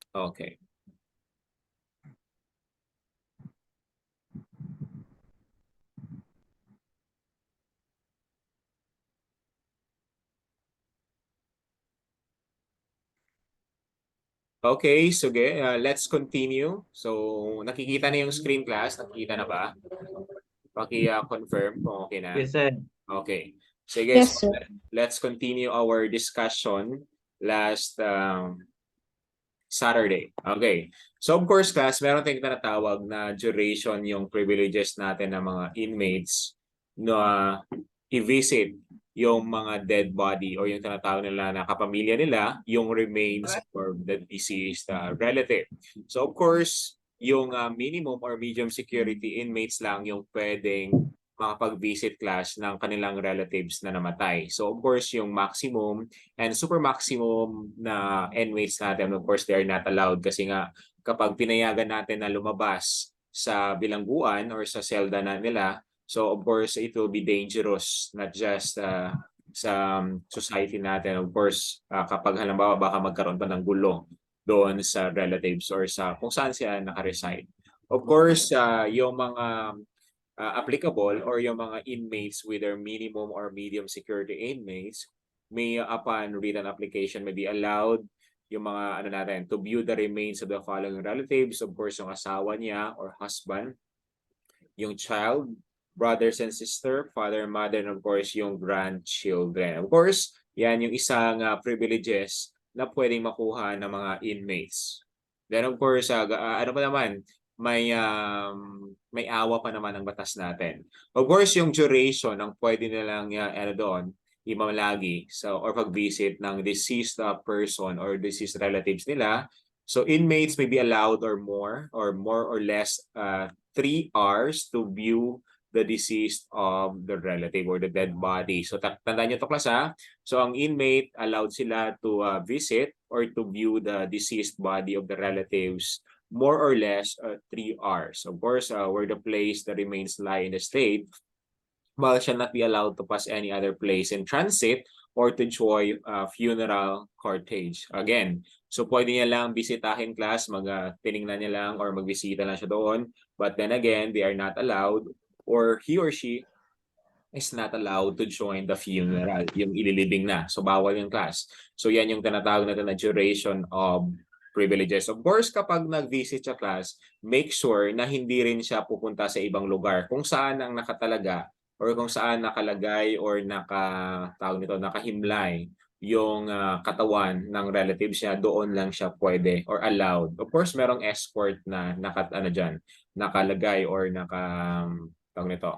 Okay. Okay, sige. Let's continue. So, nakikita na yung screen class. Nakikita na ba? Paki-confirm kung okay na. Yes, sir. Okay. Sige, Yes, so sir. let's continue our discussion last Saturday. Okay. So of course, class, meron tayong tinatawag na duration yung privileges natin ng mga inmates na i-visit yung mga dead body or yung tinatawag nila na kapamilya nila, yung remains or the deceased relative. So of course, yung minimum or medium security inmates lang yung pwedeng makapag-visit class ng kanilang relatives na namatay. So of course, yung maximum and super maximum na inmates natin, of course, they are not allowed kasi nga kapag pinayagan natin na lumabas sa bilangguan or sa selda na nila, so of course, it will be dangerous not just sa society natin. Of course, kapag halimbawa baka magkaroon pa ng gulo doon sa relatives or sa kung saan sila naka-reside. Of course, yung mga applicable or yung mga inmates with their minimum or medium security inmates may upon written application may be allowed yung mga ano natin to view the remains of the following relatives, of course yung asawa niya or husband, yung child, brothers and sister, father and mother, and of course yung grandchildren. Of course, yan yung isang privileges na pwedeng makuha ng mga inmates. Then of course, ano pa naman, may awa pa naman ang batas natin. Of course, yung duration ng pwede nilang ano doon, imamalagi so, or pag-visit ng deceased person or deceased relatives nila. So inmates may be allowed or more or less 3 hours to view the deceased of the relative or the dead body. So tandaan nyo to class ha. So ang inmate allowed sila to visit or to view the deceased body of the relatives more or less 3 hours. Of course, where the place the remains lie in the state, while shall not be allowed to pass any other place in transit or to join funeral cortege. Again, so pwede niya lang bisitahin class, tiningnan niya lang or magbisita lang siya doon. But then again, they are not allowed or he or she is not allowed to join the funeral, yung ililibing na. So bawal yung class. So yan yung tinatawag natin na duration of privileges. Of course, kapag nag-visit sa class, make sure na hindi rin siya pupunta sa ibang lugar kung saan ang nakatalaga or kung saan nakalagay or nakahimlay yung katawan ng relatives niya, doon lang siya pwede or allowed. Of course, merong escort na nakalagay or tawag nito,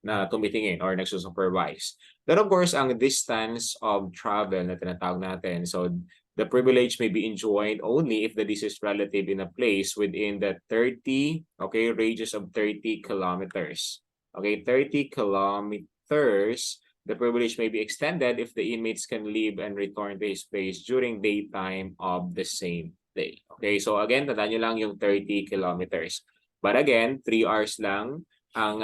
na tumitingin or nagsusupervise. Then of course, ang distance of travel na tinatawag natin. So the privilege may be enjoyed only if the deceased relative in a place within the 30, okay, radius of 30 kilometers. Okay, 30 kilometers, the privilege may be extended if the inmates can leave and return to his place during daytime of the same day. Okay, so again, tandaan nyo lang yung 30 kilometers. But again, 3 hours lang ang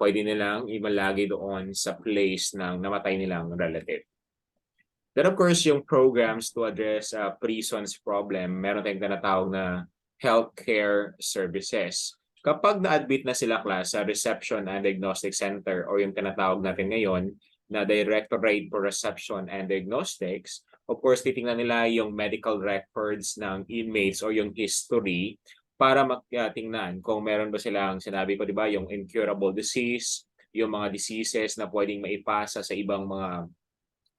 pwede nilang imalagi doon sa place ng namatay nilang relative. Then of course, yung programs to address prisons problem, meron tayong tinatawag na healthcare services. Kapag na-admit na sila class sa Reception and Diagnostic Center o yung tinatawag natin ngayon na Directorate for Reception and Diagnostics, of course, titingnan nila yung medical records ng inmates o yung history para tingnan kung meron ba silang, sinabi ko, di ba, yung incurable disease, yung mga diseases na pwedeng maipasa sa ibang mga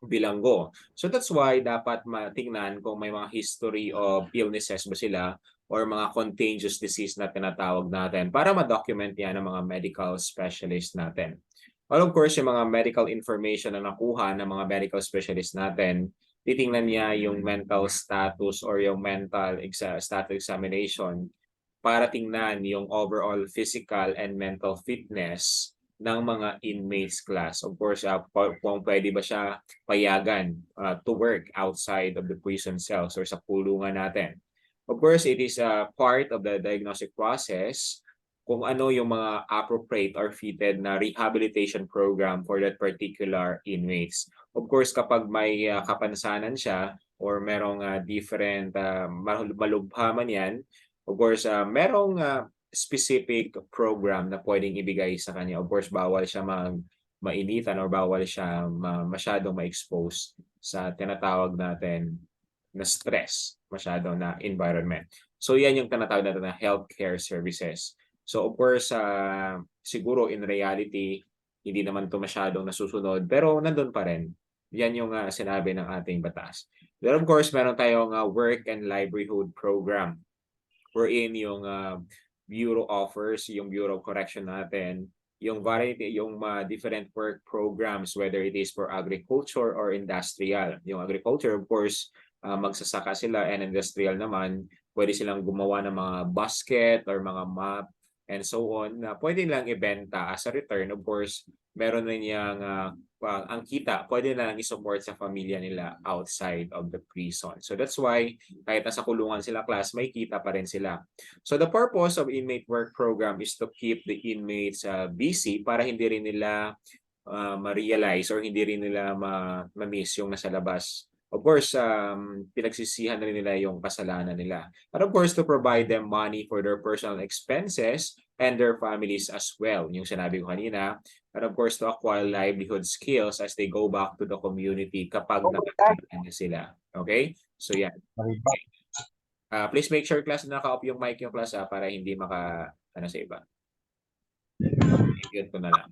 bilanggo. So that's why dapat matingnan kung may mga history of illnesses ba sila or mga contagious disease na tinatawag natin para ma-document yan ng mga medical specialist natin. Well, of course, yung mga medical information na nakuha ng mga medical specialist natin, titingnan niya yung mental status or yung mental status examination para tingnan yung overall physical and mental fitness ng mga inmates class. Of course, kung pwede ba siya payagan to work outside of the prison cells or sa kulungan natin. Of course, it is a part of the diagnostic process kung ano yung mga appropriate or fitted na rehabilitation program for that particular inmates. Of course, kapag may kapansanan siya, or merong different malubha man yan, of course, merong specific program na pwedeng ibigay sa kanya. Of course, bawal siya mainitan or bawal siya masyadong ma-expose sa tinatawag natin na stress, masyado na environment. So yan yung tinatawag natin na healthcare services. So of course, siguro in reality, hindi naman to masyadong nasusunod, pero nandun pa rin. Yan yung sinabi ng ating batas. Then of course, meron tayong work and livelihood program wherein yung Bureau offers, yung Bureau of Correction natin, yung variety, yung different work programs, whether it is for agriculture or industrial. Yung agriculture, of course, magsasaka sila, and industrial naman, pwede silang gumawa ng mga basket or mga map and so on na pwede lang ibenta as a return. Of course, meron na niyang ang kita, pwede na lang isupport sa pamilya nila outside of the prison. So that's why kahit nasa kulungan sila, class, may kita pa rin sila. So the purpose of inmate work program is to keep the inmates busy para hindi rin nila ma-realize or hindi rin nila ma-miss yung nasa labas. Of course, pinagsisihan na rin nila yung kasalanan nila. And of course, to provide them money for their personal expenses and their families as well. Yung sinabi ko kanina. And of course, to acquire livelihood skills as they go back to the community kapag nakakita na sila. Okay? So yan. Please make sure, class, na naka-off yung mic yung class para hindi sa iba. Yun ko na lang.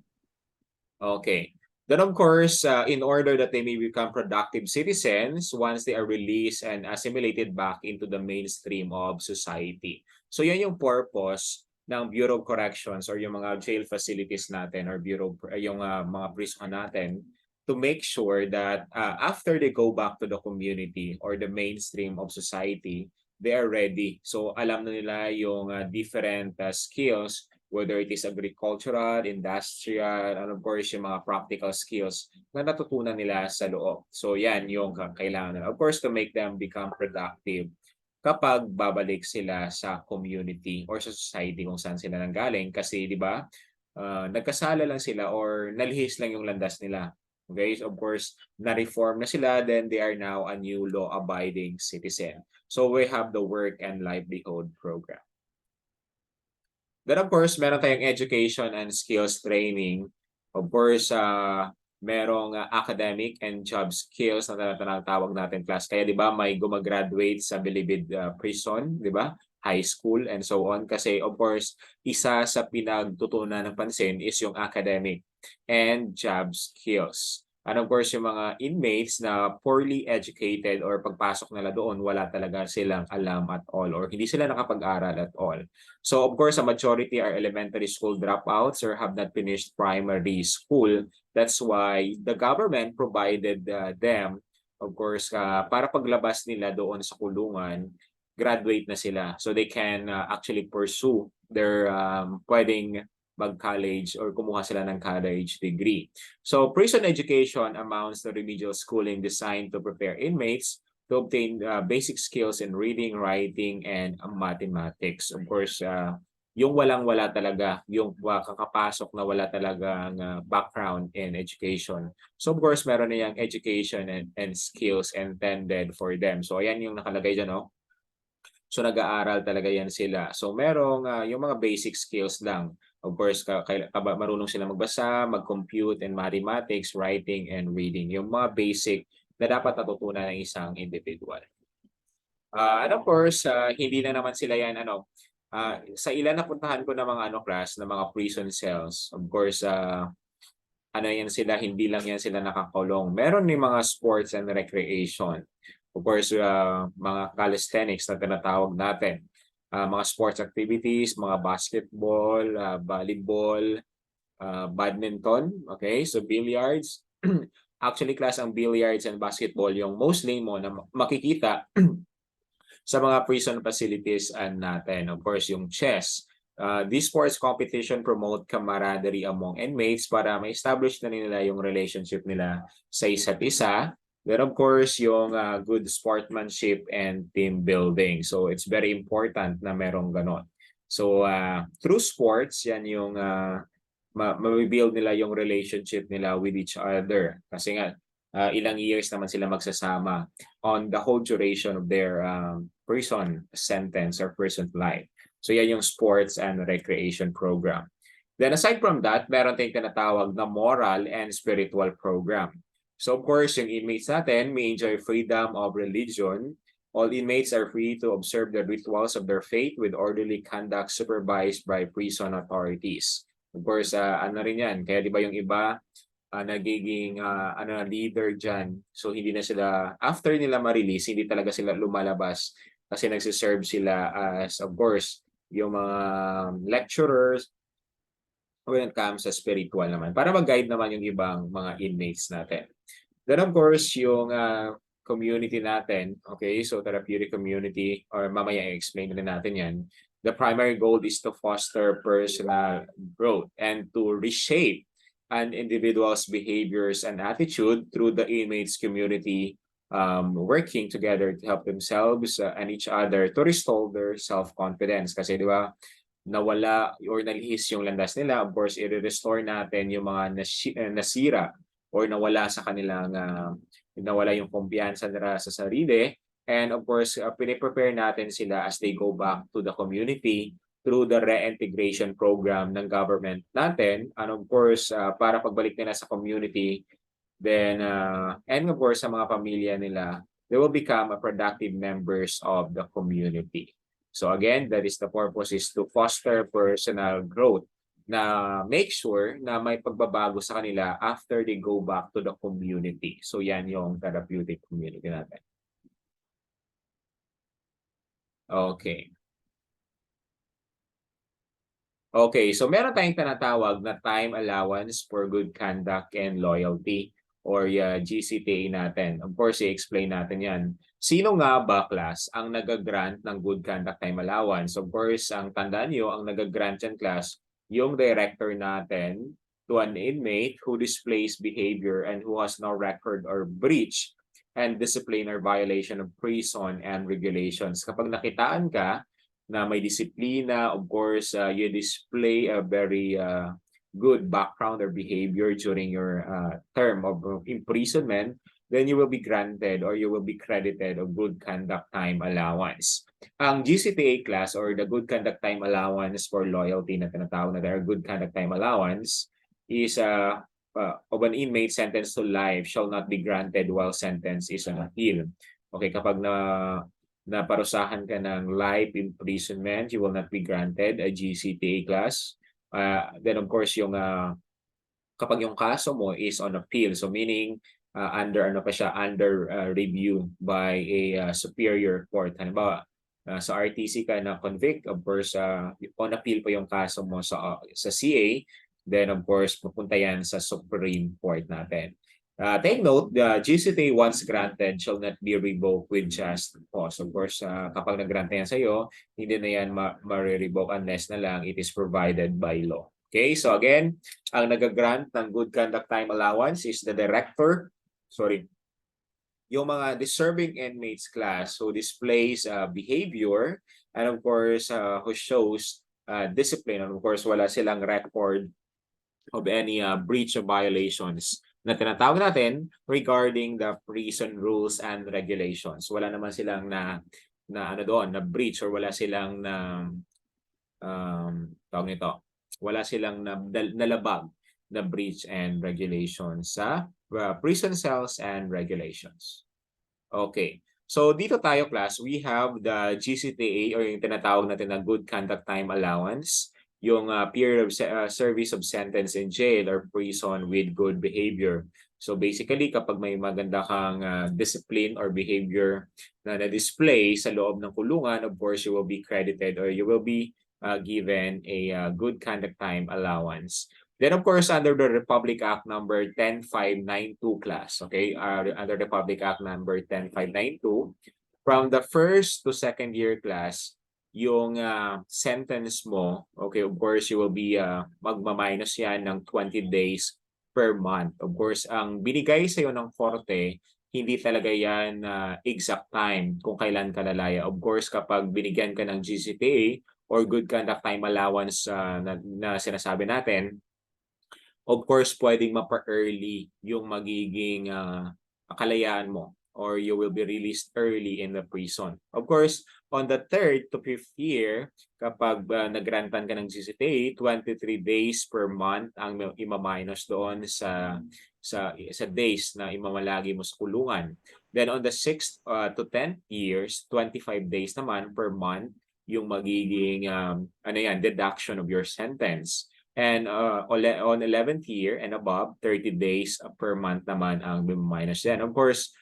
Okay. Then of course, in order that they may become productive citizens once they are released and assimilated back into the mainstream of society. So yan yung purpose ng Bureau of Corrections or yung mga jail facilities natin or yung mga prison natin, to make sure that after they go back to the community or the mainstream of society, they are ready. So alam na nila yung different skills, whether it is agricultural, industrial, and of course yung mga practical skills na natutunan nila sa loob. So yan yung kailangan nila. Of course, to make them become productive kapag babalik sila sa community or sa society kung saan sila nanggaling. Kasi di ba, nagkasala lang sila or nalihis lang yung landas nila. Okay, so of course, na-reform na sila, then they are now a new law-abiding citizen. So we have the work and livelihood program. Then of course, meron tayong education and skills training. Of course, merong academic and job skills na tinatawag natin, class. Kaya 'di ba may gumagraduate sa Bilibid prison, 'di ba? High school and so on, kasi of course, isa sa pinagtutunan ng pansin is yung academic and job skills. And of course, yung mga inmates na poorly educated or pagpasok nila doon, wala talaga silang alam at all or hindi sila nakapag-aral at all. So of course, a majority are elementary school dropouts or have not finished primary school. That's why the government provided them, of course, para paglabas nila doon sa kulungan, graduate na sila. So they can actually pursue their pwedeng mag-college or kumuha sila ng college degree. So prison education amounts to remedial schooling designed to prepare inmates to obtain basic skills in reading, writing, and mathematics. Of course, yung walang-wala talaga, yung kakapasok na wala talagang background in education. So of course, meron na yung education and skills intended for them. So ayan yung nakalagay dyan, no? So nag-aaral talaga yan sila. So merong yung mga basic skills lang. Of course, marunong sila magbasa, mag-compute and mathematics, writing, and reading. Yung mga basic na dapat natutunan ng isang individual. And of course, hindi na naman sila yan, sa ilan napuntahan ko na mga class, na mga prison cells. Of course, yan sila, hindi lang yan sila nakakulong. Meron din mga sports and recreation. Of course, mga calisthenics na tinatawag natin. Mga sports activities, mga basketball, volleyball, badminton, okay? So billiards. Actually, class, ang billiards and basketball yung mostly mo na makikita sa mga prison facilities natin. Of course, yung chess. This sports competition promote camaraderie among inmates para ma-establish na nila yung relationship nila sa isa't isa. Then of course, yung good sportsmanship and team building. So it's very important na merong ganon. So through sports, yan yung ma-build nila yung relationship nila with each other. Kasi nga, ilang years naman sila magsasama on the whole duration of their prison sentence or prison life. So yan yung sports and recreation program. Then aside from that, meron tayong tinatawag na moral and spiritual program. So of course, yung inmates natin may enjoy freedom of religion. All inmates are free to observe the rituals of their faith with orderly conduct supervised by prison authorities. Of course, ano rin yan. Kaya di ba yung iba, nagiging leader dyan. So hindi na sila, after nila ma-release, hindi talaga sila lumalabas kasi nagsiserve sila as, of course, yung mga lecturers when it comes sa spiritual naman. Para mag-guide naman yung ibang mga inmates natin. Then of course, yung community natin, okay, so therapeutic community, or mamaya i-explain rin natin yan. The primary goal is to foster personal growth and to reshape an individual's behaviors and attitude through the inmates community working together to help themselves and each other to restore their self-confidence. Kasi di ba, nawala or nalihis yung landas nila, of course, i-restore natin yung mga nasira or nawala sa kanilang nawala yung kumpiyansa nila sa sarili. And of course, piniprepare natin sila as they go back to the community through the reintegration program ng government natin. And of course, para pagbalik nila sa community, then, and of course, sa mga pamilya nila, they will become a productive members of the community. So again, that is the purpose, is to foster personal growth na make sure na may pagbabago sa kanila after they go back to the community. So yan yung therapeutic community natin. Okay. Okay, so meron tayong tinatawag na time allowance for good conduct and loyalty or GCTA natin. Of course, i-explain natin yan. Sino nga ba, class, ang nag-grant ng good conduct time allowance? Of course, ang tandaan nyo, ang nag-grant yan, class, yung director natin to an inmate who displays behavior and who has no record or breach and disciplinary violation of prison and regulations. Kapag nakitaan ka na may disiplina, of course, you display a very good background or behavior during your term of imprisonment, then you will be granted or you will be credited of good conduct time allowance. Ang GCTA, class, or the good conduct time allowance for loyalty na tinatawag na there, good conduct time allowance, is of an inmate sentenced to life shall not be granted while sentence is on appeal. Okay, kapag naparusahan ka ng life imprisonment, you will not be granted a GCTA, class. Then of course, yung kapag yung kaso mo is on appeal, so meaning under under review by a superior court. Halimbawa, sa RTC ka na convict, of course, on appeal pa yung kaso mo sa CA, then of course, pupunta yan sa Supreme Court natin. Take note, the GCTA once granted shall not be revoked with just cause. Of course, kapag nag-grant na yan sa iyo, hindi na yan ma-revoke unless na lang it is provided by law. Okay, so again, ang nag-grant ng good conduct time allowance is the director, yung mga deserving inmates, class, who displays behavior and of course, who shows discipline, and of course, wala silang record of any breach of violations na tinatawag natin regarding the prison rules and regulations. Wala naman silang na breach or wala silang tawag nito, wala silang nalabag na breach and regulations sa prison cells and regulations. Okay. So dito tayo, class, we have the GCTA or yung tinatawag natin na good conduct time allowance, yung period of service of sentence in jail or prison with good behavior. So basically, kapag may maganda kang discipline or behavior na na-display sa loob ng kulungan, of course, you will be credited or you will be given a good conduct time allowance. Then, of course, under the Republic Act number 10592, class, okay, under the Republic Act number 10592, from the first to second year, class, yung sentence mo, okay, of course, you will be magmaminus yan ng 20 days per month. Of course, ang binigay sa'yo ng korte, hindi talaga yan exact time kung kailan ka lalaya. Of course, kapag binigyan ka ng GCTA or good conduct time allowance na sinasabi natin, of course, pwedeng mapa-early yung magiging kalayaan mo, or you will be released early in the prison. Of course, on the 3rd to 5th year, kapag nagrantan ka ng GCTA, 23 days per month ang ima-minus doon sa days na imamalagi mo sa kulungan. Then on the 6th to 10th years, 25 days naman per month yung magiging deduction of your sentence. And on 11th year and above, 30 days per month naman ang minus yan. Of course,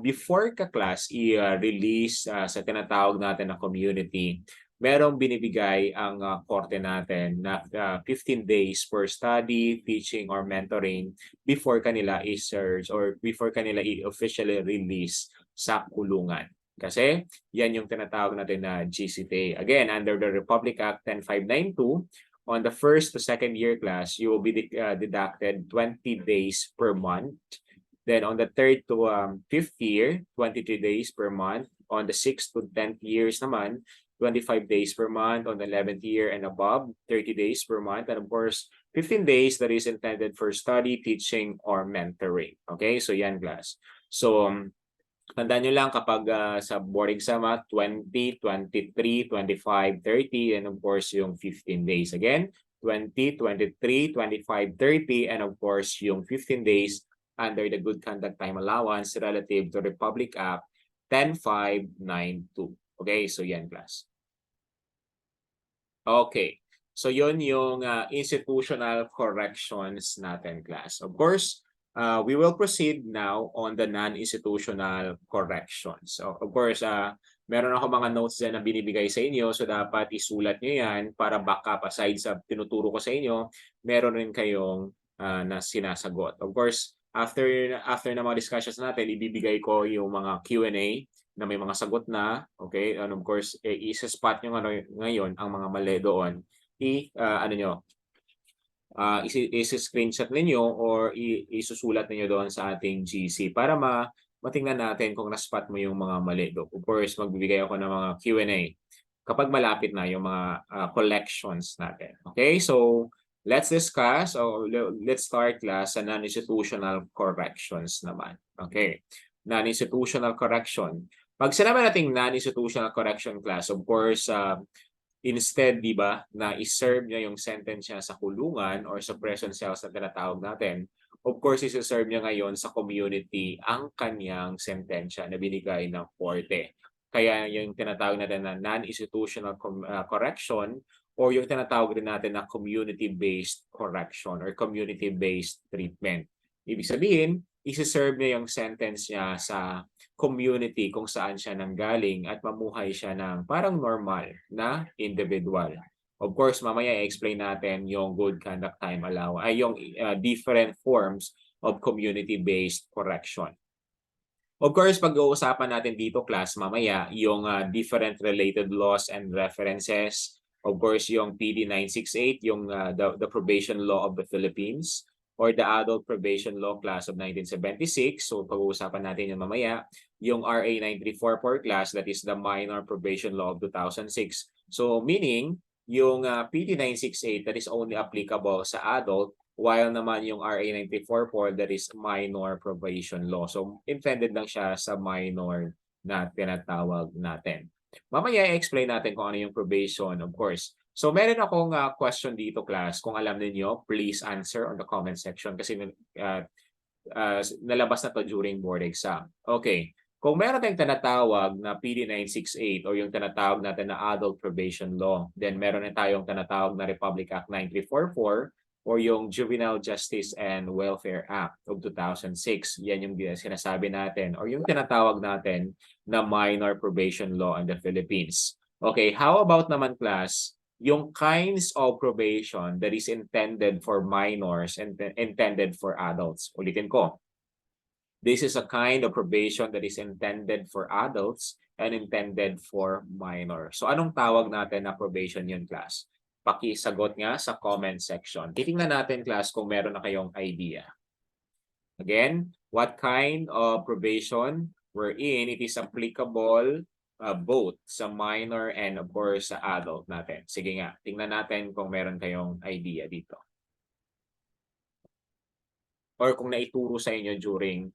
before ka-class i-release sa tinatawag natin na community, merong binibigay ang korte natin na 15 days for study, teaching, or mentoring before kanila i-search or before kanila i-officially release sa kulungan. Kasi yan yung tinatawag natin na GCTA. Again, under the Republic Act 10592, on the 1st to 2nd year class, you will be deducted 20 days per month. Then on the 3rd to 5th year, 23 days per month. On the 6th to 10th years naman, 25 days per month. On the 11th year and above, 30 days per month. And of course, 15 days that is intended for study, teaching, or mentoring. Okay, so yan class. So, tandaan nyo lang kapag sa board exam, 20, 23, 25, 30, and of course yung 15 days. Again, 20, 23, 25, 30, and of course yung 15 days under the good conduct time allowance relative to Republic Act 10592. Okay, so yan class. Okay, so yun yung institutional corrections natin class. Of course, we will proceed now on the non-institutional corrections. So, of course, meron ako mga notes dyan na binibigay sa inyo. So, dapat isulat nyo yan para backup aside sa tinuturo ko sa inyo, meron rin kayong na sinasagot. Of course, after na mga discussions natin, ibibigay ko yung mga Q&A na may mga sagot na. Okay? And of course, isa-spot nyo ngayon ang mga mali doon. Isi-screenshot ninyo or isusulat ninyo doon sa ating GC para matingnan natin kung na-spot mo yung mga mali doon. Of course, magbibigay ako ng mga Q&A kapag malapit na yung mga collections natin. Okay, so let's discuss or let's start class sa non-institutional corrections naman. Okay, non-institutional correction. Pag sinabi natin non-institutional correction class, of course, instead, di ba, na i-serve niya yung sentence niya sa kulungan or sa prison cells na tinatawag natin, of course, i-serve niya ngayon sa community ang kanyang sentensya na binigay ng korte. Kaya yung tinatawag natin na non-institutional correction or yung tinatawag rin natin na community-based correction or community-based treatment. Ibig sabihin, isi-serve niya yung sentence niya sa community kung saan siya nanggaling at mamuhay siya ng parang normal na individual. Of course, mamaya i-explain natin yung good conduct time allowance, ay yung different forms of community-based correction. Of course, pag-uusapan natin dito class mamaya yung different related laws and references. Of course, yung PD 968, yung the Probation Law of the Philippines, or the Adult Probation Law Class of 1976. So pag-uusapan natin yan mamaya. Yung RA 9344 class, that is the Minor Probation Law of 2006. So meaning, yung PD 968 that is only applicable sa adult, while naman yung RA 9344 that is minor probation law. So intended lang siya sa minor na tinatawag natin. Mamaya i-explain natin kung ano yung probation, of course. So meron akong question dito class. Kung alam niyo, please answer on the comment section kasi nalabas na to during board exam. Okay. Kung meron tayong tinatawag na PD 968 o yung tinatawag natin na Adult Probation Law, then meron na tayong tinatawag na Republic Act 9344 or yung Juvenile Justice and Welfare Act of 2006. Yan yung sinasabi natin or yung tinatawag natin na Minor Probation Law in the Philippines. Okay, how about naman class, yung kinds of probation that is intended for minors and intended for adults? Ulitin ko. This is a kind of probation that is intended for adults and intended for minors. So anong tawag natin na probation yun, class? Pakisagot nga sa comment section. Titingnan natin, class, kung meron na kayong idea. Again, what kind of probation wherein it is applicable both sa minor and of course sa adult natin. Sige nga, tingnan natin kung meron kayong idea dito. Or kung naituro sa inyo during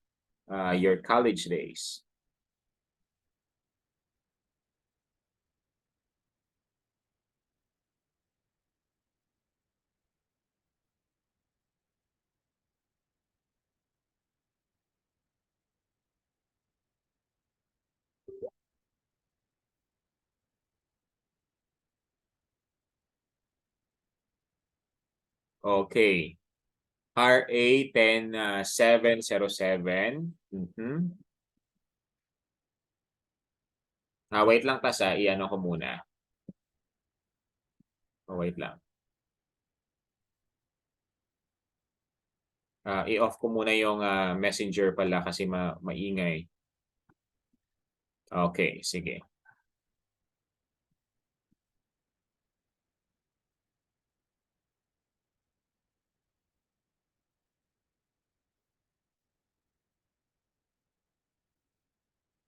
your college days? Okay. RA 10707. Wait lang tas i-ano ko muna. Wait lang. I-off ko muna yung messenger pala kasi maingay. Okay, sige.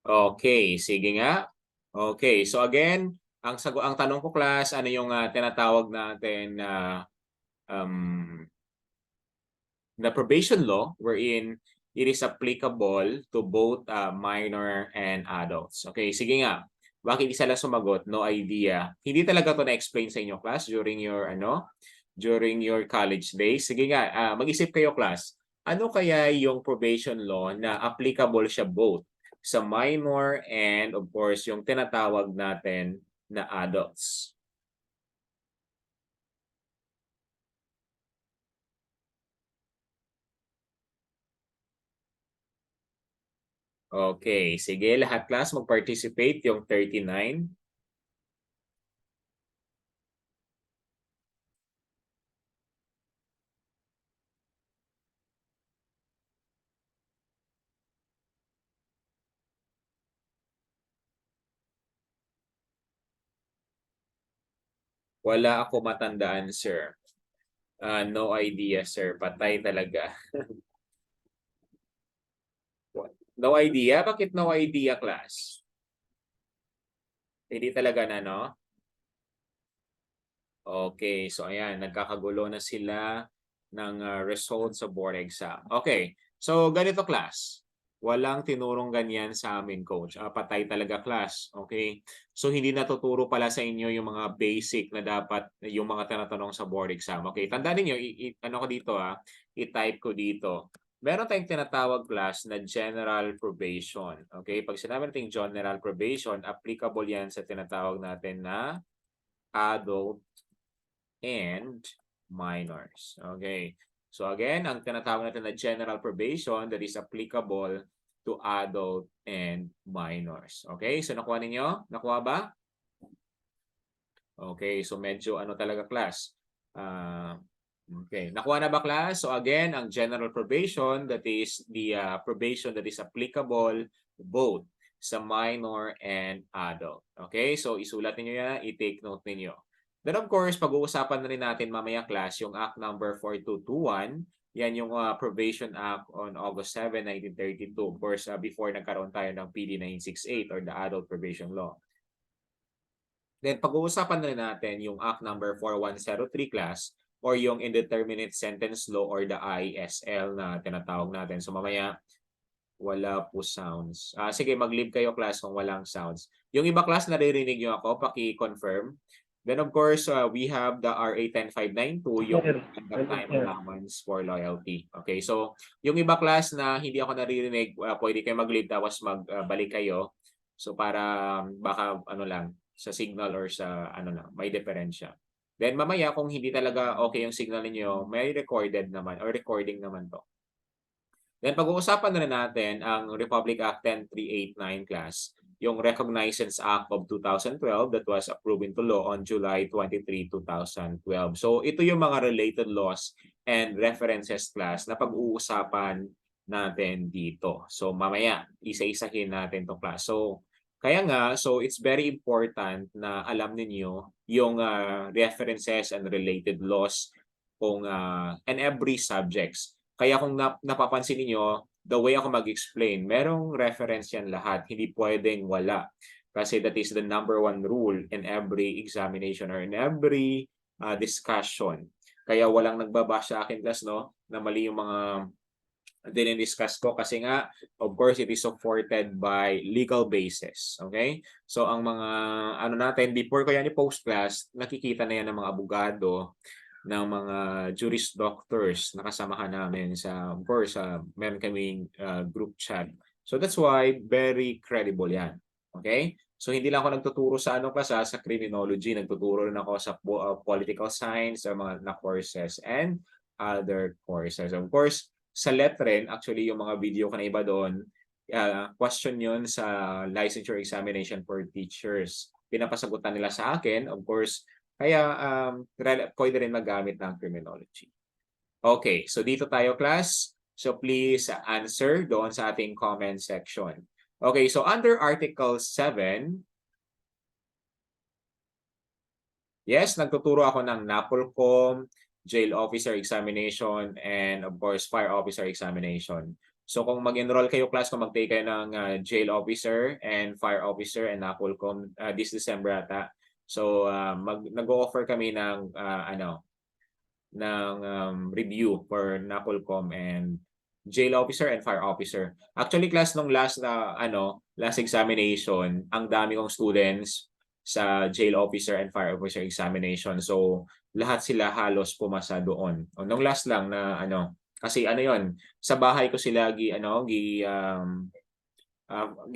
Okay, sige nga. Okay, so again, ang tanong ko class, ano yung tinatawag natin na the probation law wherein it is applicable to both minor and adults. Okay, sige nga. Bakit isa lang sumagot? No idea. Hindi talaga to na-explain sa inyo class during your during your college days. Sige nga, mag-isip kayo class. Ano kaya yung probation law na applicable siya both sa minor and of course yung tinatawag natin na adults? Okay, sige lahat class mag-participate yung 39. Wala ako matandaan, sir. No idea, sir. Patay talaga. No idea? Bakit no idea, class? Hindi talaga na, no? Okay, so ayan, nagkakagulo na sila ng result sa board exam. Okay, so ganito, class. Walang tinurong ganyan sa amin, coach. Patay talaga, class. Okay? So, hindi natuturo pala sa inyo yung mga basic na dapat, yung mga tinatanong sa board exam. Okay? Tandaan niyo, ano ko dito, i-type ko dito. Meron tayong tinatawag, class, na general probation. Okay? Pag sinabi natin general probation, applicable yan sa tinatawag natin na adult and minors. Okay? So again, ang tinatawag natin na general probation that is applicable to adult and minors. Okay? So nakuha ninyo? Nakuha ba? Okay, so medyo ano talaga class. Okay, nakuha na ba class? So again, ang general probation that is the probation that is applicable both sa minor and adult. Okay, so isulat niyo yan, i-take note niyo. Then of course, pag-uusapan na rin natin mamaya class yung Act number 4221. Yan yung Probation Act on August 7, 1932. Of course, before nagkaroon tayo ng PD 968 or the Adult Probation Law. Then pag-uusapan na rin natin yung Act number 4103 class or yung Indeterminate Sentence Law or the ISL na tinatawag natin. So mamaya, wala po sounds. Sige, mag-leave kayo class kung walang sounds. Yung iba class, naririnig nyo ako, paki-confirm. Then of course, we have the RA 10592, yung time allowance for loyalty. Okay, so yung iba class na hindi ako naririnig, pwede kayo mag-leave tapos magbalik kayo. So para baka ano lang, sa signal or sa ano lang, may diferensya. Then mamaya kung hindi talaga okay yung signal niyo, may recorded naman or recording naman to. Then pag-uusapan na rin natin ang Republic Act 10389 class, yung Recognizance Act of 2012 that was approved into law on July 23, 2012. So ito yung mga related laws and references class na pag-uusapan natin dito. So mamaya, isa-isahin natin to class. So kaya nga, so it's very important na alam niyo yung references and related laws kung and every subjects. Kaya kung napapansin niyo, the way ako mag-explain, merong reference yan lahat. Hindi pwedeng wala. Kasi that is the number one rule in every examination or in every discussion. Kaya walang nagbabash sa akin, class, no? Na mali yung mga Discuss ko kasi nga, of course, it is supported by legal basis. Okay? So, ang mga ano natin, before ko yan i-post class, nakikita na yan ng mga abogado, ng mga juris doctors na kasamahan namin sa, of course, meron kaming group chat. So, that's why very credible yan. Okay? So, hindi lang ako nagtuturo sa sa criminology, nagtuturo rin ako sa political science, sa mga na courses and other courses. Of course, sa LETREN, actually yung mga video ko na iba doon, question yun sa licensure examination for teachers. Pinapasagutan nila sa akin, of course, kaya pwede rin magamit ng criminology. Okay, so dito tayo class. So please answer doon sa ating comment section. Okay, so under Article 7, yes, nagtuturo ako ng NAPOLCOM, jail officer examination, and of course, fire officer examination. So kung mag-enroll kayo class, kung mag-take kayo ng jail officer and fire officer and NAPOLCOM this December ata. So nag-o-offer kami ng review for NAPOLCOM and jail officer and fire officer. Actually class nung last last examination, ang dami kong students sa jail officer and fire officer examination. So lahat sila halos pumasa doon. Nung last lang na kasi yon, sa bahay ko sila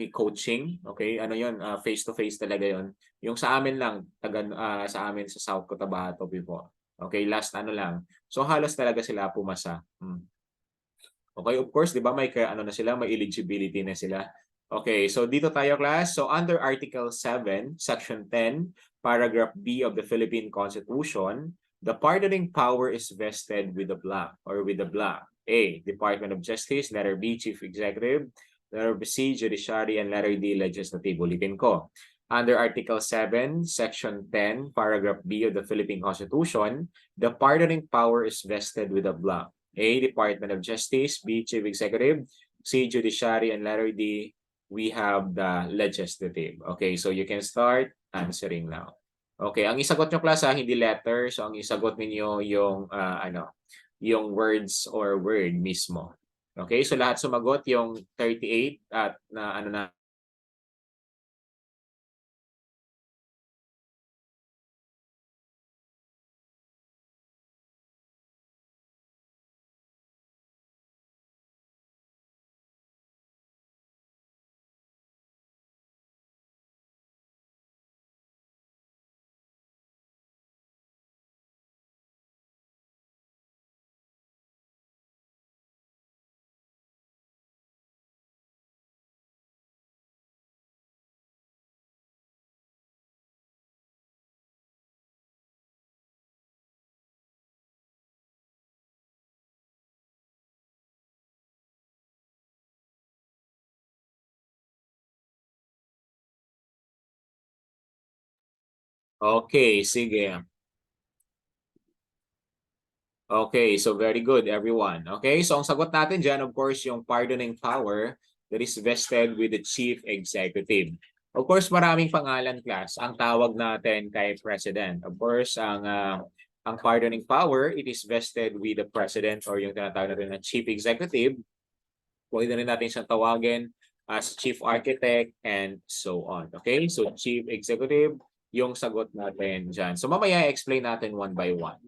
coaching, okay? Yon, face to face talaga yon. Yung sa amin lang, sa amin sa South Cotabato before. Okay, last lang. So halos talaga sila pumasa. Okay, of course, 'di ba may na sila, may eligibility na sila. Okay, so dito tayo class. So under Article 7, Section 10, Paragraph B of the Philippine Constitution, the pardoning power is vested with the blank or with the blank. A, Department of Justice, letter B, Chief Executive, letter C, Judiciary, and letter D, Legislative. Ulitin ko. Under Article 7, Section 10, Paragraph B of the Philippine Constitution, the pardoning power is vested with a blank. A, Department of Justice, B, Chief Executive, C, Judiciary, and letter D, we have the Legislative. Okay, so you can start answering now. Okay, ang isagot nyo class hindi letter, so ang isagot niyo yung yung words or word mismo. Okay, so lahat sumagot yung 38 at na Okay, sige. Okay, so very good everyone. Okay, so ang sagot natin dyan, of course, yung pardoning power that is vested with the chief executive. Of course, maraming pangalan class. Ang tawag natin kay president. Of course, ang pardoning power, it is vested with the president or yung tinatawag natin na chief executive. Pwede rin natin siyang tawagin as chief architect and so on. Okay, so chief executive, yung sagot natin dyan. So mamaya i-explain natin one by one.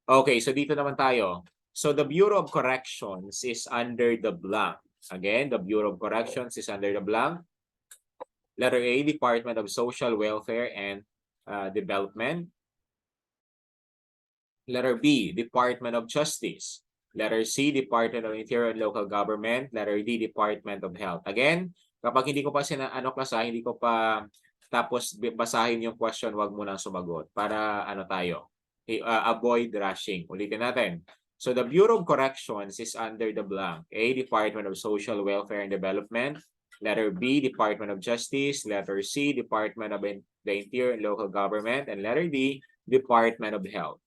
Okay, so dito naman tayo. So the Bureau of Corrections is under the blank. Again, the Bureau of Corrections is under the blank. Letter A, Department of Social Welfare and Development. Letter B, Department of Justice. Letter C, Department of Interior and Local Government. Letter D, Department of Health. Again, kapag hindi ko pa hindi ko pa tapos basahin yung question, wag mo nang sumagot para tayo. Avoid rushing. Ulitin natin. So the Bureau of Corrections is under the blank. A, Department of Social Welfare and Development. Letter B, Department of Justice. Letter C, Department of the Interior and Local Government. And letter D, Department of Health.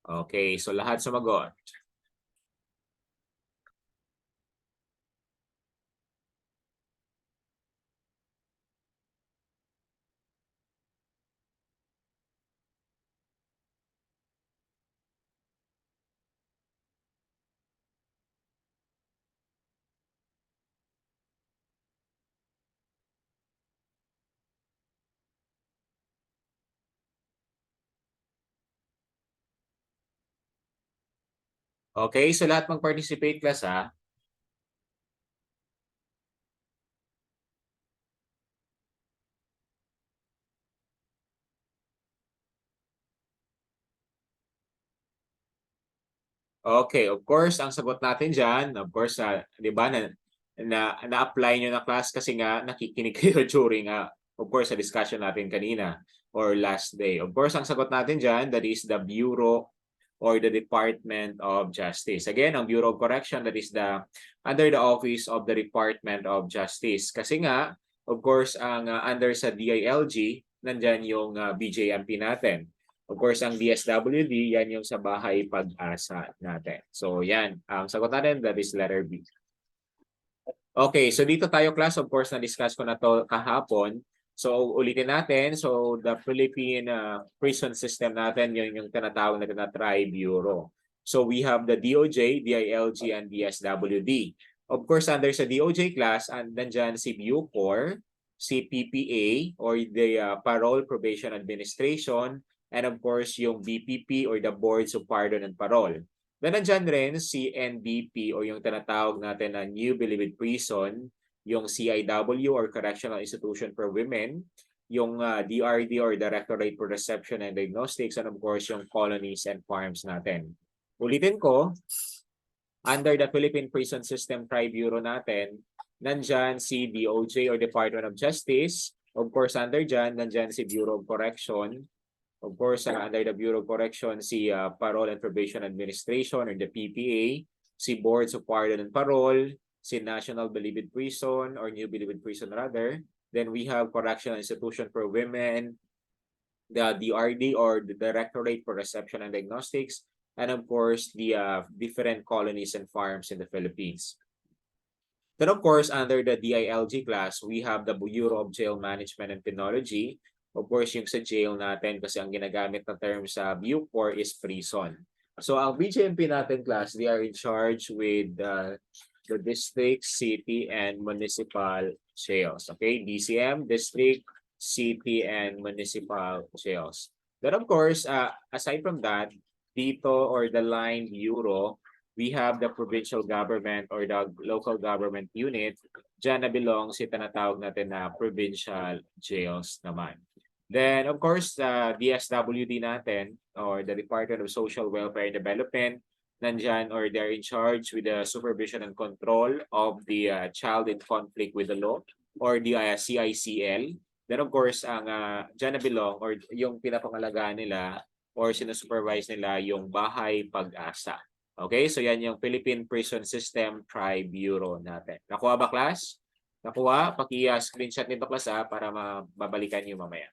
Okay, so lahat sumagot. Okay, so lahat mag-participate class ha. Okay, of course, ang sagot natin diyan, of course, 'di ba na-apply niyo na class kasi nga nakikinig kayo during of course sa discussion natin kanina or last day. Of course, ang sagot natin diyan, that is the Bureau or the Department of Justice. Again, ang Bureau of Correction, that is the under the Office of the Department of Justice. Kasi nga, of course, ang under sa DILG, nandyan yung BJMP natin. Of course, ang DSWD, yan yung sa bahay pag-asa natin. So, yan. Ang sagot natin, that is letter B. Okay, so dito tayo class, of course, na-discuss ko na to kahapon. So, ulitin natin. So, the Philippine prison system natin, yun yung tinatawag natin na Tri-Bureau. So, we have the DOJ, DILG, and DSWD. Of course, under sa DOJ class, nandyan si Bucor, si PPA, or the Parole Probation Administration, and of course, yung BPP or the Boards of Pardon and Parole. Then nandyan rin si NBP o yung tinatawag natin na New Bilibid Prison, yung CIW or Correctional Institution for Women, yung DRD or Directorate for Reception and Diagnostics, and of course yung colonies and farms natin. Ulitin ko, under the Philippine Prison System Tri-Bureau natin, nandyan si DOJ or Department of Justice. Of course, under dyan, nandyan si Bureau of Correction. Of course, under the Bureau of Correction, si Parole and Probation Administration or the PPA, si Boards of Pardon and Parole, si National Bilibid Prison or New Bilibid Prison rather. Then we have Correctional Institution for Women, the DRD or the Directorate for Reception and Diagnostics, and of course, the different colonies and farms in the Philippines. Then of course, under the DILG class, we have the Bureau of Jail Management and Penology. Of course, yung sa jail natin kasi ang ginagamit na term sa Bucor is prison. So ang BJMP natin class, they are in charge with the district, city, and municipal jails. Okay, DCM, district, city, and municipal jails. Then of course, aside from that, dito or the line bureau, we have the provincial government or the local government unit. Diyan na belong si tinatawag natin na provincial jails naman. Then, of course, the DSWD natin or the Department of Social Welfare and Development, nandyan or they're in charge with the supervision and control of the child in conflict with the law or the CICL. Then, of course, ang dyan na belong or yung pinapangalagaan nila or sinusupervise nila yung bahay pag-asa. Okay, so yan yung Philippine Prison System Tri-Bureau natin. Nakuha ba, class? Nakuha? Paki-screenshot nito, class, para mabalikan nyo mamaya.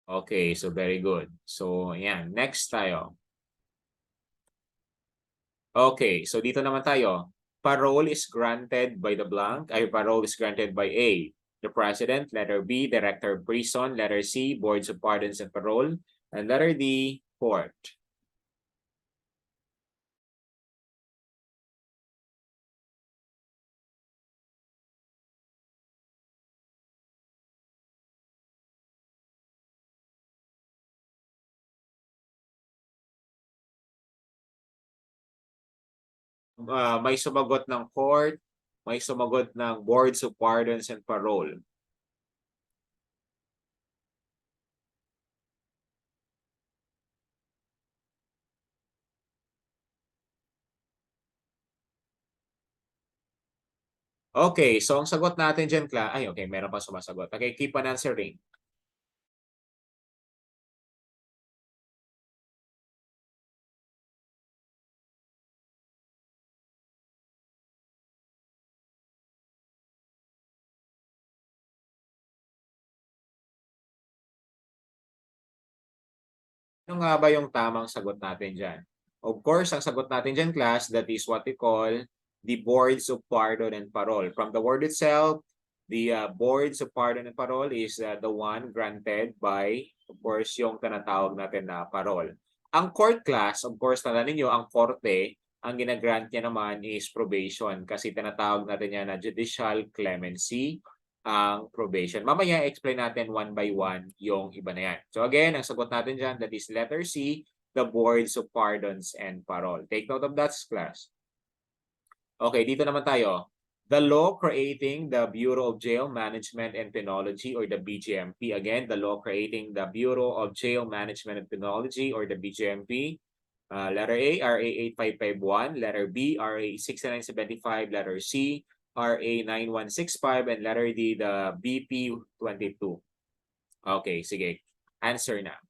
Okay, so very good. So, ayan. Next tayo. Okay, so dito naman tayo. Parole is granted by the blank. Parole is granted by A, the President. Letter B, Director of Prison. Letter C, Boards of Pardons and Parole. And letter D, Court. May sumagot ng court, may sumagot ng Boards of Pardons and Parole. Okay, so ang sagot natin dyan, okay, meron pa sumasagot. Okay, keep on answering. Ano nga ba yung tamang sagot natin dyan? Of course, ang sagot natin dyan, class, that is what we call the Boards of Pardon and Parole. From the word itself, the Boards of Pardon and Parole is the one granted by, of course, yung tinatawag natin na parole. Ang court, class, of course, tandaan ninyo, ang korte, ang ginagrant niya naman is probation kasi tinatawag natin yan na judicial clemency ang probation. Mamaya explain natin one by one yung iba na yan. So again, ang sagot natin dyan, that is letter C, the boards of pardons and parole. Take note of that, class. Okay, dito naman tayo. The law creating the Bureau of Jail Management and Penology or the BJMP. Again, the law creating the Bureau of Jail Management and Penology or the BJMP. Letter A, RA 8551. Letter B, RA 6975. Letter C, RA 9165. And letter D, the BP 22. Okay, sige. Answer na.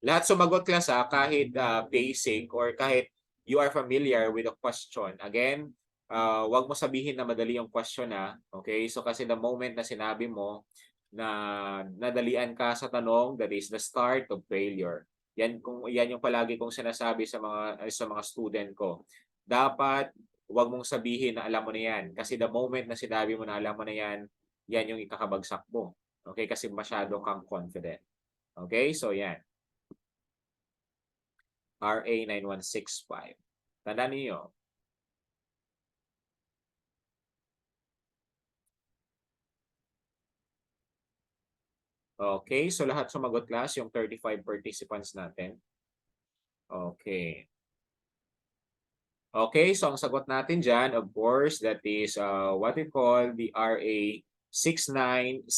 Lahat sumagot class kahit basic or kahit you are familiar with the question. Again, wag mo sabihin na madali yung question okay? So kasi the moment na sinabi mo na nadalian ka sa tanong, that is the start of failure. Yan yung palagi kong sinasabi sa mga student ko. Dapat wag mong sabihin na alam mo na yan kasi the moment na sinabi mo na alam mo na yan, yan yung ikakabagsak mo. Okay? Kasi masyado kang confident. Okay? So yan. RA 9165. Tandaan niyo. Okay, so lahat sumagot class, yung 35 participants natin. Okay. Okay, so ang sagot natin dyan, of course, that is what we call the RA 6975.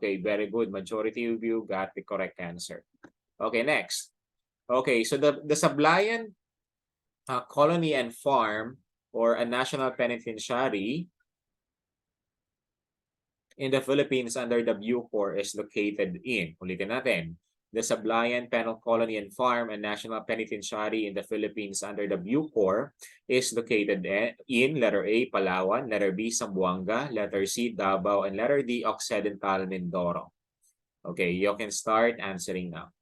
Okay, very good. Majority of you got the correct answer. Okay, next. Okay, so the Sablayan Colony and Farm or a national penitentiary in the Philippines under the Bucor is located in, ulitin natin, the Sablayan Penal Colony and Farm and National Penitentiary in the Philippines under the Bucor is located in letter A, Palawan, letter B, Zamboanga, letter C, Davao, and letter D, Occidental Mindoro. Okay, you can start answering now.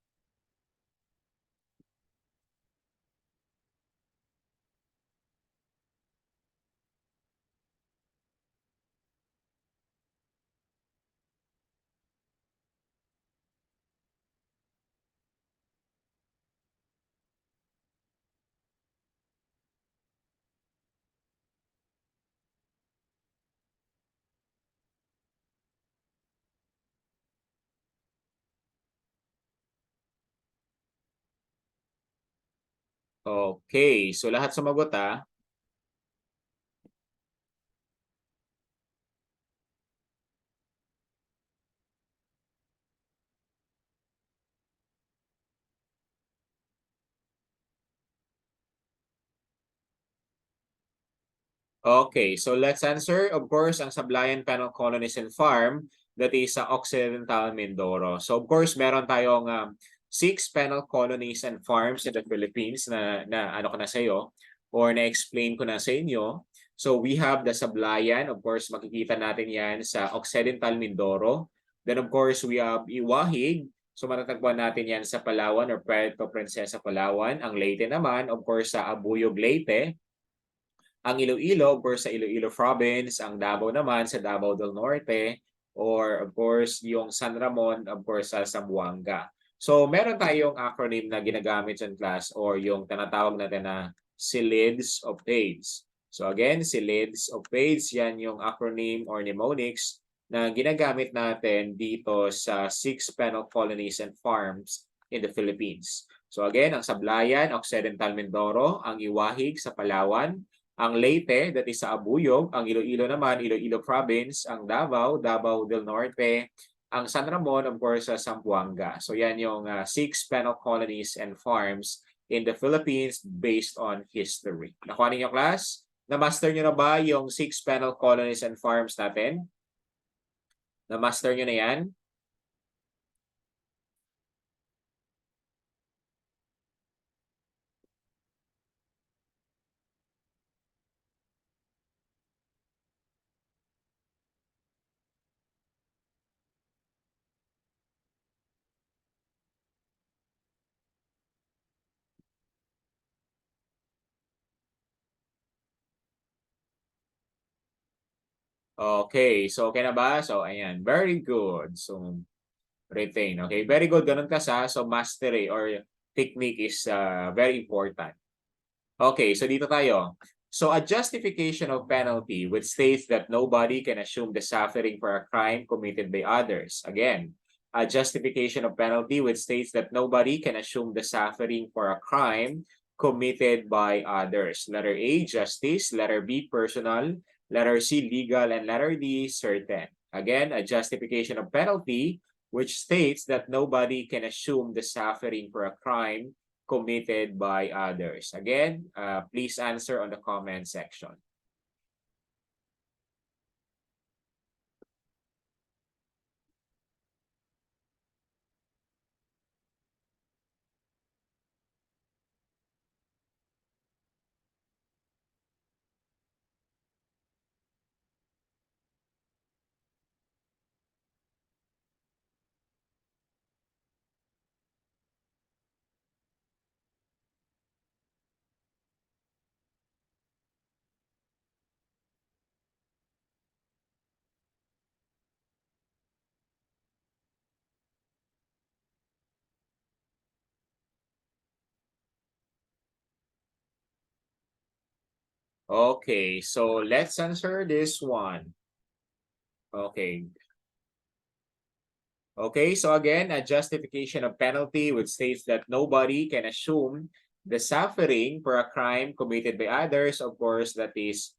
Okay, so lahat sumagot Okay, so let's answer. Of course, ang Sablayan Penal Colonies and Farm, that is sa Occidental Mindoro. So of course, meron tayong 6 penal colonies and farms in the Philippines na ano ko na sa iyo or na-explain ko na sa inyo. So we have the Sablayan, of course, makikita natin yan sa Occidental Mindoro. Then of course, we have Iwahig. So matatagpuan natin yan sa Palawan or Puerto Princesa, Palawan. Ang Leyte naman, of course, sa Abuyog, Leyte. Ang Iloilo, of course, sa Iloilo Province. Ang Davao naman sa Davao del Norte. Or, of course, yung San Ramon, of course, sa Zamboanga. So, meron tayong acronym na ginagamit sa class or yung tinatawag natin na SILIDS of PAIDS. So, again, SILIDS of PAIDS, yan yung acronym or mnemonics na ginagamit natin dito sa 6 penal colonies and farms in the Philippines. So, again, ang Sablayan, Occidental Mindoro, ang Iwahig sa Palawan, ang Leyte, that is sa Abuyog, ang Iloilo naman, Iloilo Province, ang Davao, Davao del Norte, ang San Ramon, of course, sa Zamboanga. So yan yung 6 penal colonies and farms in the Philippines based on history. Nakuha ninyo, class? Na-master nyo na ba yung 6 penal colonies and farms natin? Na-master nyo na yan? Okay, so okay na ba? So ayan, very good. So retain, okay? Very good, ganun ka sa. So mastery or technique is very important. Okay, so dito tayo. So a justification of penalty which states that nobody can assume the suffering for a crime committed by others. Again, a justification of penalty which states that nobody can assume the suffering for a crime committed by others. Letter A, justice. Letter B, personal. Letter C, legal. And letter D, certain. Again, a justification of penalty which states that nobody can assume the suffering for a crime committed by others. Again, please answer on the comment section. Okay, so let's answer this one. Okay. Okay, so again, a justification of penalty which states that nobody can assume the suffering for a crime committed by others. Of course, that is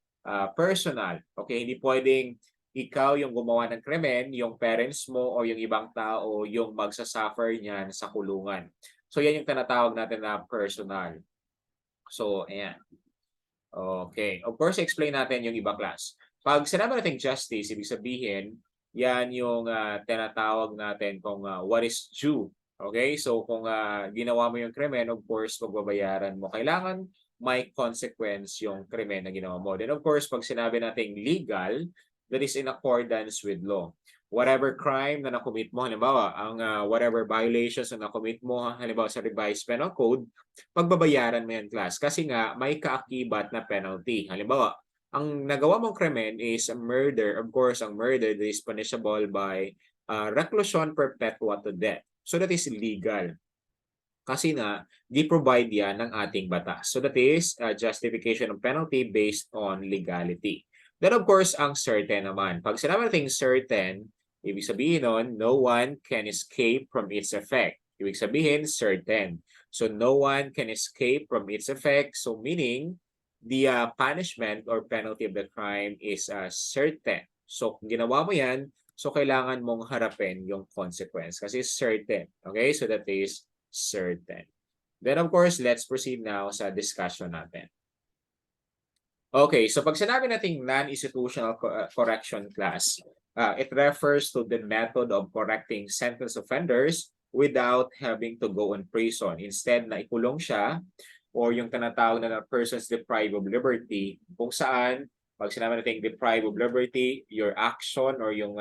personal. Okay, hindi pwedeng ikaw yung gumawa ng krimen, yung parents mo o yung ibang tao yung magsasuffer niyan sa kulungan. So yan yung tinatawag natin na personal. So, ayan. Okay. Of course, explain natin yung iba class. Pag sinabi natin justice, ibig sabihin, yan yung tinatawag natin kung what is due. Okay? So, kung ginawa mo yung krimen, of course, pagbabayaran mo. Kailangan may consequence yung krimen na ginawa mo. Then, of course, pag sinabi natin legal, that is in accordance with law. Whatever crime na nakomit mo, halimbawa, ang whatever violations na nakomit mo, halimbawa sa revised penal code, pagbabayaran mo yan class kasi nga may kaakibat na penalty. Halimbawa, ang nagawa mong krimen is murder. Of course, ang murder is punishable by reclusion perpetua to death. So that is legal. Kasi nga, di-provide yan ng ating batas. So that is justification of penalty based on legality. Then of course, ang certain naman. Pag sinabi natin certain, ibig sabihin nun, no one can escape from its effect. Ibig sabihin, certain. So no one can escape from its effect. So meaning, the punishment or penalty of the crime is certain. So kung ginawa mo yan, so kailangan mong harapin yung consequence kasi certain. Okay? So that is certain. Then of course, let's proceed now sa discussion natin. Okay, so pag sinabi nating non-institutional correction class, it refers to the method of correcting sentence offenders without having to go in prison. Instead na ikulong siya or yung tinatawag na persons deprived of liberty kung saan pag sinabi natin deprived of liberty, your action or yung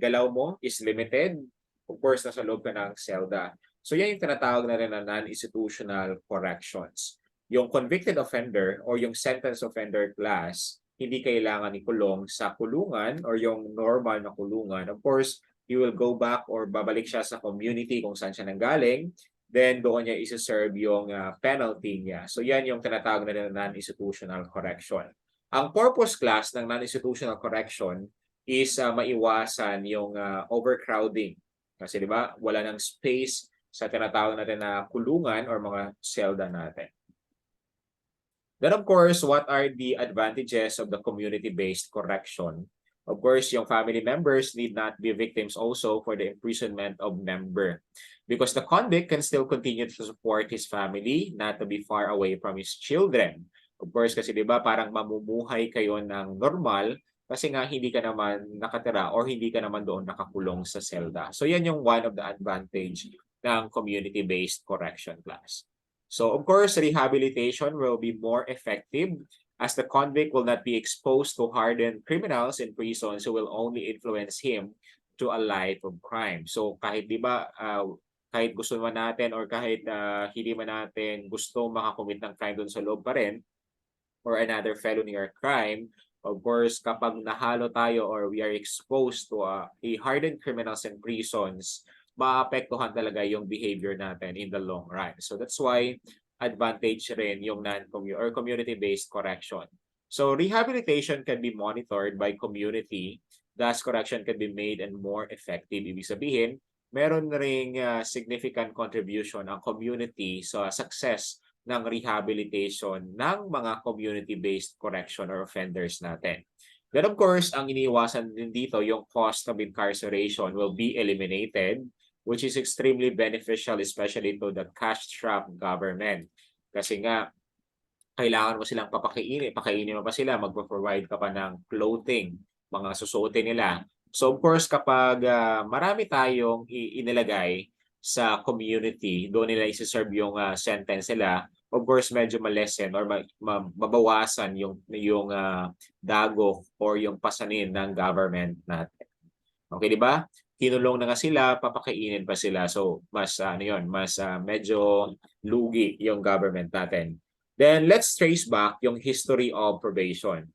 galaw mo is limited. Of course, nasa loob ka ng selda. So yan yung tinatawag na rin na non-institutional corrections. Yung convicted offender or yung sentence offender class, hindi kailangan ikulong sa kulungan or yung normal na kulungan. Of course, he will go back or babalik siya sa community kung saan siya nanggaling. Then doon niya isa-serve yung penalty niya. So yan yung tinatawag na non-institutional correction. Ang purpose class ng non-institutional correction is maiwasan yung overcrowding. Kasi di ba, wala ng space sa tinatawag natin na kulungan or mga selda natin. Then of course, what are the advantages of the community-based correction? Of course, yung family members need not be victims also for the imprisonment of member because the convict can still continue to support his family, not to be far away from his children. Of course, kasi di ba parang mamumuhay kayo ng normal kasi nga hindi ka naman nakatira or hindi ka naman doon nakakulong sa selda. So yan yung one of the advantage ng community-based correction class. So of course, rehabilitation will be more effective as the convict will not be exposed to hardened criminals in prisons who will only influence him to a life of crime. So kahit di ba kahit gusto man natin or kahit hindi man natin gusto makakomit ng crime doon sa loob pa rin or another felony or crime, of course, kapag nahalo tayo or we are exposed to a hardened criminals in prisons, maapektuhan talaga yung behavior natin in the long run. So that's why advantage rin yung or community-based correction. So rehabilitation can be monitored by community, thus correction can be made and more effective. Ibig sabihin, meron ring significant contribution ang community sa success ng rehabilitation ng mga community-based correction or offenders natin. Then of course, ang iniiwasan din dito, yung cost of incarceration will be eliminated, which is extremely beneficial especially to the cash-strapped government. Kasi nga, kailangan mo silang pakainin mo pa sila, magpo-provide ka pa ng clothing, mga susuotin nila. So of course, kapag marami tayong inilagay sa community, doon nila isi-serve yung sentence nila, of course, medyo malesen or mabawasan yung dagok or yung pasanin ng government natin. Okay, di ba? Kinulong na nga sila, papakainin pa sila. So, mas medyo lugi yung government natin. Then, let's trace back yung history of probation.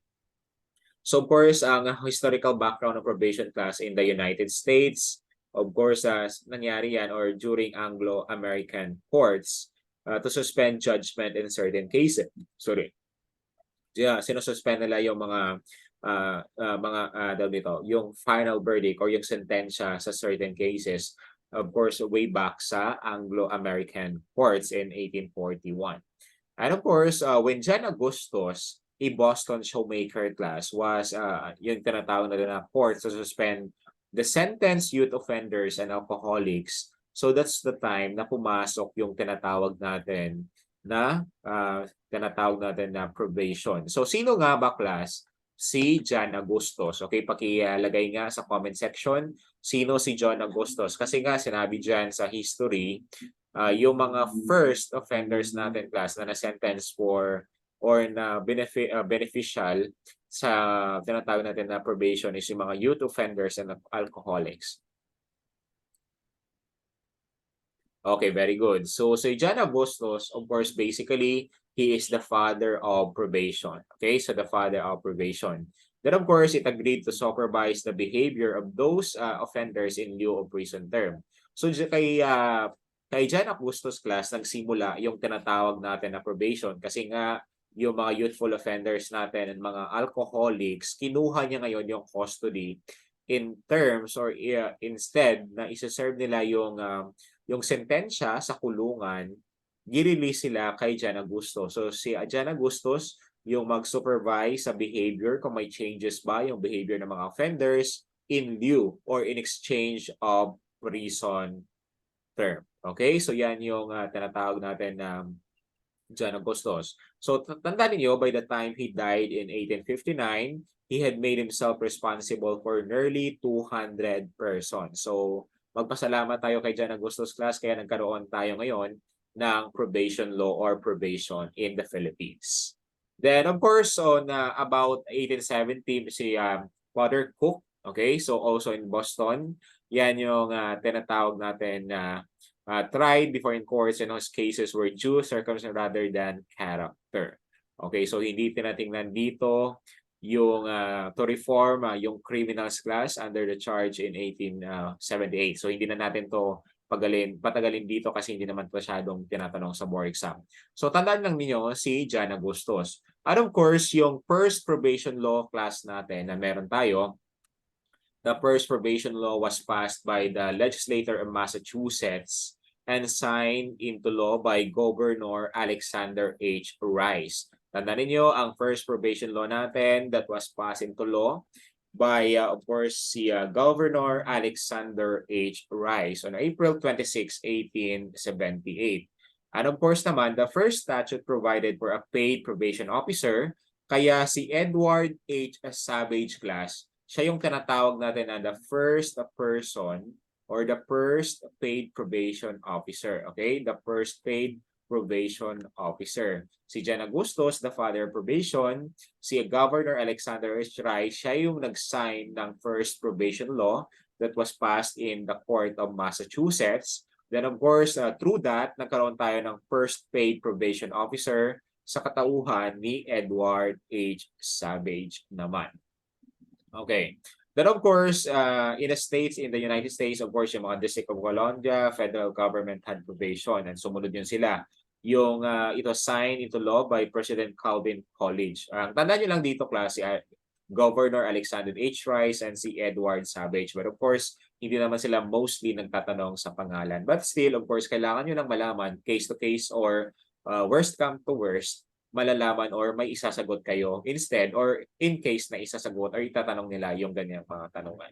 So, of course, ang historical background of probation class in the United States, of course, nangyari yan or during Anglo-American courts to suspend judgment in certain cases. Sinususpend nila yung yung final verdict or yung sentensya sa certain cases, of course, way back sa Anglo-American courts in 1841. And of course, when John Augustus, a Boston shoemaker class, was yung tinatawag na court to suspend the sentenced youth offenders and alcoholics. So that's the time na pumasok yung tinatawag natin na probation. So sino nga ba class? Si John Augustus. Okay, pakilagay nga sa comment section sino si John Augustus. Kasi nga sinabi dyan sa history, yung mga first offenders natin class na na-sentence for or na beneficial sa tinatawag natin na probation is yung mga youth offenders and alcoholics. Okay, very good. So si John Augustus, of course, basically, he is the father of probation. Okay, so the father of probation. Then, of course, it agreed to supervise the behavior of those offenders in lieu of prison term. So kay John Augustus class, nagsimula yung tinatawag natin na probation kasi nga yung mga youthful offenders natin and mga alcoholics, kinuha niya ngayon yung custody in terms or instead na isa-serve nila yung sentensya sa kulungan, girelease sila kay John Augustus. So si John Augustus yung mag-supervise sa behavior kung may changes ba yung behavior ng mga offenders in lieu or in exchange of prison term. Okay? So yan yung tinatawag natin na John Augustus. So tandaan niyo, by the time he died in 1859, he had made himself responsible for nearly 200 persons. So magpasalamat tayo kay John Augustus class kaya nagkaroon tayo ngayon ng probation law or probation in the Philippines. Then of course on about 1870 si Father Cook, okay? So also in Boston, yan yung tinatawag natin na tried before in courts and those cases were due circumstance rather than character. Okay, so hindi tinatingnan dito yung to reform yung criminals class under the charge in 1878. So hindi na natin to patagalin dito kasi hindi naman masyadong tinatanong sa board exam. So tandaan lang niyo si John Augustus. And of course, yung first probation law class natin na meron tayo, the first probation law was passed by the legislature of Massachusetts and signed into law by Governor Alexander H. Rice. Tandaan niyo ang first probation law natin that was passed into law by, of course, si Governor Alexander H. Rice on April 26, 1878. And of course naman, the first statute provided for a paid probation officer, kaya si Edward H. Savage class, siya yung tinatawag natin na the first person or the first paid probation officer. Okay? The first paid probation officer. Si John Augustus, the father of probation, si Governor Alexander H. Rice, siya yung nag-sign ng first probation law that was passed in the Court of Massachusetts. Then of course, through that, nagkaroon tayo ng first paid probation officer sa katauhan ni Edward H. Savage naman. Okay. Then of course, in the states, in the United States, of course, yung mga District of Columbia, federal government had probation and sumunod yun sila. yung ito signed into law by President Calvin Coolidge. Tandaan nyo lang dito klase, Governor Alexander H. Rice and si Edward Savage. But of course, hindi naman sila mostly nagtatanong sa pangalan. But still, of course, kailangan nyo lang malaman case to case or worst come to worst, malalaman or may isasagot kayo instead or in case na isasagot or itatanong nila yung ganyang mga tanungan.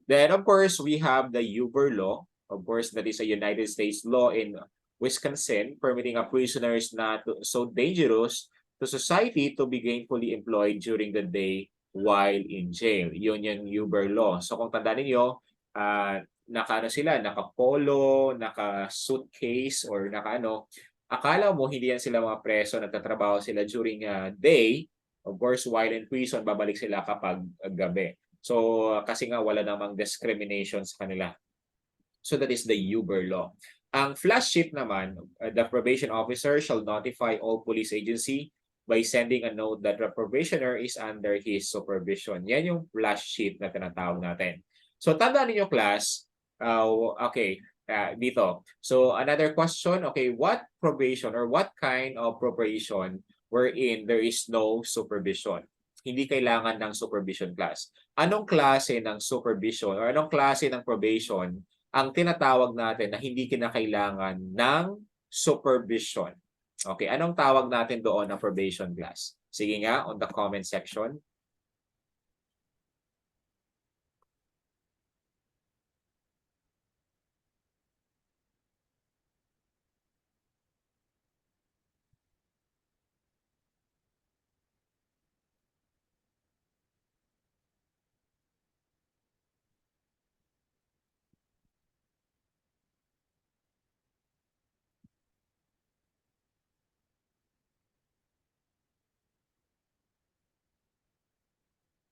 Then, of course, we have the Huber Law. Of course, that is a United States law in Wisconsin permitting a prisoners not so dangerous to society to be gainfully employed during the day while in jail. Yun yung Huber Law. So kung tandaan niyo, naka-ano sila, naka-polo, naka-suitcase, or naka-ano, akala mo hindi yan sila mga preso, nagtatrabaho sila during day. Of course, while in prison, babalik sila kapag gabi. So kasi nga wala namang discrimination sa kanila. So that is the Huber Law. Ang flash sheet naman, the probation officer shall notify all police agency by sending a note that the probationer is under his supervision. Yan yung flash sheet na tinatawag natin. So tandaan niyo class, okay, dito. So another question, okay, what probation or what kind of probation wherein there is no supervision? Hindi kailangan ng supervision class. Anong klase ng supervision or anong klase ng probation ang tinatawag natin na hindi kinakailangan ng supervision? Okay, anong tawag natin doon na probation class? Sige nga, on the comment section.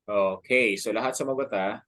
Okay, so lahat sumagot ha.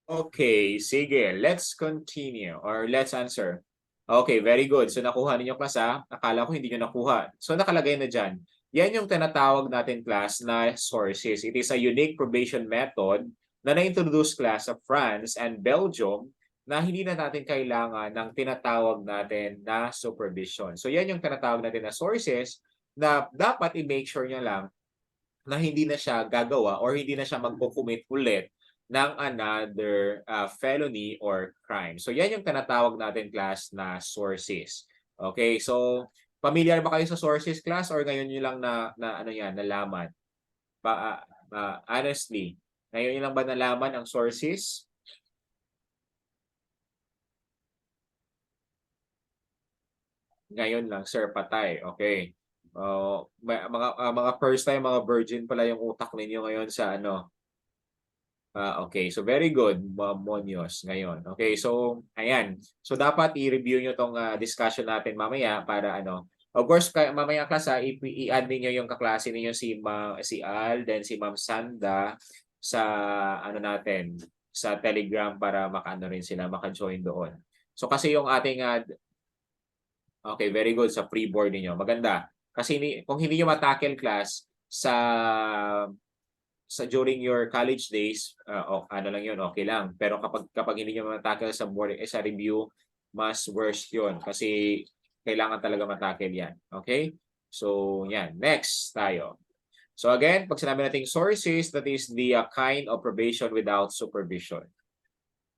Okay, sige. Let's continue or let's answer. Okay, very good. So nakuha ninyo class ha. Akala ko hindi nyo nakuha. So nakalagay na dyan. Yan yung tinatawag natin class na sources. It is a unique probation method na na-introduce class sa France and Belgium na hindi na natin kailangan ng tinatawag natin na supervision. So yan yung tinatawag natin na sources na dapat i-make sure nyo lang na hindi na siya gagawa or hindi na siya magpo-commit ulit ng another felony or crime. So yan yung tinatawag natin class na sources. Okay, so familiar ba kayo sa sources class or ngayon nyo lang na ano yan, nalaman? Honestly, ngayon nyo lang ba nalaman ang sources? Ngayon lang, sir, patay. Okay. Mga first time, mga virgin pala yung utak ninyo ngayon sa ano. Okay, so very good, Monios, ngayon. Okay, so ayan. So dapat i-review nyo tong discussion natin mamaya para ano. Of course, mamaya class i-add niyo yung kaklase niyo si Al, then si Ma'am Sanda sa ano natin, sa Telegram para makaano rin sila, maka-join doon. So kasi yung ating okay, very good sa pre-board niyo. Maganda. Kasi kung hindi niyo ma-tackle class sa during your college days, ano lang yun, okay lang. Pero kapag hindi nyo matackle sa board, sa review, mas worse yun. Kasi kailangan talaga matackle yan. Okay? So, yan. Next tayo. So again, pag sinabi natin sources, that is the kind of probation without supervision.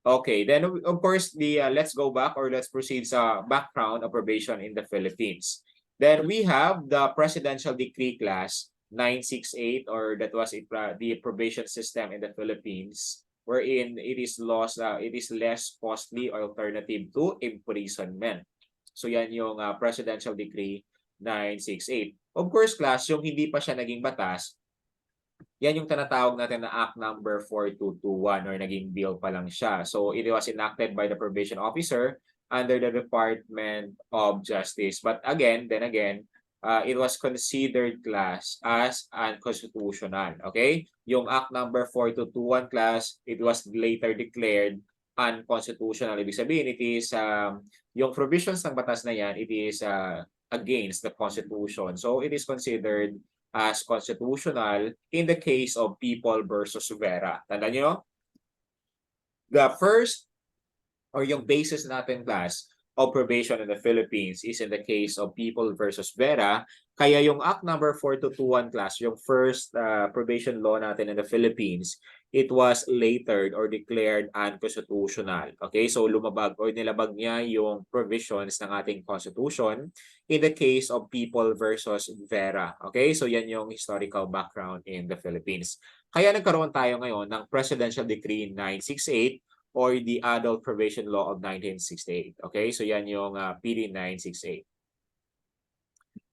Okay, then of course, let's go back or let's proceed sa background of probation in the Philippines. Then we have the Presidential Decree Class 968, or that was the probation system in the Philippines, wherein it is less costly alternative to imprisonment. So yan yung Presidential Decree 968. Of course, class, yung hindi pa siya naging batas, yan yung tinatawag natin na Act number 4221 or naging bill pa lang siya. So it was enacted by the probation officer under the Department of Justice. But again, it was considered class as unconstitutional. Okay? Yung Act number 4221 class, it was later declared unconstitutional. Ibig sabihin, it is yung provisions ng batas na yan, it is against the Constitution. So it is considered as constitutional in the case of People versus Vera. Tandaan nyo? The first or yung basis natin class of probation in the Philippines is in the case of People versus Vera. Kaya yung Act number 4221 class, yung first probation law natin in the Philippines, it was later or declared unconstitutional. Okay, so lumabag or nilabag niya yung provisions ng ating Constitution in the case of People versus Vera. Okay, so yan yung historical background in the Philippines. Kaya nagkaroon tayo ngayon ng Presidential Decree 968 or the Adult Probation Law of 1968. Okay, so yan yung PD 968.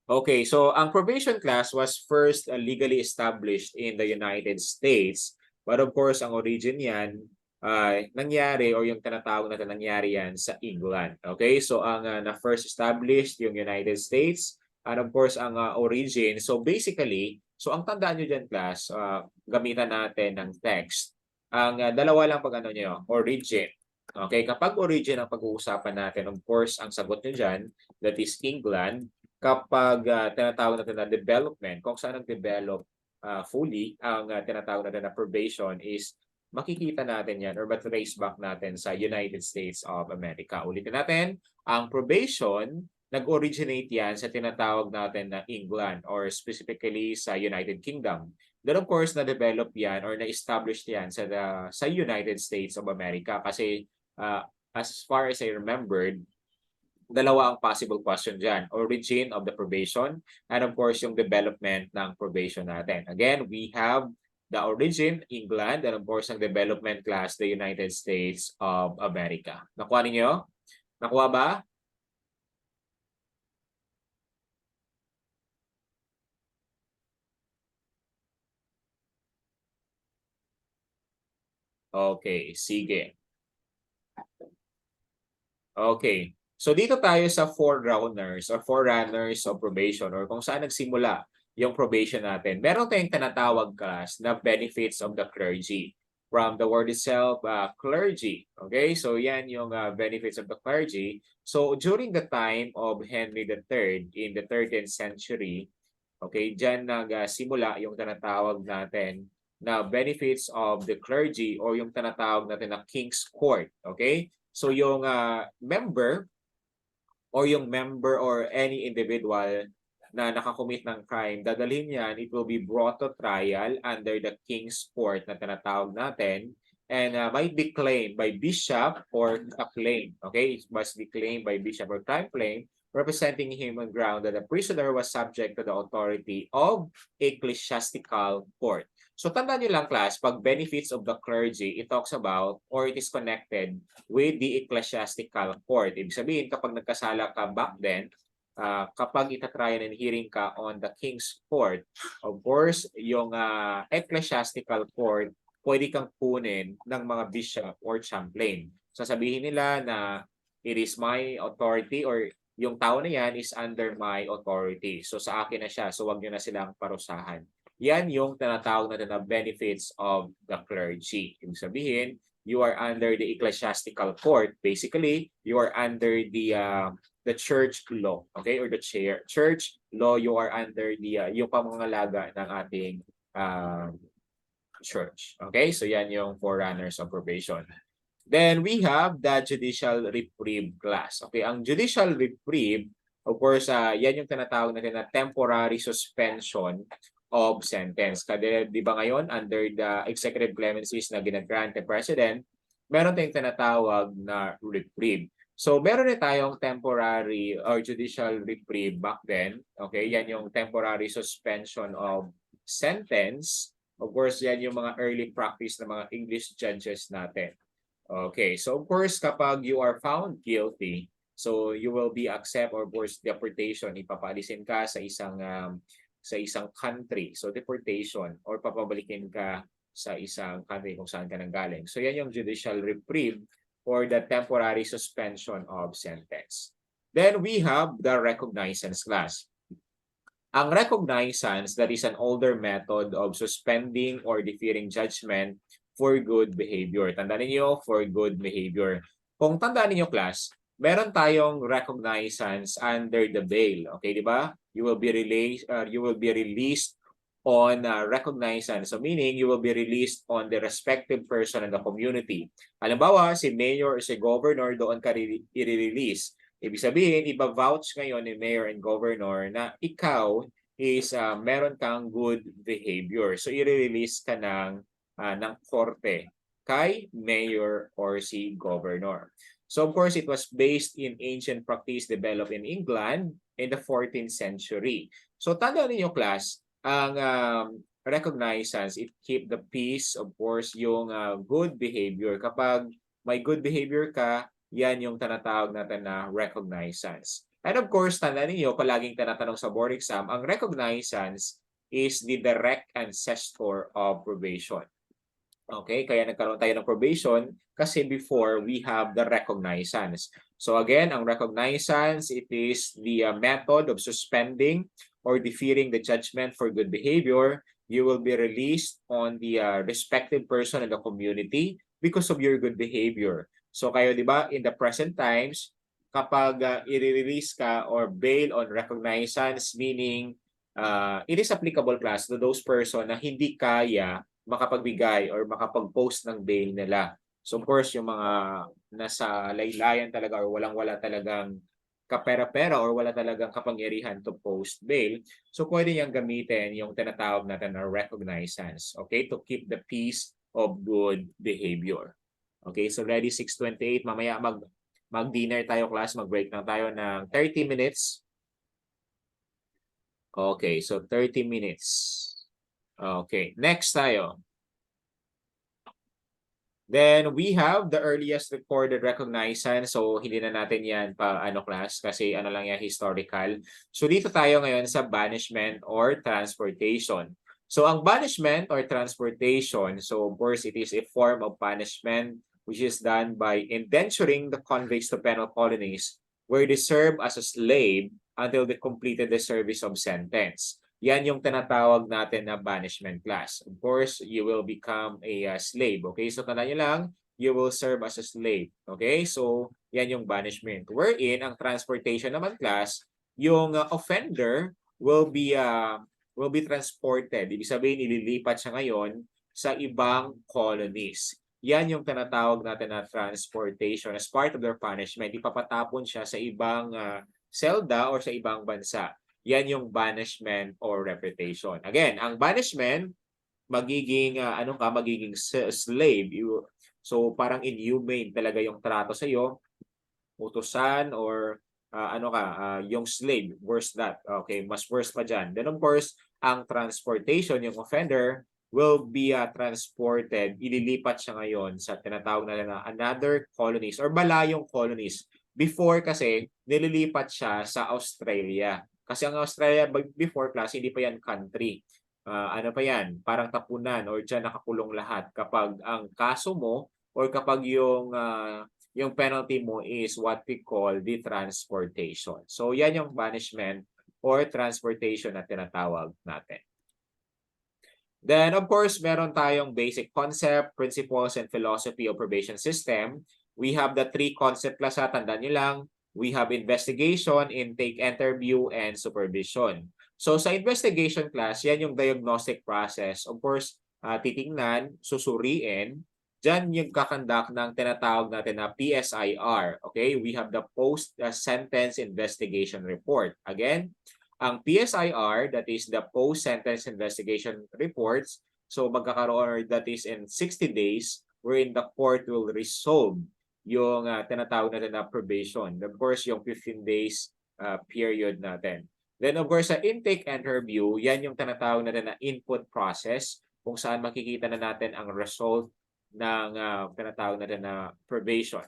Okay, so ang probation class was first legally established in the United States. But of course, ang origin yan, nangyari or yung tinatawag natin nangyari yan sa England. Okay, so ang na-first established yung United States and of course ang origin. So basically, so ang tandaan nyo dyan class, gamitan natin ng text. Ang dalawa lang pag ano nyo, origin. Okay, kapag origin ang pag-uusapan natin, of course, ang sagot nyo dyan, that is England. Kapag tinatawag natin na development, kung saan nag-develop fully, ang tinatawag natin na probation is makikita natin yan or trace back natin sa United States of America. Ulitin natin, ang probation, nag-originate yan sa tinatawag natin na England or specifically sa United Kingdom. Then of course, na-develop yan or na-establish yan sa United States of America kasi as far as I remembered, dalawa ang possible question dyan. Origin of the probation and of course yung development ng probation natin. Again, we have the origin, England, and of course ang development class, the United States of America. Nakuha ninyo? Nakuha ba? Okay, sige. Okay. So dito tayo sa forerunners or forerunners of probation or kung saan nagsimula yung probation natin. Meron tayong tinatawag class na benefits of the clergy. From the word itself, clergy. Okay, so yan yung benefits of the clergy. So during the time of Henry III in the 13th century, okay, dyan nagsimula yung tinatawag natin na benefits of the clergy or yung tinatawag natin na King's Court. Okay, so yung member or any individual na nakakommit ng crime, dadalhin yan, it will be brought to trial under the King's Court na tinatawag natin and might be claimed by bishop or claim. Okay, it must be claimed by bishop or claim representing him on ground that the prisoner was subject to the authority of ecclesiastical court. So tandaan nyo lang class, pag benefits of the clergy, it talks about or it is connected with the ecclesiastical court. Ibig sabihin, kapag nagkasala ka back then, kapag itatryan and hearing ka on the King's Court, of course, yung ecclesiastical court, pwede kang kunin ng mga bishop or chaplain. Sasabihin nila na it is my authority or yung tao na yan is under my authority. So sa akin na siya, so wag nyo na silang parusahan. Yan yung tinatawag natin na benefits of the clergy. Ibig sabihin, you are under the ecclesiastical court. Basically, you are under the church law, okay? Or the church law, you are under yung pamangalaga ng ating church. Okay? So yan yung forerunners of probation. Then we have the judicial reprieve class. Okay, ang judicial reprieve, of course, yan yung tinatawag natin na temporary suspension of sentence. Kasi di ba ngayon, under the executive clemencies na ginagrant the president, meron tayong tinatawag na reprieve. So meron na tayong temporary or judicial reprieve back then. Okay, yan yung temporary suspension of sentence. Of course, yan yung mga early practice ng mga English judges natin. Okay, so of course, kapag you are found guilty, so you will be accept or forced deportation, ipapalisin ka sa isang country. So deportation or papabalikin ka sa isang country kung saan ka nanggaling. So yan yung judicial reprieve or the temporary suspension of sentence. Then we have the recognizance class. Ang recognizance, that is an older method of suspending or deferring judgment for good behavior. Tandaan niyo, for good behavior. Kung tandaan niyo class, meron tayong recognizance under the bail. Okay, di ba? You will be released on recognizance. So meaning, you will be released on the respective person in the community. Halimbawa, si mayor o si governor, doon ka i-release. Ibig sabihin, iba-vouch ngayon ni mayor and governor na ikaw is meron kang good behavior. So, i-release ka ng korte kay mayor or si governor. So, of course, it was based in ancient practice developed in England in the 14th century. So, tandaan niyo class, ang recognizance, it keep the peace, of course, yung good behavior. Kapag may good behavior ka, yan yung tinatawag natin na recognizance. And of course, tandaan niyo, palaging tinatanong sa board exam, ang recognizance is the direct ancestor of probation. Okay, kaya nagkaroon tayo ng probation kasi before we have the recognizance. So again, ang recognizance, it is the method of suspending or deferring the judgment for good behavior. You will be released on the respective person in the community because of your good behavior. So kayo, di ba, in the present times, kapag i-release ka or bail on recognizance, meaning it is applicable class to those person na hindi kaya makapagbigay or makapag-post ng bail nila. So of course, yung mga nasa laylayan talaga or walang-wala talagang kapera-pera or wala talagang kapangyarihan to post bail, so pwede niyang gamitin yung tinatawag natin na recognizance, okay, to keep the peace of good behavior. Okay, so ready 6:28. Mamaya mag-dinner tayo class, mag-break lang tayo ng 30 minutes. Okay, so 30 minutes. Okay, next tayo. Then we have the earliest recorded recognizance. So hindi na natin yan pa class kasi lang yan historical. So dito tayo ngayon sa banishment or transportation. So ang banishment or transportation, so of course it is a form of punishment which is done by indenturing the convicts to penal colonies where they serve as a slave until they completed the service of sentence. Yan yung tinatawag natin na banishment class. Of course, you will become a slave. Okay, so tandaan nyo lang, you will serve as a slave. Okay, so yan yung banishment. Wherein, ang transportation naman class, yung offender will be transported. Ibig sabihin, ililipat siya ngayon sa ibang colonies. Yan yung tinatawag natin na transportation. As part of their punishment, ipapatapon siya sa ibang selda or sa ibang bansa. Yan yung banishment or reputation. Again, ang banishment, magiging, magiging slave. So, parang inhumane talaga yung trato sa iyo. Utusan or yung slave. Worse that. Okay, mas worse pa dyan. Then, of course, ang transportation, yung offender, will be transported. Ililipat siya ngayon sa tinatawag na another colonies or malayong colonies. Before kasi, nililipat siya sa Australia. Kasi ang Australia before class, hindi pa yan country. Ano pa yan? Parang tapunan or dyan nakakulong lahat kapag ang kaso mo or kapag yung penalty mo is what we call the transportation. So yan yung banishment or transportation na tinatawag natin. Then of course, meron tayong basic concept, principles, and philosophy of probation system. We have the three concept class, tandaan nyo lang. We have investigation, intake, interview, and supervision. So sa investigation class, yan yung diagnostic process. Of course, titingnan, susuriin. Diyan yung kakandak ng tinatawag natin na PSIR. Okay, we have the post-sentence investigation report. Again, ang PSIR, that is the post-sentence investigation reports, so magkakaroon, that is in 60 days, wherein the court will resolve yung tinatawag natin na probation. Of course, yung 15 days period natin. Then of course, sa intake and review, yan yung tinatawag natin na input process kung saan makikita na natin ang result ng tinatawag natin na probation.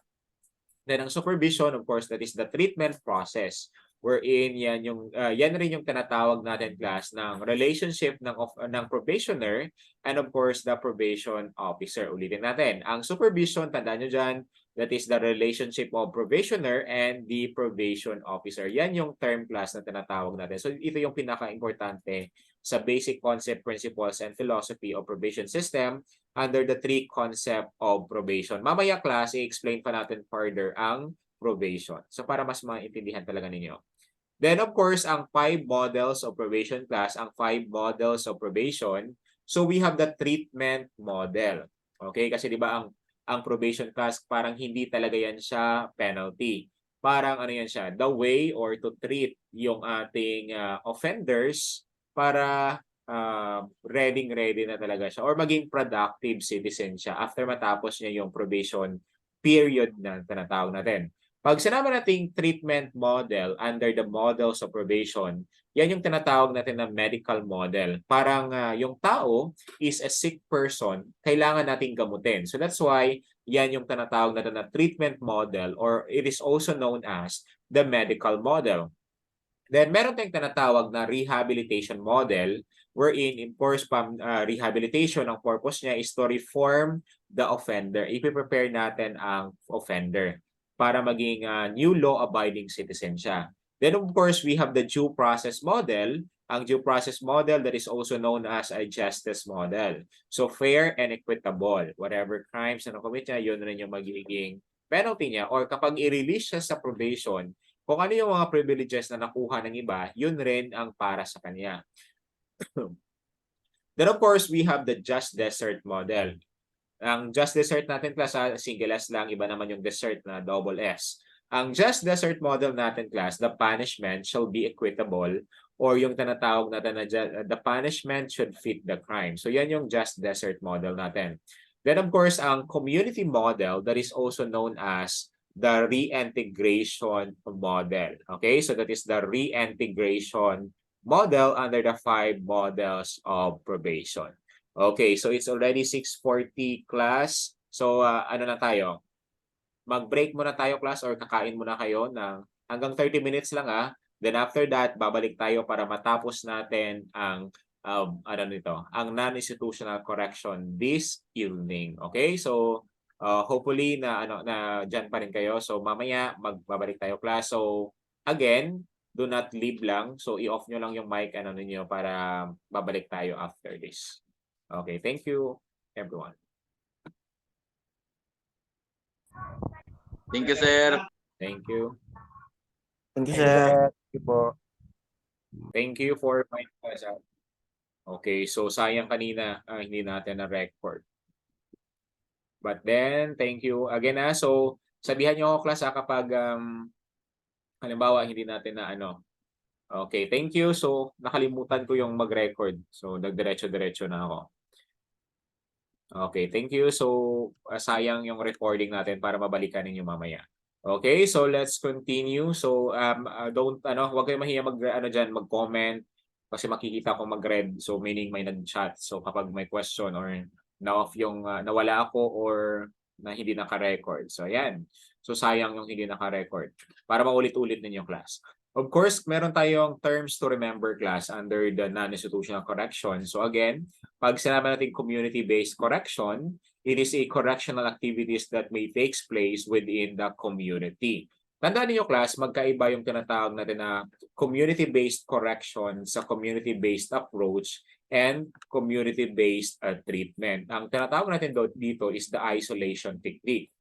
Then ang supervision, of course, that is the treatment process. wherein yan rin yung tinatawag natin class ng relationship ng probationer and of course the probation officer. Ulitin natin. Ang supervision, tandaan nyo dyan, that is the relationship of probationer and the probation officer. Yan yung term class na tinatawag natin. So ito yung pinaka-importante sa basic concept, principles, and philosophy of probation system under the three concept of probation. Mamaya class, i-explain pa natin further ang probation. So para mas maintindihan talaga ninyo. Then of course, ang 5 models of probation class, ang 5 models of probation. So we have the treatment model. Okay? Kasi di ba ang probation class parang hindi talaga yan siya penalty. Parang ano yan siya, the way or to treat yung ating offenders para ready na talaga siya or maging productive citizen siya after matapos niya yung probation period na tinatawag natin. Pag sinabi nating treatment model under the models of probation, yan yung tinatawag natin na medical model. Parang yung tao is a sick person, kailangan nating gamutin. So that's why yan yung tinatawag natin na treatment model or it is also known as the medical model. Then meron tayong tinatawag na rehabilitation model wherein in course rehabilitation, ang purpose niya is to reform the offender. Ipi-prepare natin ang offender para maging new law-abiding citizen siya. Then of course, we have the due process model. Ang due process model that is also known as a justice model. So fair and equitable. Whatever crimes na nakomit niya, yun rin yung magiging penalty niya. Or kapag i-release siya sa probation, kung ano yung mga privileges na nakuha ng iba, yun rin ang para sa kanya. Then of course, we have the just desert model. Ang just desert natin class, single S lang, iba naman yung desert na double S. Ang just desert model natin class, the punishment shall be equitable or yung tinatawag natin na the punishment should fit the crime. So yan yung just desert model natin. Then of course, ang community model that is also known as the reintegration model. Okay, so that is the reintegration model under the 5 models of probation. Okay, so it's already 6:40 class. So ano na tayo? Mag-break muna tayo class or kakain muna kayo ng hanggang 30 minutes lang Then after that, babalik tayo para matapos natin ang ang non-institutional correction this evening. Okay? So hopefully na diyan pa rin kayo. So mamaya magbabalik tayo class. So again, do not leave lang. So i-off nyo lang yung mic ninyo para babalik tayo after this. Okay, thank you everyone. Thank you, sir. Thank you. Thank you, sir. Thank you po. Thank you for finding us out. Okay, so sayang kanina hindi natin na-record. But then, thank you again So, sabihan niyo ako class kapag halimbawa hindi natin na Okay, thank you. So, nakalimutan ko yung mag-record. So, nagdiretso-diretso na ako. Okay, thank you. So, sayang yung recording natin para mabalikan ninyo mamaya. Okay, so let's continue. So, wag kayo mahiya mag-comment kasi makikita ko mag-red. So, meaning may nag-chat. So, kapag may question or na-off yung nawala ako or na hindi naka-record. So, ayan. So, sayang yung hindi naka-record para maulit-ulit ninyo class. Of course, meron tayong terms to remember class under the non-institutional correction. So again, pag sinabi natin community-based correction, it is a correctional activities that may takes place within the community. Tandaan niyo class, magkaiba yung tinatawag natin na community-based correction sa community-based approach and community-based treatment. Ang tinatawag natin dito is the isolation technique.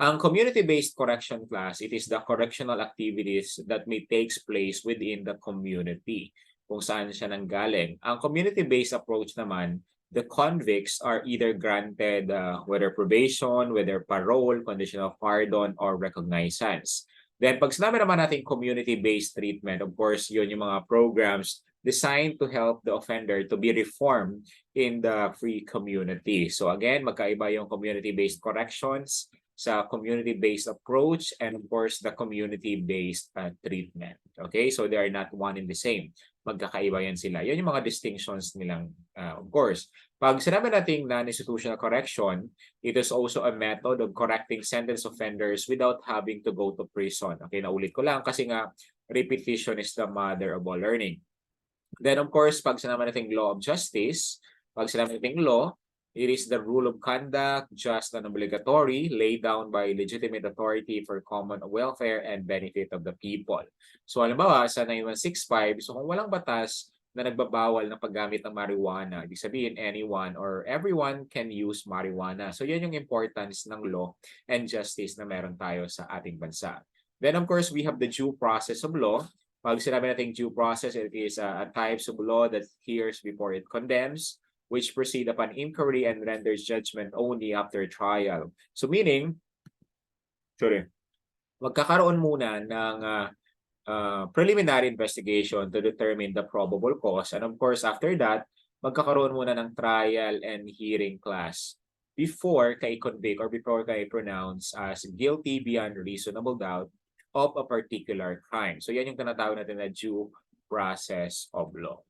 Ang community-based correction class, it is the correctional activities that may takes place within the community kung saan siya nanggaling. Ang community-based approach naman, the convicts are either granted whether probation, whether parole, conditional pardon, or recognizance. Then pag sinabi naman natin community-based treatment, of course, yun yung mga programs designed to help the offender to be reformed in the free community. So again, magkaiba yung community-based corrections sa community-based approach and of course the community-based treatment. Okay, so they are not one and the same. Magkakaiba yan sila. Yan yung mga distinctions nilang of course. Pag sinabi natin non-institutional correction, it is also a method of correcting sentenced offenders without having to go to prison. Okay, naulit ko lang kasi nga repetition is the mother of all learning. Then of course, pag sinabi natin law of justice, pag sinabi natin law, it is the rule of conduct, just and obligatory, laid down by legitimate authority for common welfare and benefit of the people. So halimbawa, sa 9165, so kung walang batas na nagbabawal ng paggamit ng marijuana, ibig sabihin anyone or everyone can use marijuana. So yan yung importance ng law and justice na meron tayo sa ating bansa. Then of course, we have the due process of law. Pag sinabi natin due process, it is a types of law that hears before it condemns, which proceed upon inquiry and renders judgment only after trial. So meaning, magkakaroon muna ng preliminary investigation to determine the probable cause. And of course, after that, magkakaroon muna ng trial and hearing class before kay convict or before kay pronounce as guilty beyond reasonable doubt of a particular crime. So yan yung tinatawag natin na due process of law.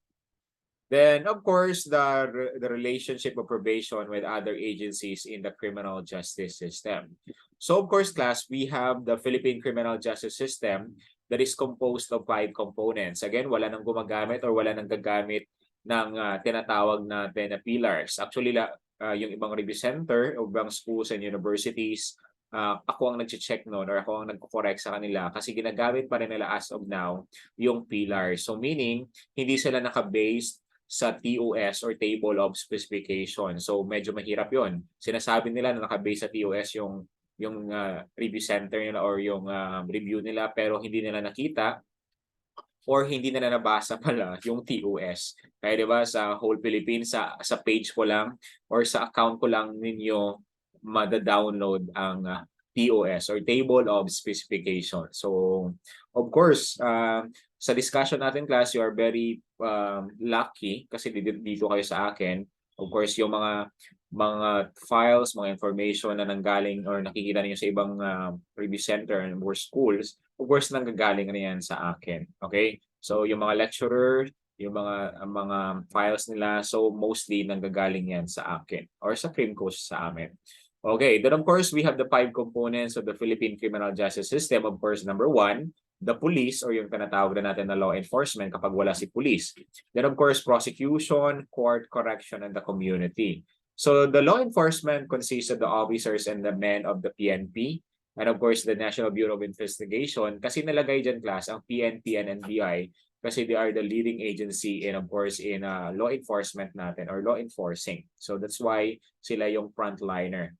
Then, of course, the relationship of probation with other agencies in the criminal justice system. So, of course, class, we have the Philippine criminal justice system that is composed of 5 components. Again, wala nang gumagamit or wala nang gagamit ng tinatawag natin na pillars. Actually, yung ibang review center o ibang schools and universities, ako ang nag-check noon or ako ang nagko-correct sa kanila kasi ginagamit pa rin nila as of now yung pillars. So, meaning, hindi sila naka-based sa TOS or Table of Specification. So medyo mahirap 'yon. Sinasabi nila na naka-base sa TOS yung review center nila or yung review nila pero hindi nila nakita or hindi nila nabasa pala yung TOS. Kaya 'di ba sa whole Philippines sa page ko lang or sa account ko lang ninyo mada-download ang TOS or Table of Specification. So of course, sa discussion natin class, you are very lucky kasi dito kayo sa akin. Of course, yung mga files, mga information na nanggaling or nakikita niyo sa ibang review center or schools, of course, nanggagaling na yan sa akin. Okay? So, yung mga lecturer, yung mga files nila, so mostly nanggagaling yan sa akin or sa Crimcoach sa amin. Okay, then of course, we have the 5 components of the Philippine criminal justice system. Of course, number 1, the police or yung tinatawag na natin na law enforcement kapag wala si police. Then of course, prosecution, court, correction, and the community. So the law enforcement consists of the officers and the men of the PNP and of course the National Bureau of Investigation kasi nalagay dyan class ang PNP and NBI kasi they are the leading agency in of course in law enforcement natin or law enforcing. So that's why sila yung frontliner.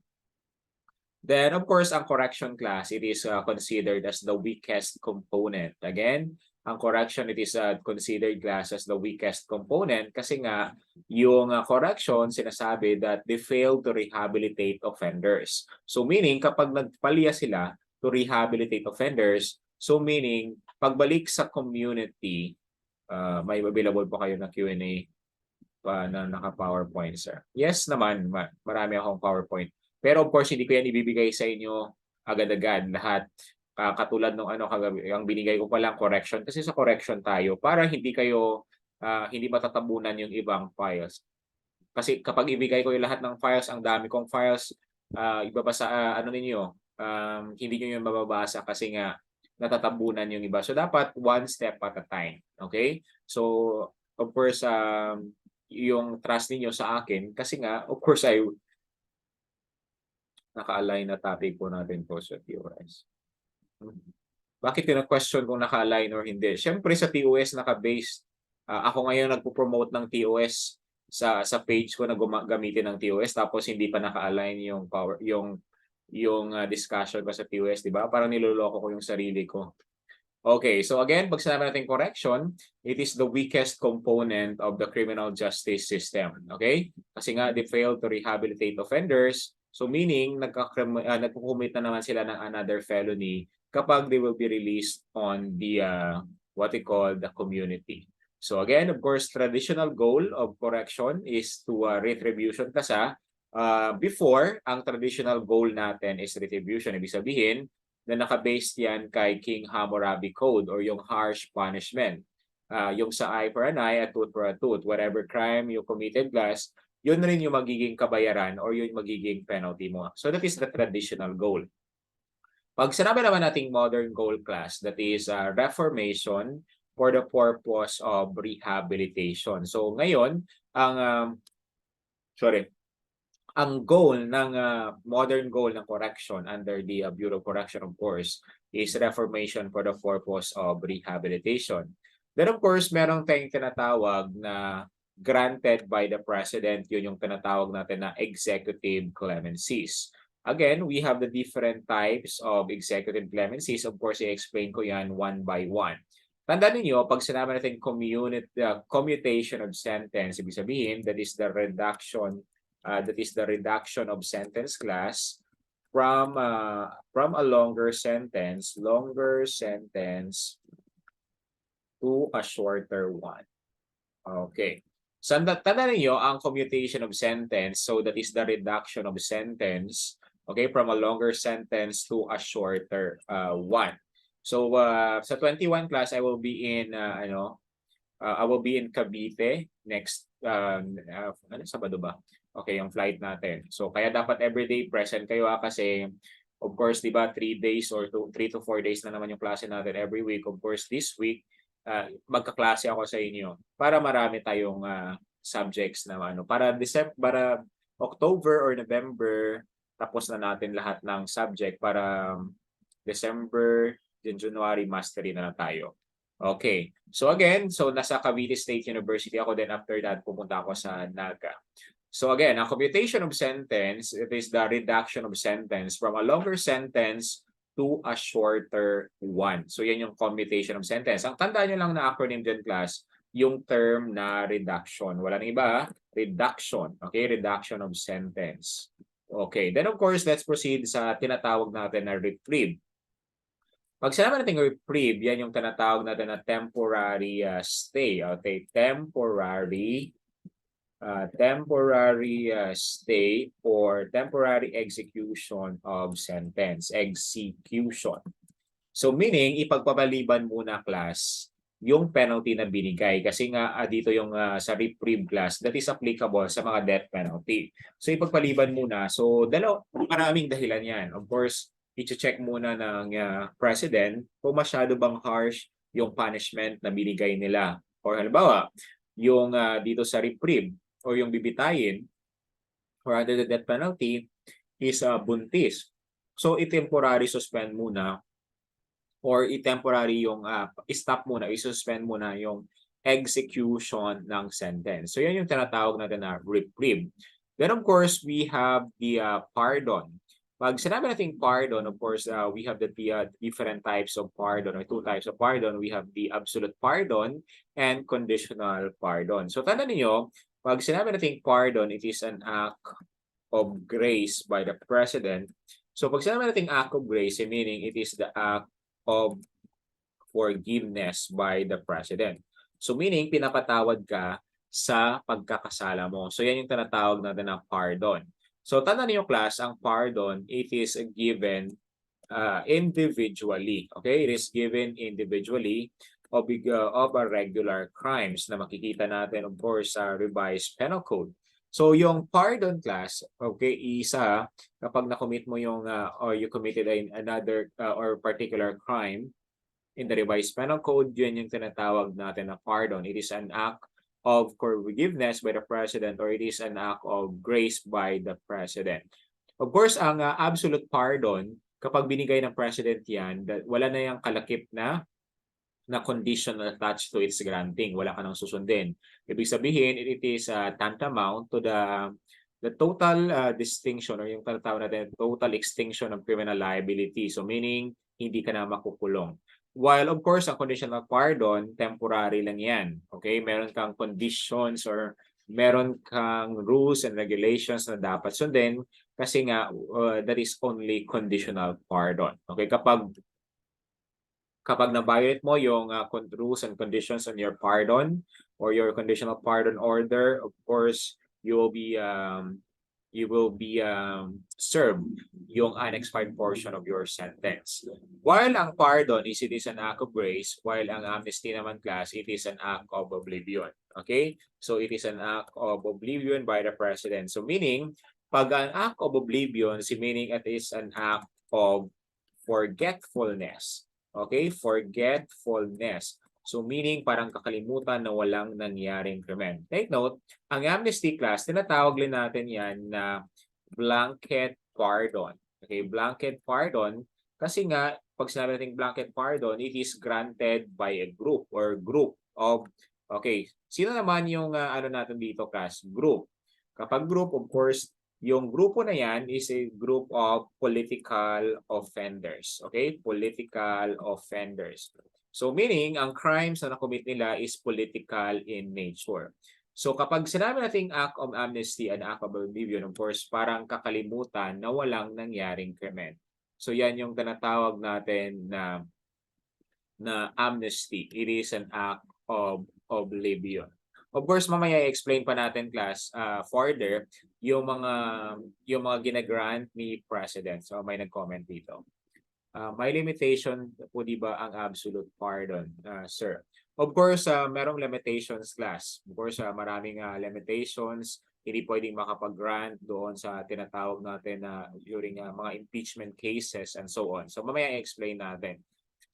Then, of course, ang correction class, it is considered as the weakest component. Again, ang correction, it is considered class as the weakest component kasi nga, yung correction, sinasabi that they fail to rehabilitate offenders. So, meaning, kapag nagpalya sila to rehabilitate offenders, so meaning, pagbalik sa community, may available po kayo na Q&A na naka-PowerPoint, sir. Yes naman, marami akong PowerPoint. Pero of course, hindi ko yan ibibigay sa inyo agad-agad lahat. Katulad ng kagabi, ang binigay ko pa lang correction. Kasi sa correction tayo, para hindi kayo, hindi matatabunan yung ibang files. Kasi kapag ibigay ko yung lahat ng files, ang dami kong files, iba pa sa ninyo, hindi nyo yung mababasa kasi nga natatabunan yung iba. So dapat one step at a time. Okay? So, of course, yung trust niyo sa akin, kasi nga, of course, naka-align na topic po natin po sa TOS. Bakit question kung naka-align or hindi? Siyempre sa TOS naka-based. Ako ngayon nagpo-promote ng TOS sa page ko na gamitin ng TOS tapos hindi pa naka-align yung discussion ko sa TOS, di ba? Parang niloloko ko yung sarili ko. Okay, so again, pag sinabi natin correction, it is the weakest component of the criminal justice system. Okay? Kasi nga, they fail to rehabilitate offenders. So meaning, nagkukumit na naman sila ng another felony kapag they will be released on the, what we call the community. So again, of course, traditional goal of correction is to retribution kasi before, ang traditional goal natin is retribution. Ibig sabihin, na naka-based yan kay King Hammurabi Code or yung harsh punishment. Yung sa eye for an eye, a tooth for a tooth. Whatever crime you committed last, yun rin yung magiging kabayaran or yun magiging penalty mo. So that is the traditional goal. Pag sinabi naman nating modern goal class, that is reformation for the purpose of rehabilitation. So ngayon, ang sorry, ang goal ng modern goal ng correction under the Bureau of Correction, of course, is reformation for the purpose of rehabilitation. Then of course, merong tayong tinatawag na granted by the President, yun yung tinatawag natin na executive clemencies. Again, we have the different types of executive clemencies. Of course, i-explain ko yan one by one. Tandaan niyo, pag sinabi natin commutation of sentence, ibig sabihin, that is the reduction of sentence class from a longer sentence to a shorter one. Okay. So tandaan niyo ang commutation of sentence, so that is the reduction of sentence, okay, from a longer sentence to a shorter one. So sa 21 class I will be in I will be in Cavite next Sabado ba? Okay, yung flight natin. So kaya dapat everyday present kayo kasi of course, 'di ba, 3 days or 3 to 4 days na naman yung klase natin every week. Of course, this week magkaklase ako sa inyo para marami tayong subjects na para October or November tapos na natin lahat ng subject para December, January mastery na tayo. Okay. So again, nasa Cavite State University ako, then after that pupunta ako sa Naga. So again, ang commutation of sentence, it is the reduction of sentence from a longer sentence to a shorter one. So yan yung commutation of sentence. Ang tandaan nyo lang na acronym dyan, class, yung term na reduction. Wala nang iba, reduction. Okay, reduction of sentence. Okay, then of course, let's proceed sa tinatawag natin na reprieve. Pag sinabi natin reprieve, yan yung tinatawag natin na temporary stay. Okay, temporary stay or temporary execution of sentence. Execution. So meaning, ipagpapaliban muna, class, yung penalty na binigay. Kasi nga dito yung sa reprieve, class, that is applicable sa mga death penalty. So ipagpaliban muna. So maraming dahilan yan. Of course, i-check muna ng President kung masyado bang harsh yung punishment na binigay nila. Or halimbawa, yung dito sa reprieve, or yung bibitayin or under the death penalty is buntis. So i-temporary suspend muna or i-temporary yung stop muna, i-suspend muna yung execution ng sentence. So yan yung tinatawag natin na reprieve. Then of course, we have the pardon. Pag sinabi natin pardon, of course, we have the different types of pardon or two types of pardon. We have the absolute pardon and conditional pardon. So tandaan niyo, pag sinabi natin pardon, it is an act of grace by the President. So pag sinabi natin act of grace, meaning it is the act of forgiveness by the President. So meaning, pinapatawad ka sa pagkakasala mo. So yan yung tinatawag natin na pardon. So tandaan niyo, class, ang pardon, it is given individually. Okay? It is given individually of a regular crimes na makikita natin, of course, sa revised penal code. So yung pardon, class, okay, isa kapag na-commit mo yung or you committed another or particular crime in the revised penal code, yun yung tinatawag natin na pardon. It is an act of forgiveness by the President or it is an act of grace by the President. Of course, ang absolute pardon, kapag binigay ng President yan, wala na yung kalakip na condition attached to its granting. Wala ka nang susundin. Ibig sabihin, it is tantamount to the total distinction or yung tinatawag natin total extinction of criminal liability. So meaning, hindi ka na makukulong. While of course, ang conditional pardon, temporary lang yan. Okay? Meron kang conditions or meron kang rules and regulations na dapat sundin kasi nga that is only conditional pardon. Okay? Kapag na-violate mo yung rules and conditions on your pardon or your conditional pardon order, of course, you will be served yung unexpired portion of your sentence. While ang pardon it is an act of grace, while ang amnesty naman, class, it is an act of oblivion. Okay? So it is an act of oblivion by the President. So meaning, pag an act of oblivion, meaning it is an act of forgetfulness. Okay? Forgetfulness. So meaning parang kakalimutan na walang nangyaring krimen. Take note, ang amnesty class, tinatawag din natin yan na blanket pardon. Okay, blanket pardon kasi nga pag sinabi natin blanket pardon, it is granted by a group or group of okay, sino naman yung ano natin dito class? Group. Kapag group, of course, yung grupo na yan is a group of political offenders. Okay? Political offenders. So meaning, ang crimes na nakomit nila is political in nature. So kapag sinabi nating act of amnesty and act of oblivion, of course, parang kakalimutan na walang nangyaring krimen. So yan yung tinatawag natin na amnesty. It is an act of oblivion. Of course, mamaya i-explain pa natin class further yung mga ginagrant ni President. So may nag-comment dito. May limitation po di ba ang absolute pardon, sir? Of course, merong limitations class. Of course, maraming limitations. Hindi pwedeng makapag-grant doon sa tinatawag natin na during mga impeachment cases and so on. So mamaya i-explain natin.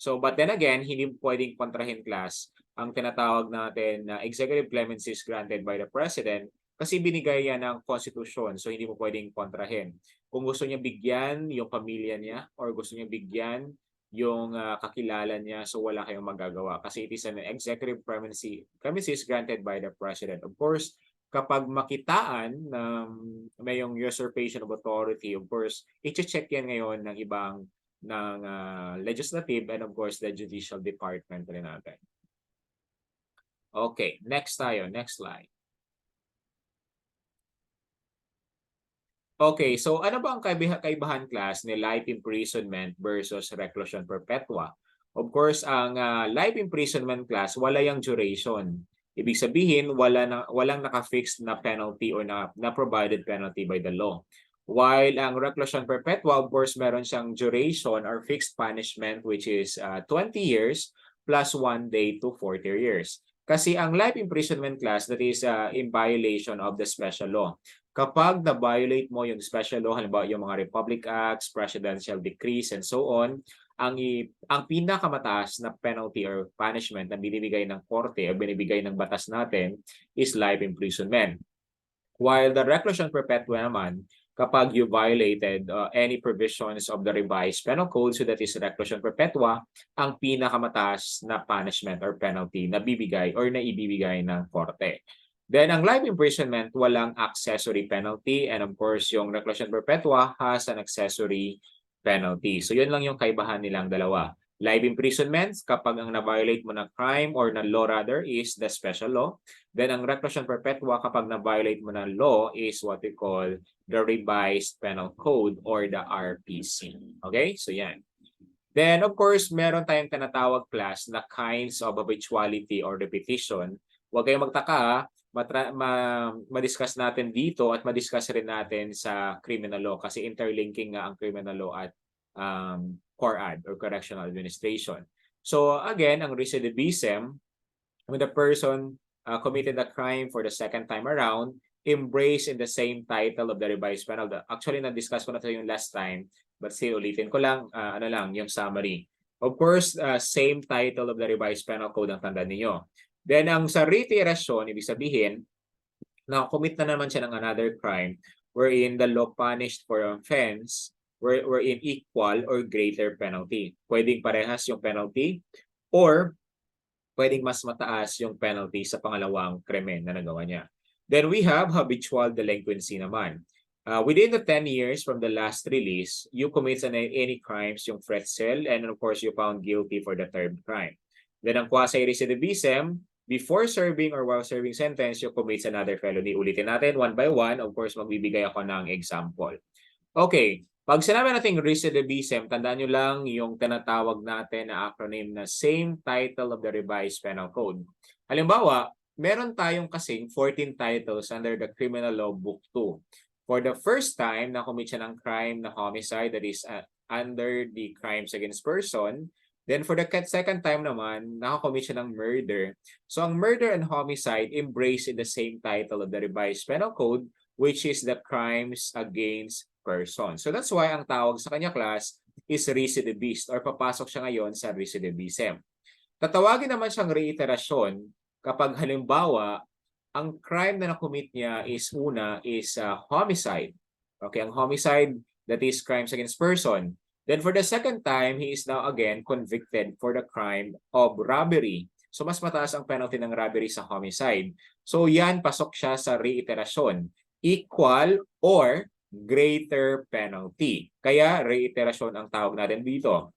So but then again, hindi pwedeng kontrahin class ang tinatawag natin na executive clemency is granted by the President kasi binigay yan ng Constitution. So hindi mo pwedeng kontrahin. Kung gusto niya bigyan yung pamilya niya or gusto niya bigyan yung kakilala niya, so wala kayong magagawa kasi it is an executive clemency is granted by the President. Of course, kapag makitaan na may yung usurpation of authority, of course, i-check yan ngayon ng ibang ng legislative and of course the judicial department rin natin. Okay, next tayo, next slide. Okay, so ano ba ang kaibahan class ni life imprisonment versus reclusion perpetua? Of course, ang life imprisonment class, wala yung duration. Ibig sabihin, walang naka-fixed na penalty or na provided penalty by the law. While ang reclusion perpetua, of course, meron siyang duration or fixed punishment which is 20 years plus 1 day to 40 years. Kasi ang life imprisonment class, that is in violation of the special law. Kapag na-violate mo yung special law, halimbawa yung mga Republic Acts, Presidential Decrees, and so on, ang pinakamataas na penalty or punishment na binibigay ng korte o binibigay ng batas natin is life imprisonment. While the reclusion perpetua naman, kapag you violated any provisions of the revised penal code, so that is reclusion perpetua, ang pinakamataas na punishment or penalty na bibigay or na ibibigay ng korte. Then, ang life imprisonment, walang accessory penalty. And of course, yung reclusion perpetua has an accessory penalty. So, yun lang yung kaibahan nilang dalawa. Life imprisonment, kapag ang na-violate mo na crime or na law rather is the special law. Then, ang reclusion perpetua, kapag na-violate mo na law is what we call the revised penal code or the RPC. Okay? So, yan. Then, of course, meron tayong tinatawag class na kinds of habituality or repetition. Huwag kayong magtaka, ma-discuss natin dito at ma-discuss rin natin sa criminal law kasi interlinking nga ang criminal law at CORAD or Correctional Administration. So again, ang recidivism, when the person committed a crime for the second time around, embrace in the same title of the revised penal. Actually, na-discuss ko na ito yung last time, but still ulitin ko lang, yung summary. Of course, same title of the revised penal code ang tandaan ninyo. Then, ang sa reiteration, ibig sabihin, na-commit na naman siya ng another crime wherein the law punished for offense wherein equal or greater penalty. Pwedeng parehas yung penalty or pwedeng mas mataas yung penalty sa pangalawang krimen na nagawa niya. Then we have habitual delinquency naman. Within the 10 years from the last release, you commit any crimes yung Fretzel and of course you found guilty for the third crime. Then ang quasi-recidivism, before serving or while serving sentence, you commit another felony. Ulitin natin one by one. Of course, magbibigay ako ng example. Okay, pag sinabi natin recidivism, tandaan nyo lang yung tinatawag natin na acronym na same title of the revised penal code. Halimbawa, meron tayong kasing 14 titles under the Criminal Law Book 2. For the first time na commit siya ng crime na homicide, that is under the crimes against person. Then for the second time naman, nakakommit siya ng murder. So ang murder and homicide embrace in the same title of the revised penal code, which is the crimes against person. So that's why ang tawag sa kanya class is recidivist or papasok siya ngayon sa recidivism. Tatawagin naman siyang reiterasyon kapag halimbawa, ang crime na na-commit niya is homicide. Okay, ang homicide, that is crimes against person. Then for the second time, he is now again convicted for the crime of robbery. So mas mataas ang penalty ng robbery sa homicide. So yan, pasok siya sa reiterasyon. Equal or greater penalty. Kaya reiterasyon ang tawag natin dito.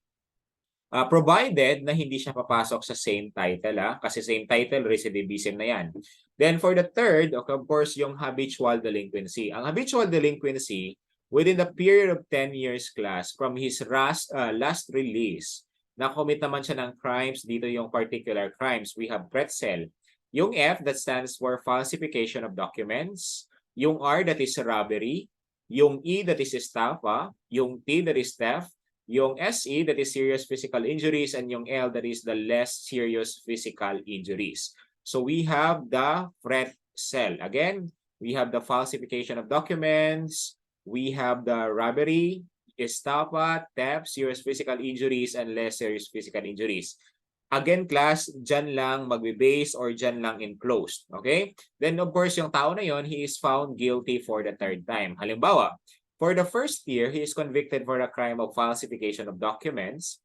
Provided na hindi siya papasok sa same title, kasi same title, recidivism na yan. Then for the third, of course, yung habitual delinquency. Ang habitual delinquency, within the period of 10 years class from his last release, na-commit naman siya ng crimes, dito yung particular crimes. We have pretzel. Yung F, that stands for falsification of documents. Yung R, that is robbery. Yung E, that is estafa. Yung T, that is theft. Yung SE, that is serious physical injuries, and yung L, that is the less serious physical injuries. So we have the pretzel. Again, we have the falsification of documents, we have the robbery, estafa, theft, serious physical injuries, and less serious physical injuries. Again, class, dyan lang magbe-base or dyan lang enclosed. Okay? Then, of course, yung tao na yon, he is found guilty for the third time. Halimbawa, for the first year, he is convicted for the crime of falsification of documents.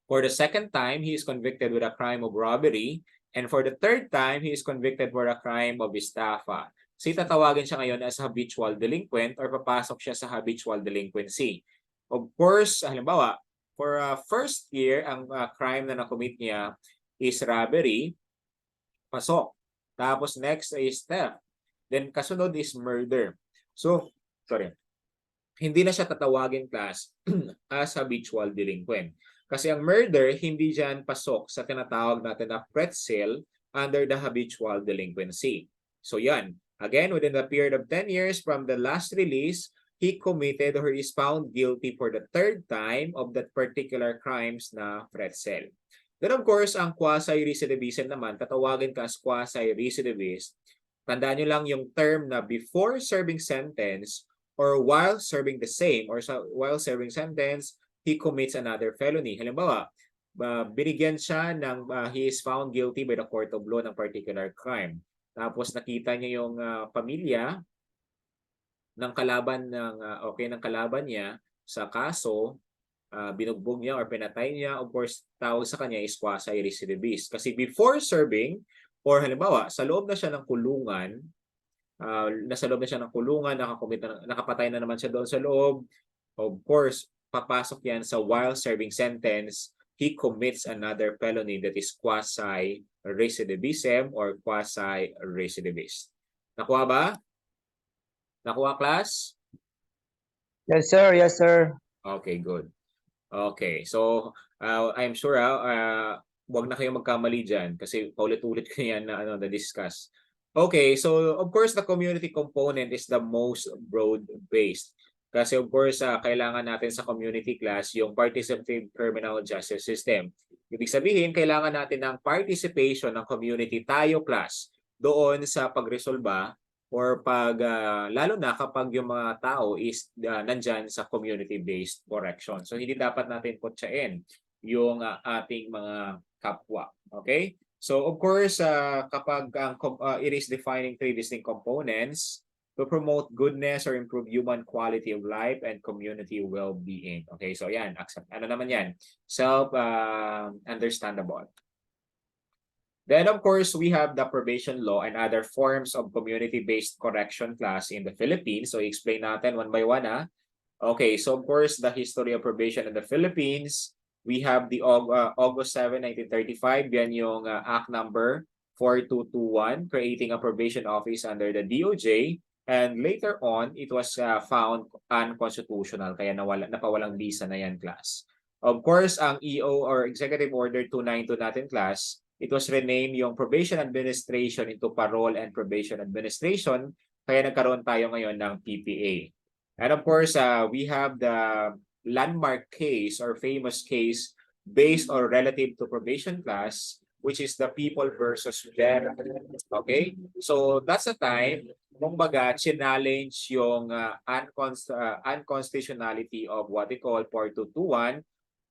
For the second time, he is convicted with a crime of robbery. And for the third time, he is convicted for a crime of estafa. So, tatawagin siya ngayon as habitual delinquent or papasok siya sa habitual delinquency. Of course, halimbawa, for first year, ang crime na na-commit niya is robbery, pasok. Tapos next is theft. Then kasunod is murder. So, hindi na siya tatawagin class as habitual delinquent. Kasi ang murder, hindi dyan pasok sa tinatawag natin na pretzel under the habitual delinquency. So yan, again, within the period of 10 years from the last release, he committed or is found guilty for the third time of that particular crimes na pretzel. Then of course, ang quasi-recidivism naman, tatawagin ka as quasi-recidivist. Tandaan nyo lang yung term na before serving sentence or while serving the same or while serving sentence, he commits another felony. Halimbawa, binigyan siya ng he is found guilty by the court of law ng particular crime. Tapos nakita niya yung pamilya ng kalaban ng kalaban niya sa kaso, binugbog niya or pinatay niya, of course, tawag sa kanya is quasi-recidivist. Kasi before serving, or halimbawa, sa loob na siya ng kulungan, nasa loob na siya ng kulungan, nakapatay na naman siya doon sa loob, of course, papasok yan sa while serving sentence, he commits another felony that is quasi-recidivism or quasi-recidivist. Nakuha ba? Nakuha, class? Yes, sir. Yes, sir. Okay, good. Okay, so I'm sure wag na kayong magkamali dyan kasi paulit-ulit ko yan na na-discuss. Okay, so of course the community component is the most broad-based. Kasi of course kailangan natin sa community class yung participative criminal justice system. Ibig sabihin, kailangan natin ng participation ng community tayo class doon sa pagresolba or lalo na kapag yung mga tao is nandyan sa community-based correction. So hindi dapat natin kutsain yung ating mga kapwa. Okay? So of course, kapag it is defining three distinct components to promote goodness or improve human quality of life and community well-being. Okay, so yan, ano naman yan? Self-understandable. Then of course, we have the probation law and other forms of community-based correction class in the Philippines. So explain natin one by one. Okay, so of course, the history of probation in the Philippines. We have the August 7, 1935, yan yung Act number 4221, creating a probation office under the DOJ. And later on, it was found unconstitutional, kaya napawalang visa na yan, class. Of course, ang EO or Executive Order 292 natin, class, it was renamed yung Probation Administration into Parole and Probation Administration, kaya nagkaroon tayo ngayon ng PPA. And of course, we have the landmark case or famous case based or relative to probation class, which is the people versus them. Okay? So that's the time, kumbaga, challenge yung unconstitutionality of what they call 4221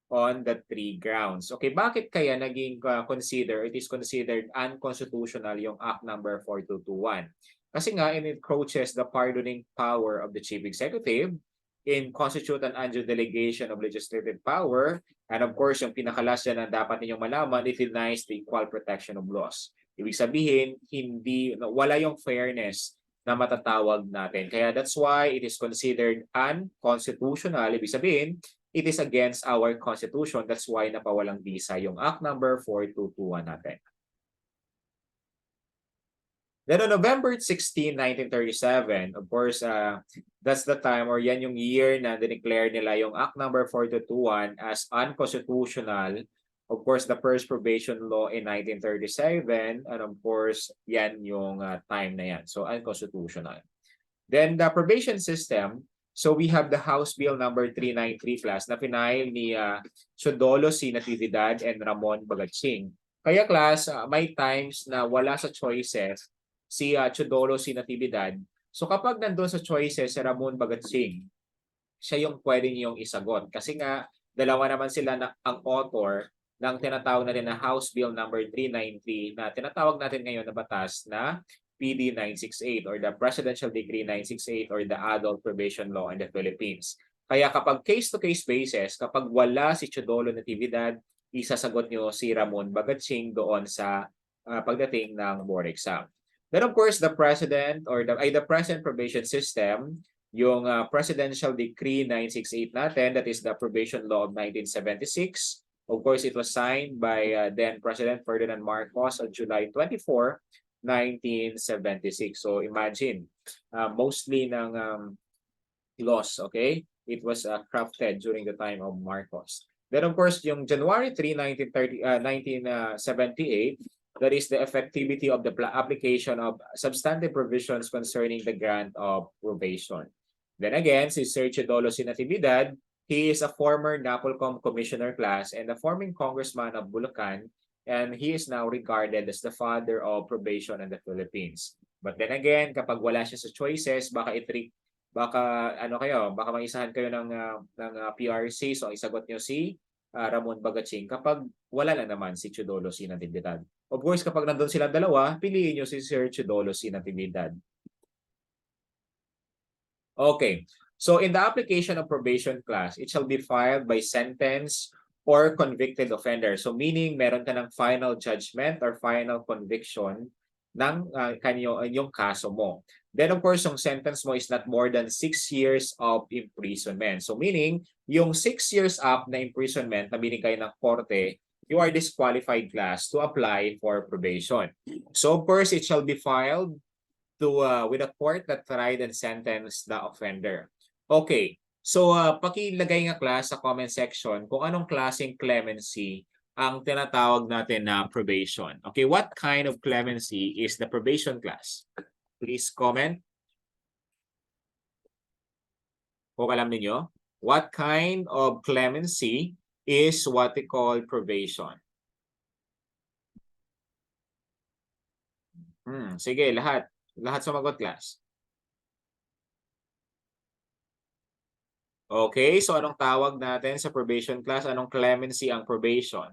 on the three grounds. Okay, bakit kaya naging it is considered unconstitutional yung Act number 4221? Kasi nga, it encroaches the pardoning power of the Chief Executive, in constitute an undue delegation of legislative power, and of course, yung pinakalas dyan na dapat ninyong malaman, it denies the equal protection of laws. Ibig sabihin, wala yung fairness na matatawag natin. Kaya that's why it is considered unconstitutional. Ibig sabihin, it is against our constitution. That's why napawalang visa yung Act number 4221 natin. Then on November 16, 1937, of course, that's the time or yan yung year na dineclare nila yung Act number 4221 as unconstitutional. Of course, the first probation law in 1937, and of course, yan yung time na yan. So, unconstitutional. Then the probation system, so we have the House Bill number 393 class na final ni Chodolo C. Natividad and Ramon Bagatsing. Kaya class, may times na wala sa choices si Chodolo C. Natividad. So kapag nandun sa choices si Ramon Bagatsing, siya yung pwede niyong isagot. Kasi nga, dalawa naman sila ang author ng tinatawag natin na House Bill number 393 na tinatawag natin ngayon na batas na PD 968 or the Presidential Decree 968 or the Adult Probation Law in the Philippines. Kaya kapag case-to-case basis, kapag wala si Chodolo Natividad, isasagot nyo si Ramon Bagatsing doon sa pagdating ng board exam. Then of course, the President or the Present Probation System, yung Presidential Decree 968 natin, that is the Probation Law of 1976. Of course, it was signed by then President Ferdinand Marcos on July 24, 1976. So imagine, mostly ng laws, okay? It was crafted during the time of Marcos. Then of course, yung January 3, 1978, that is the effectivity of the application of substantive provisions concerning the grant of probation. Then again, si Sir Chodolo C. Natividad, he is a former NAPOLCOM commissioner class and a former congressman of Bulacan, and he is now regarded as the father of probation in the Philippines. But then again, kapag wala siya sa choices, baka maisahan kayo ng PRC, so isagot niyo si Ramon Bagatsing kapag wala lang naman si Chodolo C. Natividad. Of course, kapag nandun silang dalawa, piliin nyo si Sir Chodolo C. Natividad. Okay. So in the application of probation class, it shall be filed by sentence or convicted offender. So meaning meron ka ng final judgment or final conviction ng yung kaso mo. Then of course, yung sentence mo is not more than 6 years of imprisonment. So meaning, yung 6 years up na imprisonment na binigay ng korte, you are disqualified class to apply for probation. So of course, it shall be filed with a court that tried and sentenced the offender. Okay, so pakilagay nga class sa comment section kung anong klaseng clemency ang tinatawag natin na probation. Okay, what kind of clemency is the probation class? Please comment. Kung alam niyo, what kind of clemency is what we call probation? Sige, lahat sumagot class. Okay, so anong tawag natin sa probation class? Anong clemency ang probation?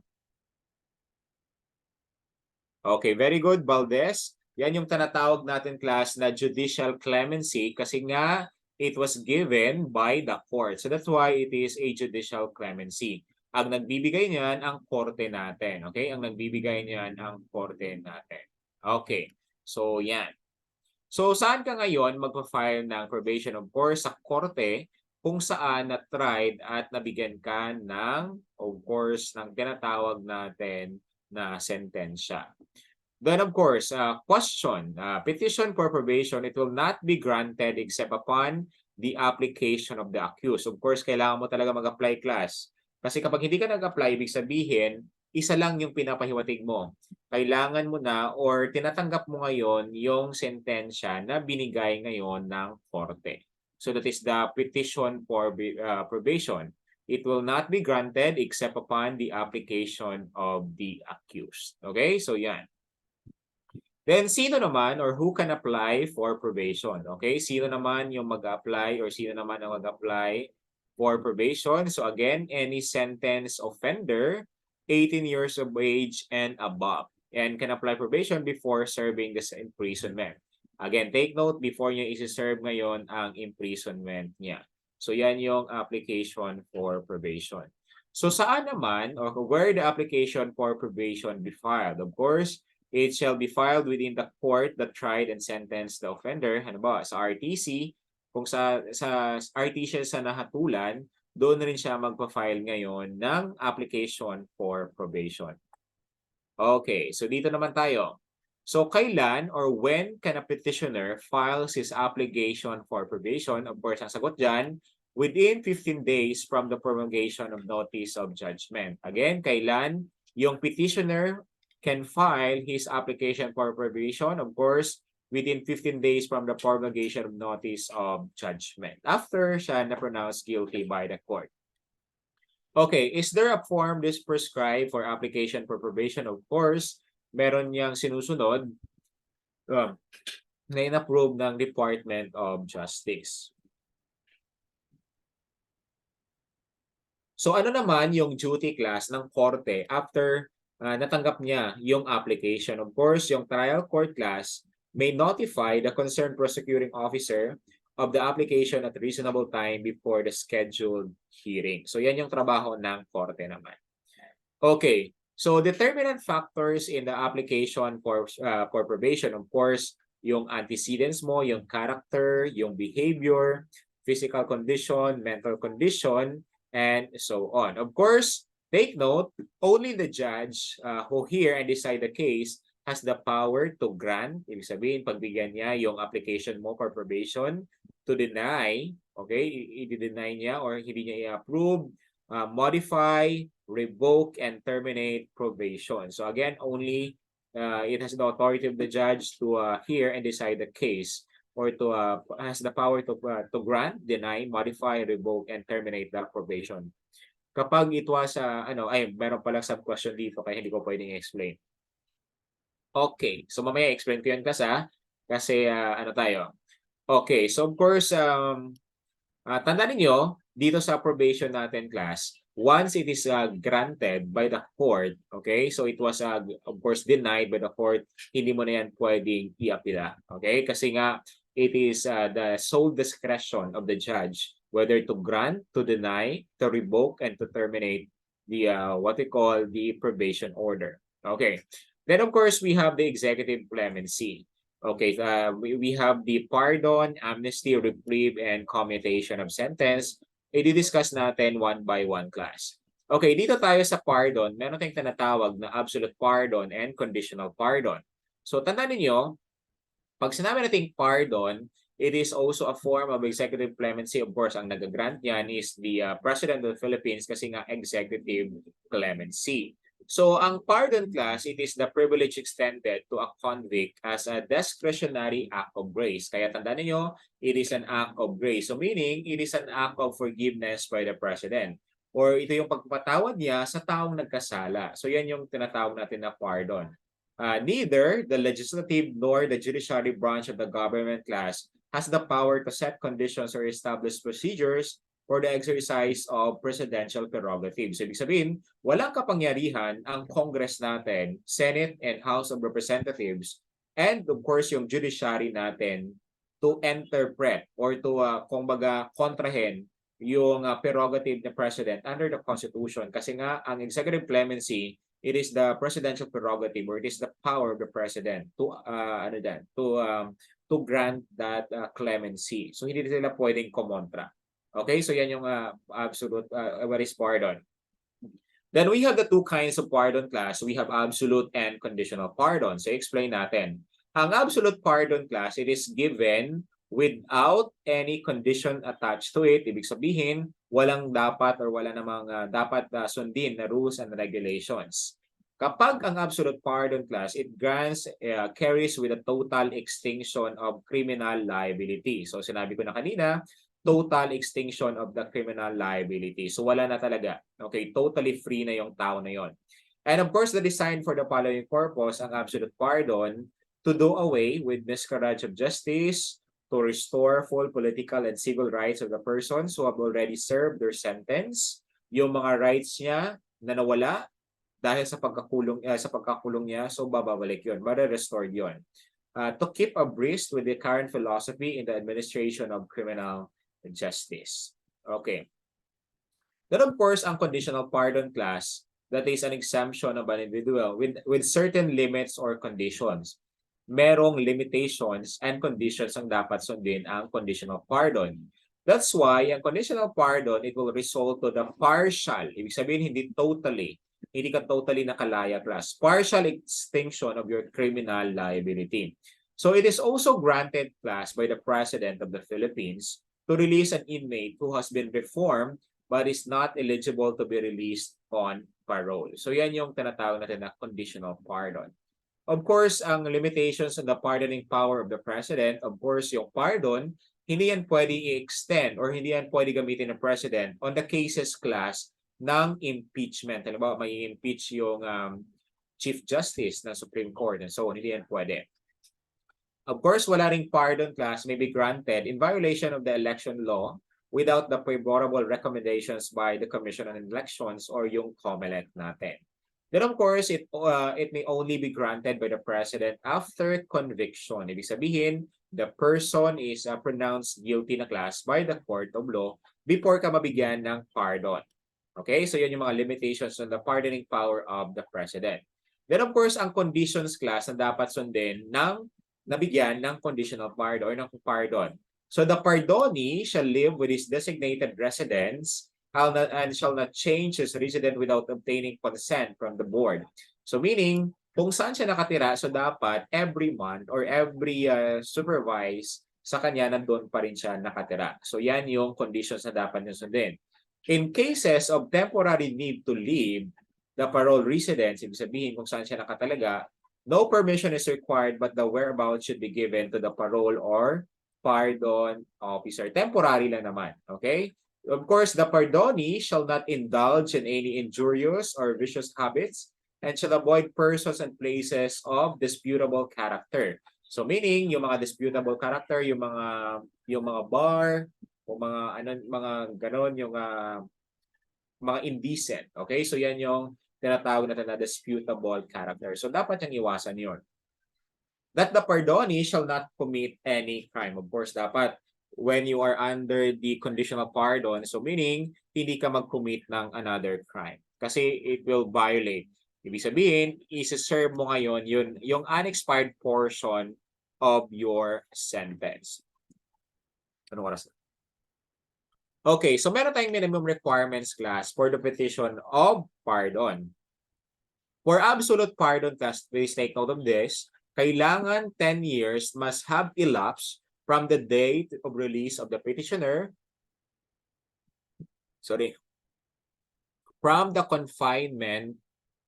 Okay, very good, Valdez. Yan yung tinatawag natin class na judicial clemency kasi nga it was given by the court. So that's why it is a judicial clemency. Ang nagbibigay niyan ang korte natin. Okay, ang nagbibigay niyan ang korte natin. Okay, so yan. So saan ka ngayon magpa-file ng probation? Of course, sa korte kung saan na-tried at nabigyan ka ng, of course, ng tinatawag natin na sentensya. Then of course, question, petition for probation, it will not be granted except upon the application of the accused. Of course, kailangan mo talaga mag-apply class. Kasi kapag hindi ka nag-apply, ibig sabihin, isa lang yung pinapahiwatig mo. Kailangan mo na or tinatanggap mo ngayon yung sentensya na binigay ngayon ng korte. So that is the petition for probation. it will not be granted except upon the application of the accused. Okay, so yan. Then, sino naman or who can apply for probation? Okay, sino naman yung mag-apply or sino naman ang mag-apply for probation? So again, any sentence offender, 18 years of age and above, and can apply probation before serving this imprisonment. Again, take note before niya isi-serve ngayon ang imprisonment niya. So yan yung application for probation. So saan naman or where the application for probation be filed? Of course, it shall be filed within the court that tried and sentenced the offender. Ano ba? Sa RTC, kung sa RTC sa nahatulan, doon rin siya magpa-file ngayon ng application for probation. Okay, so dito naman tayo. So kailan or when can a petitioner files his application for probation? Of course, ang sagot dyan, within 15 days from the promulgation of notice of judgment. Again, kailan yung petitioner can file his application for probation, of course, within 15 days from the promulgation of notice of judgment. After siya na-pronounced guilty by the court. Okay, is there a form this prescribed for application for probation? Of course, meron niyang sinusunod na in-approve ng Department of Justice. So ano naman yung duty class ng korte after natanggap niya yung application? Of course, yung trial court class may notify the concerned prosecuting officer of the application at reasonable time before the scheduled hearing. So yan yung trabaho ng korte naman. Okay, so determinant factors in the application for probation, of course, yung antecedents mo, yung character, yung behavior, physical condition, mental condition, and so on. Of course, take note, only the judge who hear and decide the case has the power to grant, ibig sabihin, pagbigyan niya yung application mo for probation, to deny, okay, i-deny niya or hindi niya i-approve, modify, revoke, and terminate probation. So again, only it has the authority of the judge to hear and decide the case, or to has the power to grant, deny, modify, revoke, and terminate the probation. Kapag it was meron palang sub-question dito kaya hindi ko pwedeng i-explain. Okay, so mamaya explain ko yan kasi tayo. Okay, so of course tandaan niyo dito sa probation natin class, once it is granted by the court, okay? So it was of course denied by the court, hindi mo na yan pwedeng i-apila, okay? Kasi nga it is the sole discretion of the judge whether to grant, to deny, to revoke, and to terminate the what we call the probation order. Okay. Then of course we have the executive clemency. Okay, we have the pardon, amnesty, reprieve, and commutation of sentence. I-discuss natin one by one class. Okay, dito tayo sa pardon, meron tayong tinatawag na absolute pardon and conditional pardon. So tandaan niyo, pag sinabi nating pardon, it is also a form of executive clemency. Of course, ang nag-grant niyan is the President of the Philippines kasi nga executive clemency. So, ang pardon class, it is the privilege extended to a convict as a discretionary act of grace. Kaya tandaan niyo, it is an act of grace. So, meaning, it is an act of forgiveness by the President. Or ito yung pagpapatawad niya sa taong nagkasala. So, yan yung tinatawag natin na pardon. Neither the legislative nor the judiciary branch of the government class has the power to set conditions or establish procedures for the exercise of presidential prerogatives. Ibig sabihin, walang kapangyarihan ang Congress natin, Senate and House of Representatives, and of course yung judiciary natin to interpret or to kontrahen yung prerogative ng President under the Constitution. Kasi nga, ang executive clemency, it is the presidential prerogative or it is the power of the President to grant that clemency. So hindi sila pwedeng kumontra. Okay, so yan yung absolute what is pardon. Then we have the two kinds of pardon class. We have absolute and conditional pardon. So explain natin. Ang absolute pardon class, it is given without any condition attached to it. Ibig sabihin, walang dapat or wala namang dapat sundin na rules and regulations. Kapag ang absolute pardon class, it grants, carries with a total extinction of criminal liability. So sinabi ko na kanina, total extinction of the criminal liability. So wala na talaga. Okay, totally free na yung tao na yon. And of course, the design for the following purpose, ang absolute pardon, to do away with miscarriage of justice, to restore full political and civil rights of the persons who have already served their sentence, yung mga rights niya na nawala dahil sa pagkakulong niya, so bababalik yun, mare-restored yun. To keep abreast with the current philosophy in the administration of criminal justice. Okay. Then of course, ang conditional pardon class, that is an exemption of an individual with certain limits or conditions. Merong limitations and conditions ang dapat sundin ang conditional pardon. That's why ang conditional pardon, it will result to the partial, ibig sabihin hindi ka totally nakalaya class, partial extinction of your criminal liability. So it is also granted class by the President of the Philippines to release an inmate who has been reformed but is not eligible to be released on parole. So yan yung tinatawag natin na conditional pardon. Of course, ang limitations on the pardoning power of the President, of course, yung pardon, hindi yan pwede i-extend or hindi yan pwede gamitin ng President on the cases class ng impeachment. Halimbawa, may impeach yung Chief Justice ng Supreme Court and so on, hindi yan pwede. Of course, wala ring pardon class may be granted in violation of the election law without the favorable recommendations by the Commission on Elections or yung COMELEC natin. Then of course, it may only be granted by the President after conviction. Ibig sabihin, the person is pronounced guilty na class by the court of law before ka mabigyan ng pardon. Okay, so yan yung mga limitations on the pardoning power of the President. Then of course, ang conditions class na dapat sundin ng nabigyan ng conditional pardon or ng pardon. So the pardonee shall live with his designated residence and shall not change his residence without obtaining consent from the board. So meaning, kung saan siya nakatira, so dapat every month or every supervise sa kanya nandun pa rin siya nakatira. So yan yung conditions na dapat niya sundin. In cases of temporary need to leave the parole residence, ibig sabihin kung saan siya nakatalaga, no permission is required but the whereabouts should be given to the parole or pardon officer. Temporary lang naman, okay? Of course, the pardonee shall not indulge in any injurious or vicious habits and shall avoid persons and places of disputable character. So meaning, yung mga disputable character, yung mga bar, o mga ganon, yung mga indecent. Okay? So yan yung tinatawag natin na disputable character. So dapat yung iwasan yun. That the pardonee shall not commit any crime. Of course, dapat when you are under the conditional pardon, so meaning, hindi ka mag-commit ng another crime. Kasi it will violate. Ibig sabihin, isi-serve mo ngayon yung unexpired portion of your sentence. Anong oras na? Okay, so meron tayong minimum requirements class for the petition of pardon. For absolute pardon class, please take note of this, kailangan 10 years must have elapsed from the date of release of the petitioner, from the confinement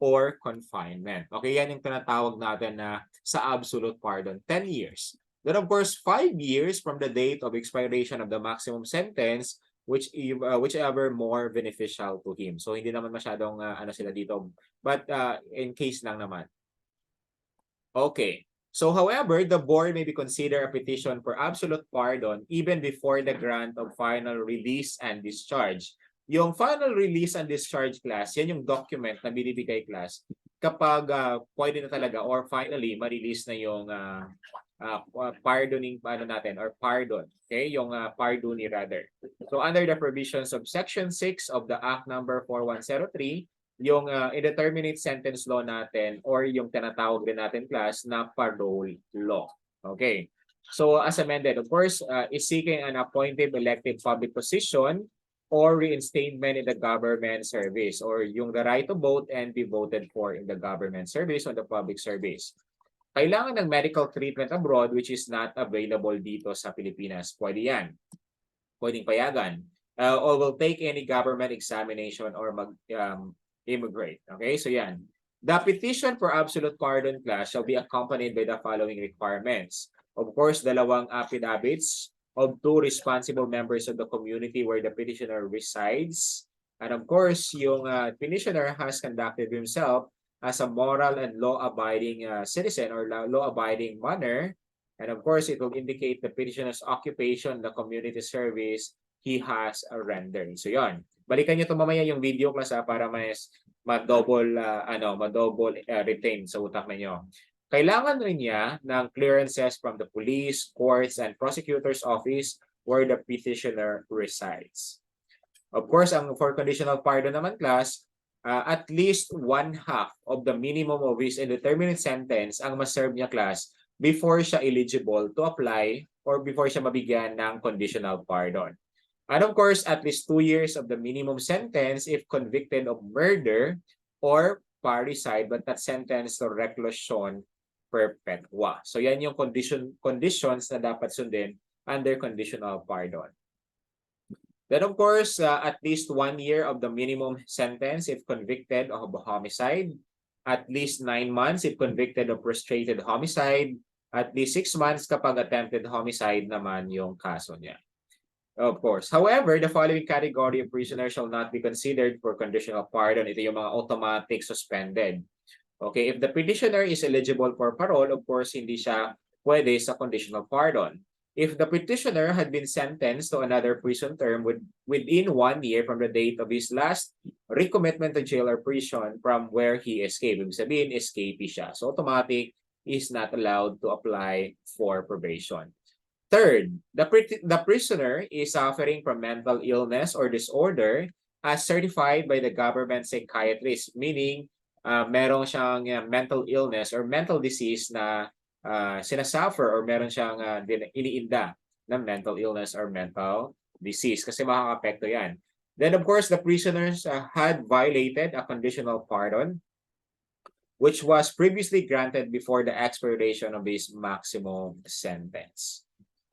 or confinement. Okay, yan yung tinatawag natin na sa absolute pardon, 10 years. Then of course, 5 years from the date of expiration of the maximum sentence, whichever more beneficial to him. So hindi naman masyadong sila dito, but in case lang naman. Okay. So however, the board may be consider a petition for absolute pardon even before the grant of final release and discharge. Yung final release and discharge class, yan yung document na binibigay class kapag pwede na talaga or finally ma-release na yung pardoning natin or pardon. Okay, yung pardonee rather. So under the provisions of Section 6 of the Act number 4103, yung indeterminate sentence law natin or yung tinatawag din natin class na parole law. Okay. So as amended, of course, is seeking an appointed elective public position or reinstatement in the government service or yung the right to vote and be voted for in the government service or the public service. Kailangan ng medical treatment abroad which is not available dito sa Pilipinas. Pwede yan. Pwedeng payagan. Or will take any government examination or immigrate. Okay, so yan. The petition for absolute pardon class shall be accompanied by the following requirements. Of course, 2 affidavits of two responsible members of the community where the petitioner resides. And of course, yung petitioner has conducted himself as a moral and law-abiding citizen or law-abiding manner. And of course, it will indicate the petitioner's occupation, the community service he has rendered. So yon. Balikan nyo ito mamaya yung video class para mas ma-double retain sa utak ninyo. Kailangan rin niya ng clearances from the police, courts, and prosecutor's office where the petitioner resides. Of course, for conditional pardon naman class, at least 1/2 of the minimum of his indeterminate sentence ang maserve niya class before siya eligible to apply or before siya mabigyan ng conditional pardon. And of course, at least 2 years of the minimum sentence if convicted of murder or parricide but not sentenced to reclusion perpetua. So yan yung conditions na dapat sundin under conditional pardon. Then of course, at least 1 year of the minimum sentence if convicted of homicide, at least 9 months if convicted of frustrated homicide, at least 6 months kapag attempted homicide naman yung kaso niya. Of course. However, the following category of prisoners shall not be considered for conditional pardon. Ito yung mga automatic suspended. Okay, if the petitioner is eligible for parole, of course, hindi siya pwede sa conditional pardon. If the petitioner had been sentenced to another prison term within 1 year from the date of his last recommitment to jail or prison from where he escaped, ibig sabihin, escapee siya. So automatic is not allowed to apply for probation. Third, the prisoner is suffering from mental illness or disorder as certified by the government psychiatrist, meaning meron siyang mental illness or mental disease na sinasuffer or meron siyang iniinda ng mental illness or mental disease kasi makaka-apekto yan. Then of course, the prisoners had violated a conditional pardon which was previously granted before the expiration of his maximum sentence.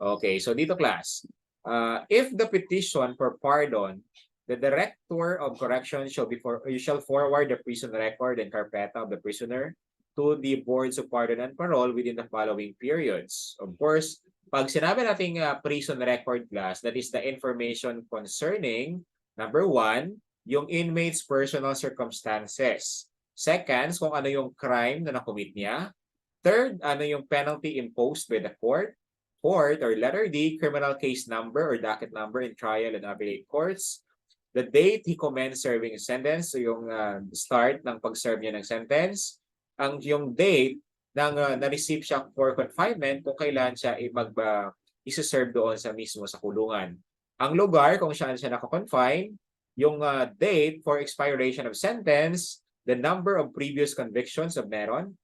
Okay, so dito class, if the petition for pardon, the Director of Correction shall forward the prison record and carpeta of the prisoner to the Boards of Pardon and Parole within the following periods. Of course, pag sinabi nating prison record class, that is the information concerning, number 1, yung inmate's personal circumstances. Second, kung ano yung crime na nakomit niya. Third, ano yung penalty imposed by the court. Fourth, or letter D, criminal case number or docket number in trial and appellate courts. The date he commenced serving his sentence, so yung start ng pag-serve niya ng sentence. Yung date ng na-receive siya for confinement kung kailan siya isa-serve doon sa mismo sa kulungan. Ang lugar kung saan siya naka-confine, yung date for expiration of sentence, the number of previous convictions of meron,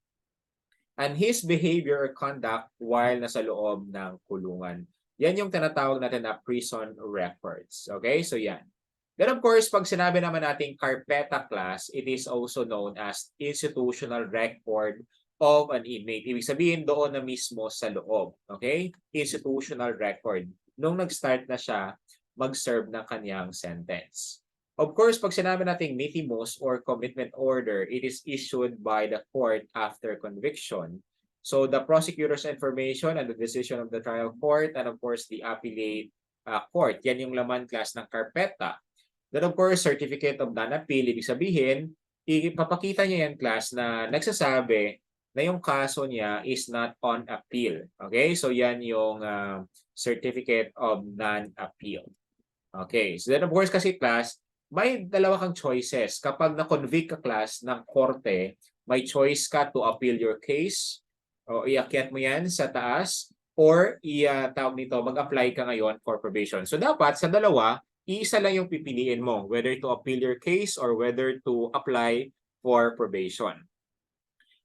and his behavior or conduct while nasa loob ng kulungan. Yan yung tinatawag natin na prison records. Okay? So yan. Then of course, pag sinabi naman natin carpeta class, it is also known as institutional record of an inmate. Ibig sabihin doon na mismo sa loob. Okay? Institutional record. Nung nag-start na siya mag-serve ng kanyang sentence. Of course, pag sinabi natin mitimus or commitment order, it is issued by the court after conviction. So the prosecutor's information and the decision of the trial court and of course the appellate court. Yan yung laman class ng carpeta. Then of course, certificate of non-appeal. Ibig sabihin, ipapakita niya yan class na nagsasabi na yung kaso niya is not on appeal. Okay? So yan yung certificate of non-appeal. Okay. So then of course kasi class, may dalawa kang choices. Kapag na-convict ka class ng korte, may choice ka to appeal your case o iakyat mo yan sa taas or mag-apply ka ngayon for probation. So dapat sa dalawa, isa lang yung pipiliin mo, whether to appeal your case or whether to apply for probation.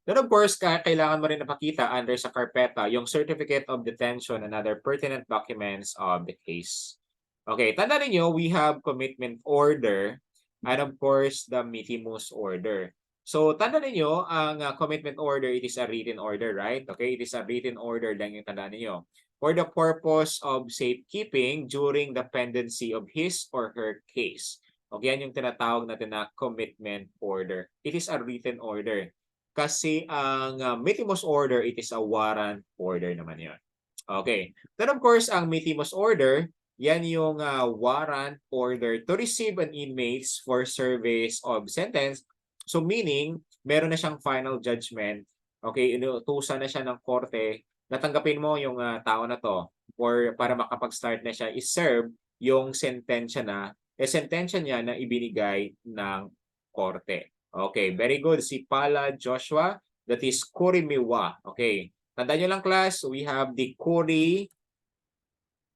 Then of course, kailangan mo rin napakita under sa carpeta yung certificate of detention and other pertinent documents of the case. Okay, tandaan niyo, we have commitment order and of course the mitimus order. So tandaan niyo, ang commitment order, it is a written order, right? Okay, it is a written order lang yung tandaan niyo. For the purpose of safekeeping during the pendency of his or her case. Okay, yan yung tinatawag natin na commitment order. It is a written order. Kasi ang mitimus order, it is a warrant order naman yun. Okay. Then of course, ang Mitimus Order, yan yung warrant order to receive an inmates for service of sentence. So meaning, meron na siyang final judgment. Okay, inutusan na siya ng korte. Natanggapin mo yung tao na to or para makapag-start na siya is-serve yung sentensya na, sentensya niya na ibinigay ng korte. Okay, very good. Si Pala Joshua, that is Kurimiwa. Okay. Tandaan nyo lang class, we have the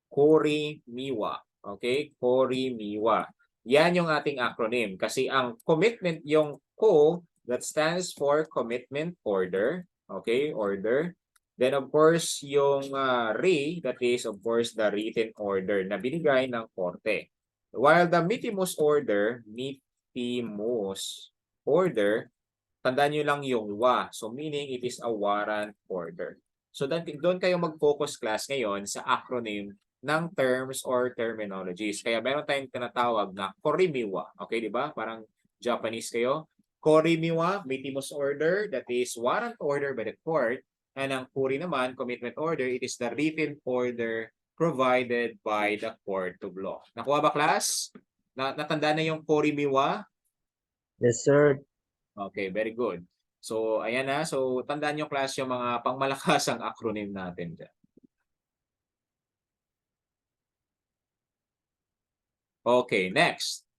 Kurimiwa. Okay? Kurimiwa. Yan yung ating acronym. Kasi ang commitment, yung Ko, that stands for commitment order. Okay? Order. Then of course, yung Ri, that is of course the written order na binigay ng korte. While the Mitimus order, tandaan nyo lang yung wa. So meaning it is a warrant order. So doon kayo mag-focus class ngayon sa acronym ng terms or terminologies. Kaya meron tayong tinatawag na Korimiwa. Okay, di ba? Parang Japanese kayo. Korimiwa, Mitimus order, that is warrant order by the court. And ang Kuri naman, commitment order, it is the written order provided by the court of law. Nakuha ba class? Natandaan na yung Korimiwa? Yes, sir. Okay, very good. So, ayan na. So, tandaan nyo class yung mga pangmalakasang acronym natin dyan. Okay, next.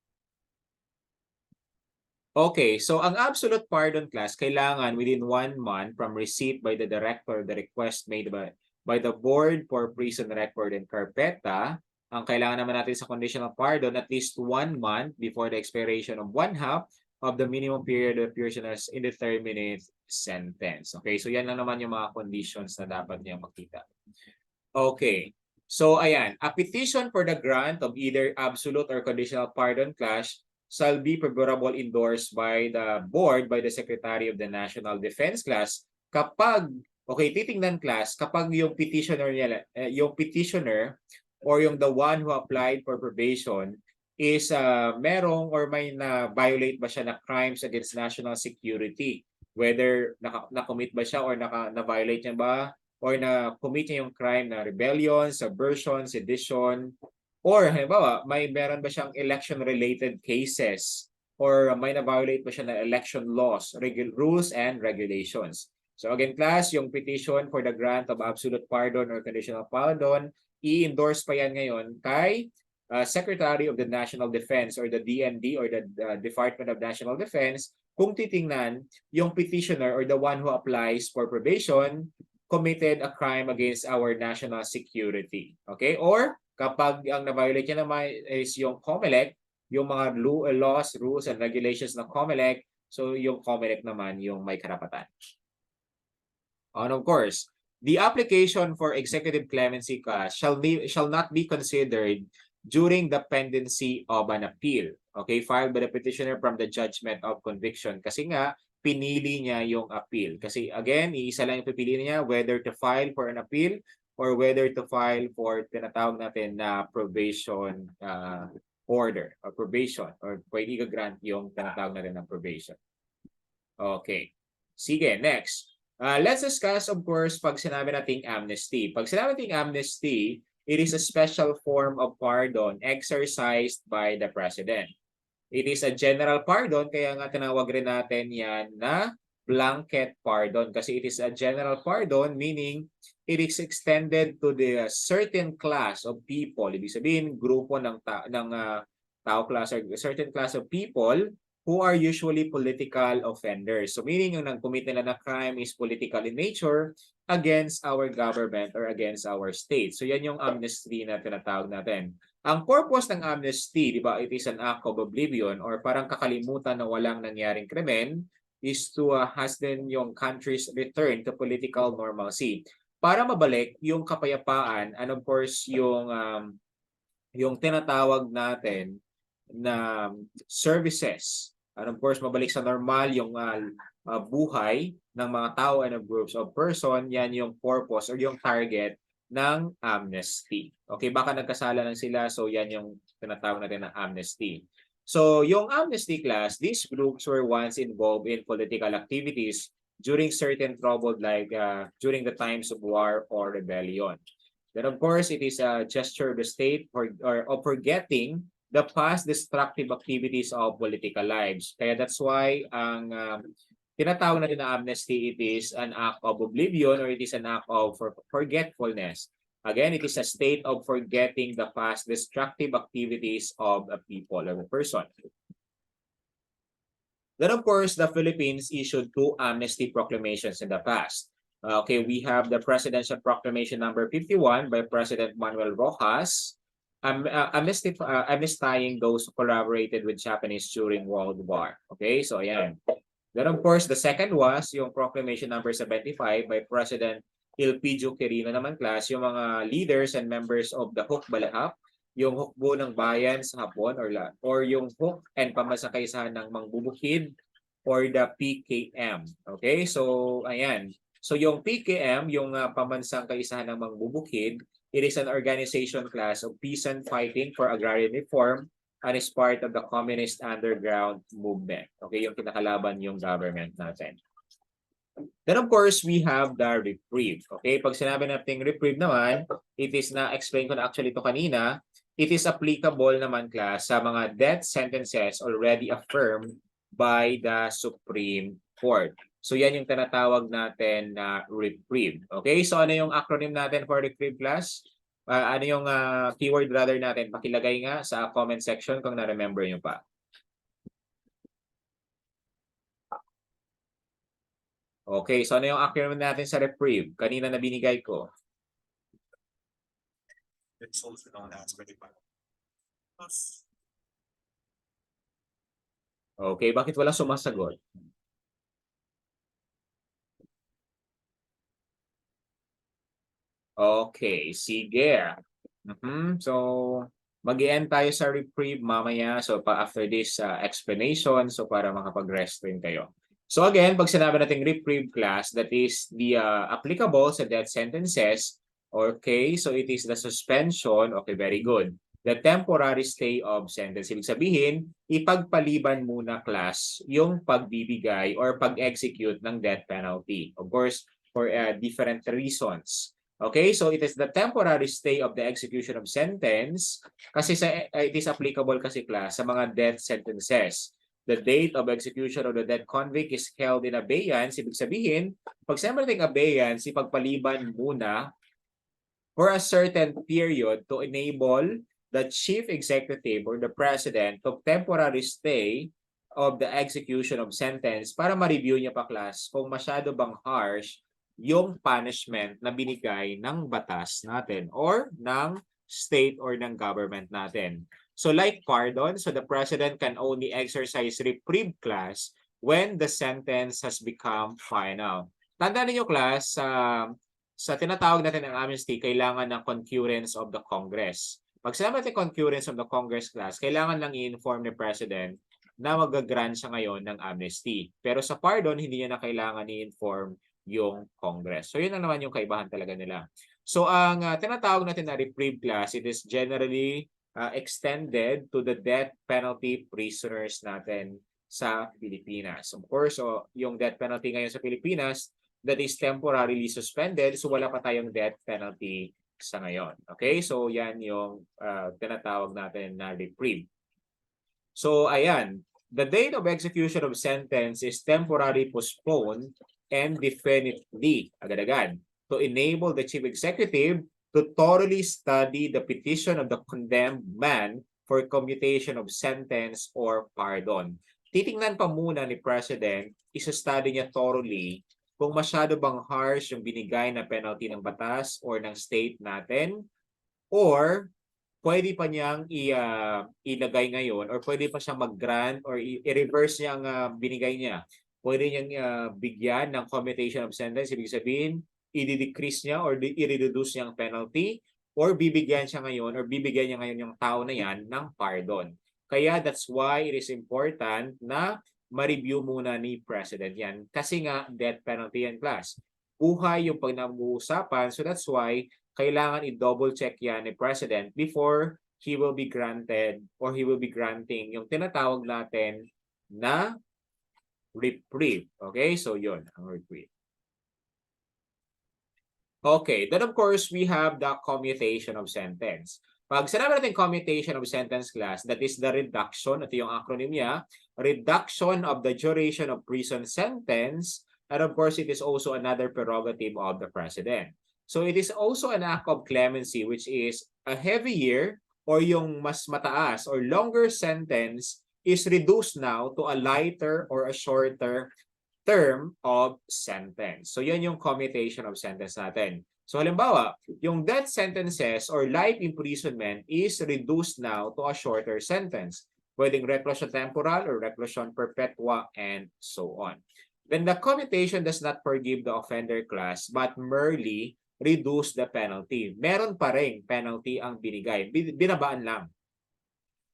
Okay, so ang absolute pardon class, kailangan within 1 month from receipt by the director the request made by the board for prison record and carpeta. Ang kailangan naman natin sa conditional pardon, at least 1 month before the expiration of 1/2 of the minimum period of prisoner's indeterminate sentence. Okay, so yan lang naman yung mga conditions na dapat niya makita. Okay, so ayan, a petition for the grant of either absolute or conditional pardon class shall be favorable endorsed by the board by the Secretary of the National Defense class kapag, okay, titingnan class, kapag yung petitioner niya, yung petitioner or yung the one who applied for probation is merong or may na-violate ba siya na crimes against national security. Whether na-commit ba siya or na-violate niya ba or na-commit niya yung crime na rebellion, subversion, sedition, or halimbawa, meron ba siyang election-related cases or may na-violate ba siya ng election laws, rules, and regulations. So again, class, yung petition for the grant of absolute pardon or conditional pardon, i-endorse pa yan ngayon kay Secretary of the National Defense or the DND or the Department of National Defense kung titingnan yung petitioner or the one who applies for probation committed a crime against our national security. Okay? Or kapag ang na-violate niya naman is yung COMELEC, yung mga laws, rules, and regulations ng COMELEC, so yung COMELEC naman yung may karapatan. And of course, the application for executive clemency shall not be considered during the pendency of an appeal. Okay, filed by the petitioner from the judgment of conviction. Kasi nga, pinili niya yung appeal. Kasi again, iisa lang yung pipili niya whether to file for an appeal or whether to file for tinatawag natin na probation order or probation or pwede i-grant yung tinatawag natin na probation. Okay. Sige, next. Let's discuss, of course, pag sinabi nating amnesty. Pag sinabi nating amnesty, it is a special form of pardon exercised by the President. It is a general pardon, kaya nga tinawag rin natin yan na blanket pardon kasi it is a general pardon, meaning it is extended to the certain class of people. Ibig sabihin, grupo ng tao class or certain class of people who are usually political offenders. So meaning yung nag-commit nila na crime is political in nature against our government or against our state. So yan yung amnesty na tinatawag natin. Ang purpose ng amnesty, di ba, it is an act of oblivion or parang kakalimutan na walang nangyaring krimen is to hasten yung country's return to political normalcy. Para mabalik yung kapayapaan and of course yung tinatawag natin na services. And of course, mabalik sa normal yung buhay ng mga tao and of groups of person, yan yung purpose or yung target ng amnesty. Okay, baka nagkasala lang sila, so yan yung tinatawag natin na amnesty. So, yung amnesty class, these groups were once involved in political activities during certain troubled like during the times of war or rebellion. Then of course, it is a gesture of the state of forgetting the past destructive activities of political lives. Kaya that's why ang tinatawag natin na amnesty, it is an act of oblivion or it is an act of forgetfulness. Again, it is a state of forgetting the past destructive activities of a people or a person. Then of course, the Philippines issued 2 amnesty proclamations in the past. Okay, we have the Presidential Proclamation number 51 by President Manuel Rojas, amnestying those who collaborated with Japanese during World War. Okay, so ayan. Then of course, the second was yung Proclamation number 75 by President Elpidio Quirino naman class, yung mga leaders and members of the Hukbalahap, yung hukbo ng bayan sa Hapon or yung Huk and Pambansang Kaisahan ng Mangbubukid or the PKM. Okay, so ayan. So yung PKM, yung Pambansang Kaisahan ng Mangbubukid, it is an organization class of peasant fighting for agrarian reform and is part of the communist underground movement. Okay, yung kinakalaban yung government natin. Then of course, we have the reprieve. Okay, pag sinabi natin reprieve naman, it is na-explain ko na actually ito kanina, it is applicable naman class sa mga death sentences already affirmed by the Supreme Court. So yan yung tinatawag natin na reprieve. Okay, so ano yung acronym natin for reprieve class? Ano yung keyword rather natin? Pakilagay nga sa comment section kung na-remember nyo pa. Okay, so ano yung acronym natin sa reprieve? Kanina na binigay ko. It's also known as reprieve. Okay, bakit wala sumasagot? Okay, sige. So, mag-i-end tayo sa reprieve mamaya. So, after this explanation, so para makapag-rest rin kayo. So again, pag sinabi natin reprieve class, that is the applicable sa death sentences. Okay, so it is the suspension. Okay, very good. The temporary stay of sentence. Ibig sabihin, ipagpaliban muna class yung pagbibigay or pag-execute ng death penalty. Of course, for different reasons. Okay, so it is the temporary stay of the execution of sentence kasi it is applicable kasi class sa mga death sentences. The date of execution of the death convict is held in abeyance. Ibig sabihin, pag sinabi natin abeyance, ipagpaliban muna for a certain period to enable the chief executive or the president to temporary stay of the execution of sentence para ma-review niya pa class kung masyado bang harsh yung punishment na binigay ng batas natin or ng state or ng government natin. So like pardon, so the president can only exercise reprieve class when the sentence has become final. Tandaan niyo class, sa tinatawag natin ng amnesty, kailangan ng concurrence of the Congress. Pag sinabi natin concurrence of the Congress class, kailangan lang i-inform ni President na mag-grant siya ngayon ng amnesty. Pero sa pardon, hindi niya na kailangan i-inform yung Congress. So yun na naman yung kaibahan talaga nila. So ang tinatawag natin na reprieve class, it is generally extended to the death penalty prisoners natin sa Pilipinas. Of course, so yung death penalty ngayon sa Pilipinas, that is temporarily suspended. So wala pa tayong death penalty sa ngayon. Okay? So yan yung tinatawag natin na reprieve. So ayan, the date of execution of sentence is temporarily postponed and definitely, agad-agad, to enable the chief executive to thoroughly study the petition of the condemned man for commutation of sentence or pardon. Titingnan pa muna ni President, isa-study niya thoroughly kung masyado bang harsh yung binigay na penalty ng batas or ng state natin, or pwede pa niyang ilagay ngayon, or pwede pa siyang mag-grant or i-reverse niya ang binigay niya. Pwede niyang bigyan ng commutation of sentence, ibig sabihin, i-decrease niya or i-reduce niya ang penalty, or bibigyan siya ngayon or bibigyan niya ngayon yung tao na yan ng pardon. Kaya that's why it is important na ma-review muna ni President yan. Kasi nga, death penalty yan class. Buhay yung pag-uusapan, so that's why kailangan i-double check yan ni President before he will be granted or he will be granting yung tinatawag natin na reprieve. Okay, so yun ang reprieve. Okay, then of course, we have the commutation of sentence. Pag sinabi natin commutation of sentence class, that is the reduction, ito yung acronym niya, reduction of the duration of prison sentence, and of course, it is also another prerogative of the president. So it is also an act of clemency, which is a heavier or yung mas mataas or longer sentence is reduced now to a lighter or a shorter term of sentence. So yan yung commutation of sentence natin. So halimbawa, yung death sentences or life imprisonment is reduced now to a shorter sentence. Pwedeng reclusion temporal or reclusion perpetua and so on. Then the commutation does not forgive the offender class but merely reduce the penalty. Meron pa ring penalty ang binigay. Binabaan lang.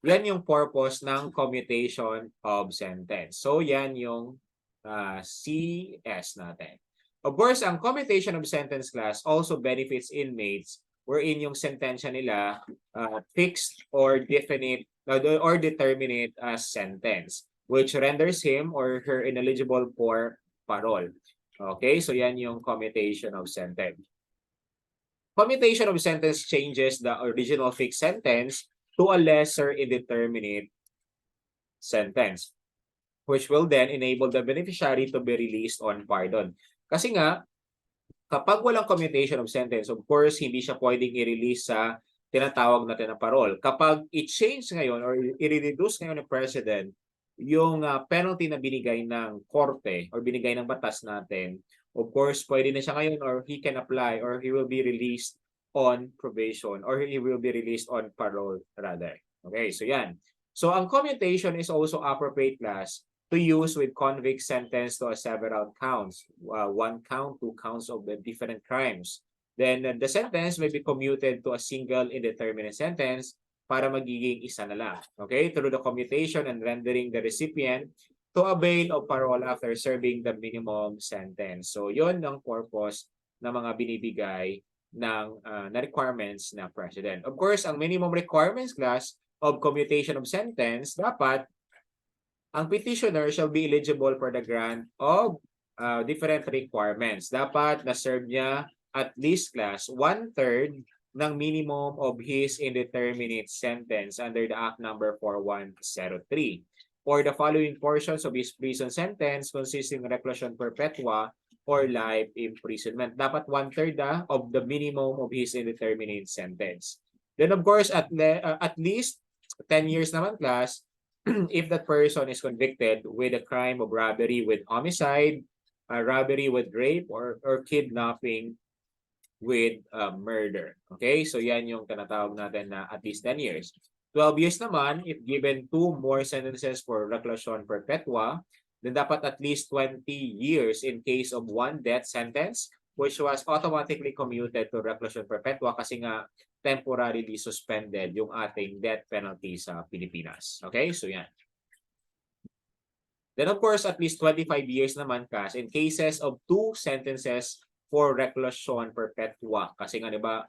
Yan yung purpose ng commutation of sentence. So yan yung CS natin. Of course, ang commutation of sentence class also benefits inmates wherein yung sentensya nila fixed or definite or determinate as sentence, which renders him or her ineligible for parole. Okay, so yan yung commutation of sentence. Commutation of sentence changes the original fixed sentence to a lesser indeterminate sentence, which will then enable the beneficiary to be released on pardon. Kasi nga, kapag walang commutation of sentence, of course, hindi siya pwedeng i-release sa tinatawag natin na parole. Kapag i-change ngayon or i-reduce ngayon ng president yung penalty na binigay ng korte or binigay ng batas natin, of course, pwede na siya ngayon or he can apply or he will be released on probation or he will be released on parole rather. Okay, so yan. So ang commutation is also appropriate class to use with convict sentenced to a several counts, 1 count, 2 counts of the different crimes. Then the sentence may be commuted to a single indeterminate sentence para magiging isa na lang. Okay? Through the commutation and rendering the recipient to avail of parole after serving the minimum sentence. So yon ang purpose ng mga binibigay ng na requirements na president. Of course, ang minimum requirements class of commutation of sentence, dapat ang petitioner shall be eligible for the grant of different requirements. Dapat na-serve niya at least class 1/3 ng minimum of his indeterminate sentence under the Act number 4103 or the following portions of his prison sentence consisting of reclusion perpetua or life imprisonment. Dapat 1/3 of the minimum of his indeterminate sentence. Then of course, at least 10 years naman class, if that person is convicted with a crime of robbery with homicide, robbery with rape, or kidnapping with murder. Okay? So yan yung tinatawag natin na at least 10 years. 12 years naman, if given 2 more sentences for reclusion perpetua, then dapat at least 20 years in case of 1 death sentence, which was automatically commuted to reclusion perpetua kasi nga temporarily suspended yung ating death penalty sa Pilipinas. Okay? So yan. Then of course, at least 25 years naman kas in cases of 2 sentences for reclusion perpetua. Kasi nga 'di ba,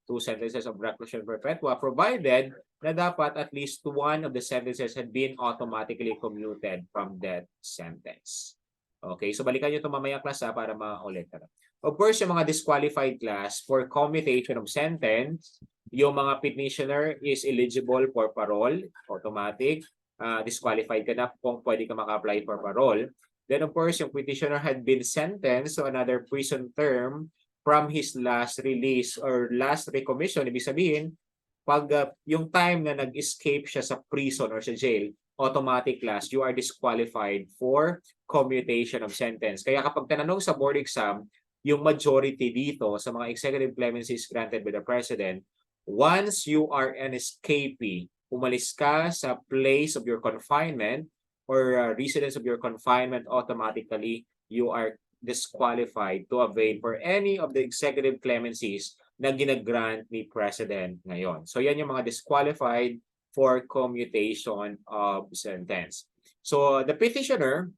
2 sentences of reclusion perpetua provided na dapat at least 1 of the sentences had been automatically commuted from that sentence. Okay, so balikan nyo ito mamaya class para maulit. Of course, yung mga disqualified class for commutation of sentence, yung mga petitioner is eligible for parole, automatic. Disqualified ka na kung pwede ka maka-apply for parole. Then of course, yung petitioner had been sentenced to another prison term from his last release or last recommission. Ibig sabihin, pag yung time na nag-escape siya sa prison or sa jail, automatic class, you are disqualified for commutation of sentence. Kaya kapag tinanong sa board exam, yung majority dito sa mga executive clemencies granted by the President, once you are an escapee, umalis ka sa place of your confinement or residence of your confinement, automatically you are disqualified to avail for any of the executive clemencies na ginagrant ni President ngayon. So yan yung mga disqualified for commutation of sentence. So the petitioner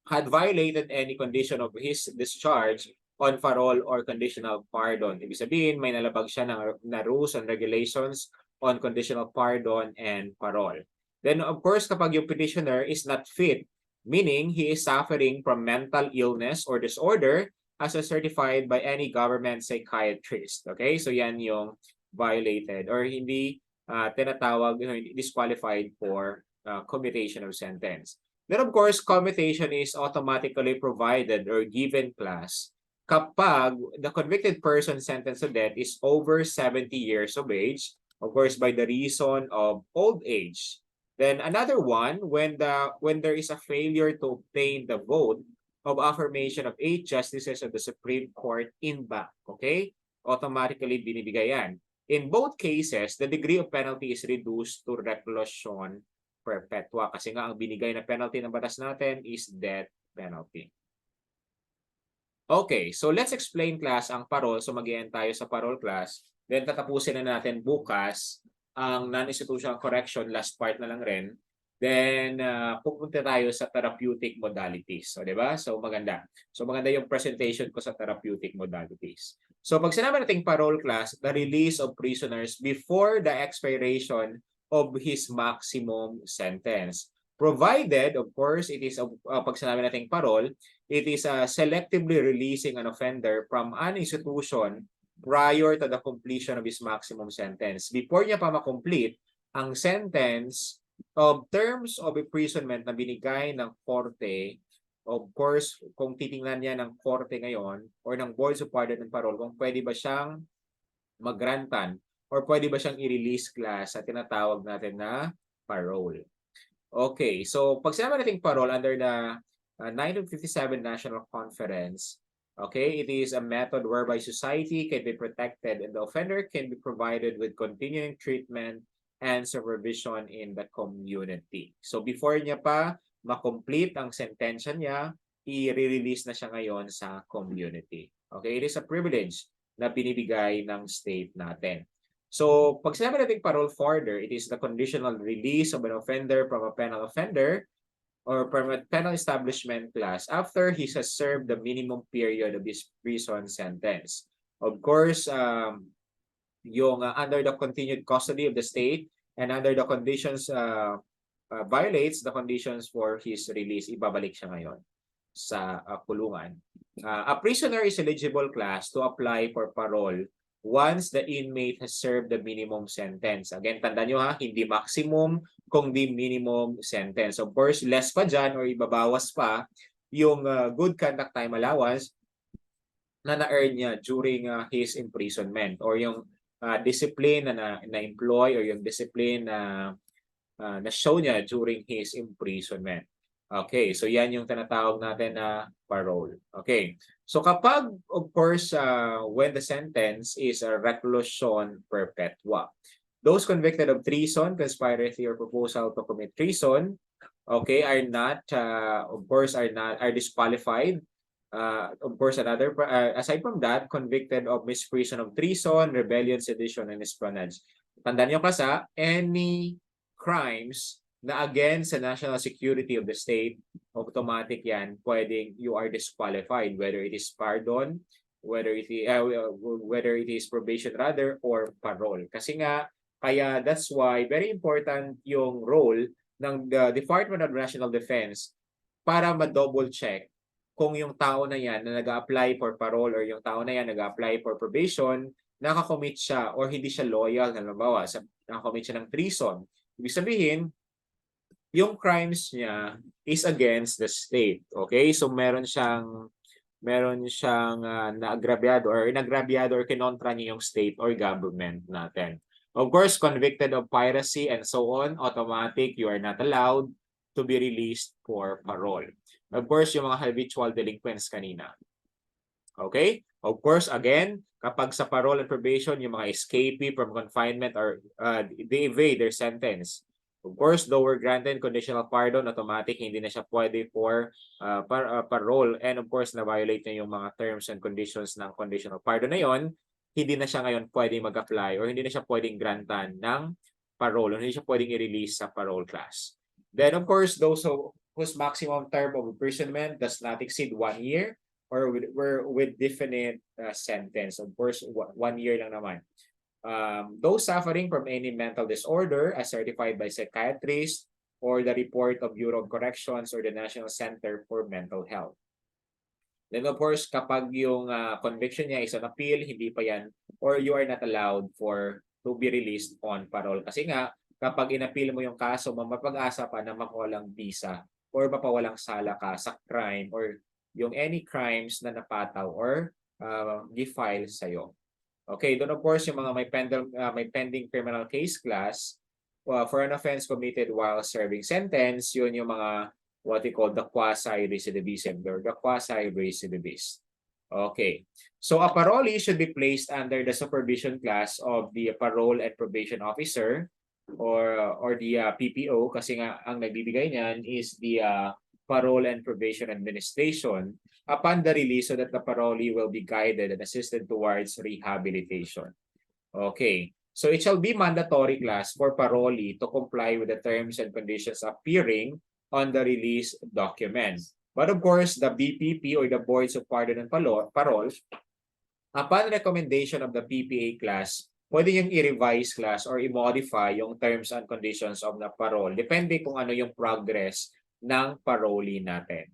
had violated any condition of his discharge on parole or conditional pardon. Ibig sabihin, may nalabag siya na rules and regulations on conditional pardon and parole. Then of course, kapag yung petitioner is not fit, meaning he is suffering from mental illness or disorder as a certified by any government psychiatrist. Okay? So yan yung violated or hindi tinatawag, disqualified for commutation of sentence. Then of course, commutation is automatically provided or given class kapag the convicted person sentenced to death is over 70 years of age, of course by the reason of old age. Then another one, when there is a failure to obtain the vote of affirmation of 8 justices of the Supreme Court in back, okay? Automatically binibigay yan. In both cases, the degree of penalty is reduced to reclusion perpetua kasi nga ang binigay na penalty ng batas natin is death penalty. Okay, so let's explain class ang parol. So mag-i-end tayo sa parol class. Then tatapusin na natin bukas ang non-institutional correction, last part na lang rin. Then pupunta tayo sa therapeutic modalities. So 'di ba? So maganda. So maganda yung presentation ko sa therapeutic modalities. So pag sinabi nating parol class, the release of prisoners before the expiration of his maximum sentence. Provided, of course, it is pag sinabi nating parol, it is selectively releasing an offender from an institution prior to the completion of his maximum sentence. Before niya pa makomplete ang sentence of terms of imprisonment na binigay ng korte, of course, kung titingnan niya ng korte ngayon or ng boards of pardon and parole, kung pwede ba siyang mag-grantan or pwede ba siyang i-release class sa tinatawag natin na parole. Okay, so pag sinabi natin parole under the 1957 National Conference, okay, it is a method whereby society can be protected and the offender can be provided with continuing treatment and supervision in the community. So before niya pa makomplete ang sentensya niya, i-release na siya ngayon sa community. Okay, it is a privilege na binibigay ng state natin. So pag sinabi natin parole further, it is the conditional release of an offender from a penal offender or from a penal establishment class after he has served the minimum period of his prison sentence. Of course, yung under the continued custody of the state and under the conditions violates the conditions for his release, ibabalik siya ngayon sa kulungan. A prisoner is eligible class to apply for parole once the inmate has served the minimum sentence. Again, tandaan nyo ha, hindi maximum, kundi minimum sentence. Of course, less pa dyan or ibabawas pa yung good conduct time allowance na na-earn niya during his imprisonment or yung discipline na employ or yung discipline na show niya during his imprisonment. Okay, so yan yung tinatawag natin na parole. Okay, so kapag, of course, when the sentence is a reclusion perpetua, those convicted of treason, conspiracy, or proposal to commit treason, okay, are not, of course, are disqualified. Of course, aside from that, convicted of misprision of treason, rebellion, sedition, and espionage. Tandaan nyo kasi, any crimes na against the national security of the state, automatic yan, pwedeng you are disqualified, whether it is pardon, whether it is probation rather, or parole. Kasi nga, kaya that's why very important yung role ng the Department of National Defense para ma-double check kung yung tao na yan na nag-apply for parole or yung tao na yan nag-apply for probation, nakakommit siya or hindi siya loyal, halimbawa, nakakommit siya ng treason. Ibig sabihin, yung crimes niya is against the state. Okay? So meron siyang naagrabyado or kinontra niya yung state or government natin. Of course, convicted of piracy and so on, automatic, you are not allowed to be released for parole. Of course, yung mga habitual delinquents kanina. Okay? Of course, again, kapag sa parole and probation, yung mga escapee from confinement or they evade their sentence. Of course, though we're granted conditional pardon, automatic, hindi na siya pwede for parole. And of course, na-violate na yung mga terms and conditions ng conditional pardon na yon, hindi na siya ngayon pwede mag-apply or hindi na siya pwedeng grantan ng parole or hindi siya pwedeng i-release sa parole class. Then, of course, those whose maximum term of imprisonment does not exceed 1 year or with definite sentence. Of course, 1 year lang naman. Those suffering from any mental disorder as certified by psychiatrists or the report of Bureau of Corrections or the National Center for Mental Health. Then of course, kapag yung conviction niya is on appeal, hindi pa yan, or you are not allowed to be released on parole. Kasi nga, kapag inappeal mo yung kaso, mapag-asa pa na makuwalang visa or mapawalang sala ka sa crime or yung any crimes na napataw or gi-file sa'yo. Okay, doon of course yung mga may pending criminal case class for an offense committed while serving sentence, yun yung mga what we call the quasi-recidivism or the quasi-recidivist. Okay. So a parolee should be placed under the supervision class of the parole and probation officer or the PPO kasi nga ang nagbibigay niyan is the Parole and Probation Administration upon the release so that the parolee will be guided and assisted towards rehabilitation. Okay. So it shall be mandatory class for parolee to comply with the terms and conditions appearing on the release document. But of course, the BPP or the Boards of Pardon and Parole, upon recommendation of the PPA class, pwede yung i-revise class or i-modify yung terms and conditions of the parole. Depende kung ano yung progress ng parolee natin.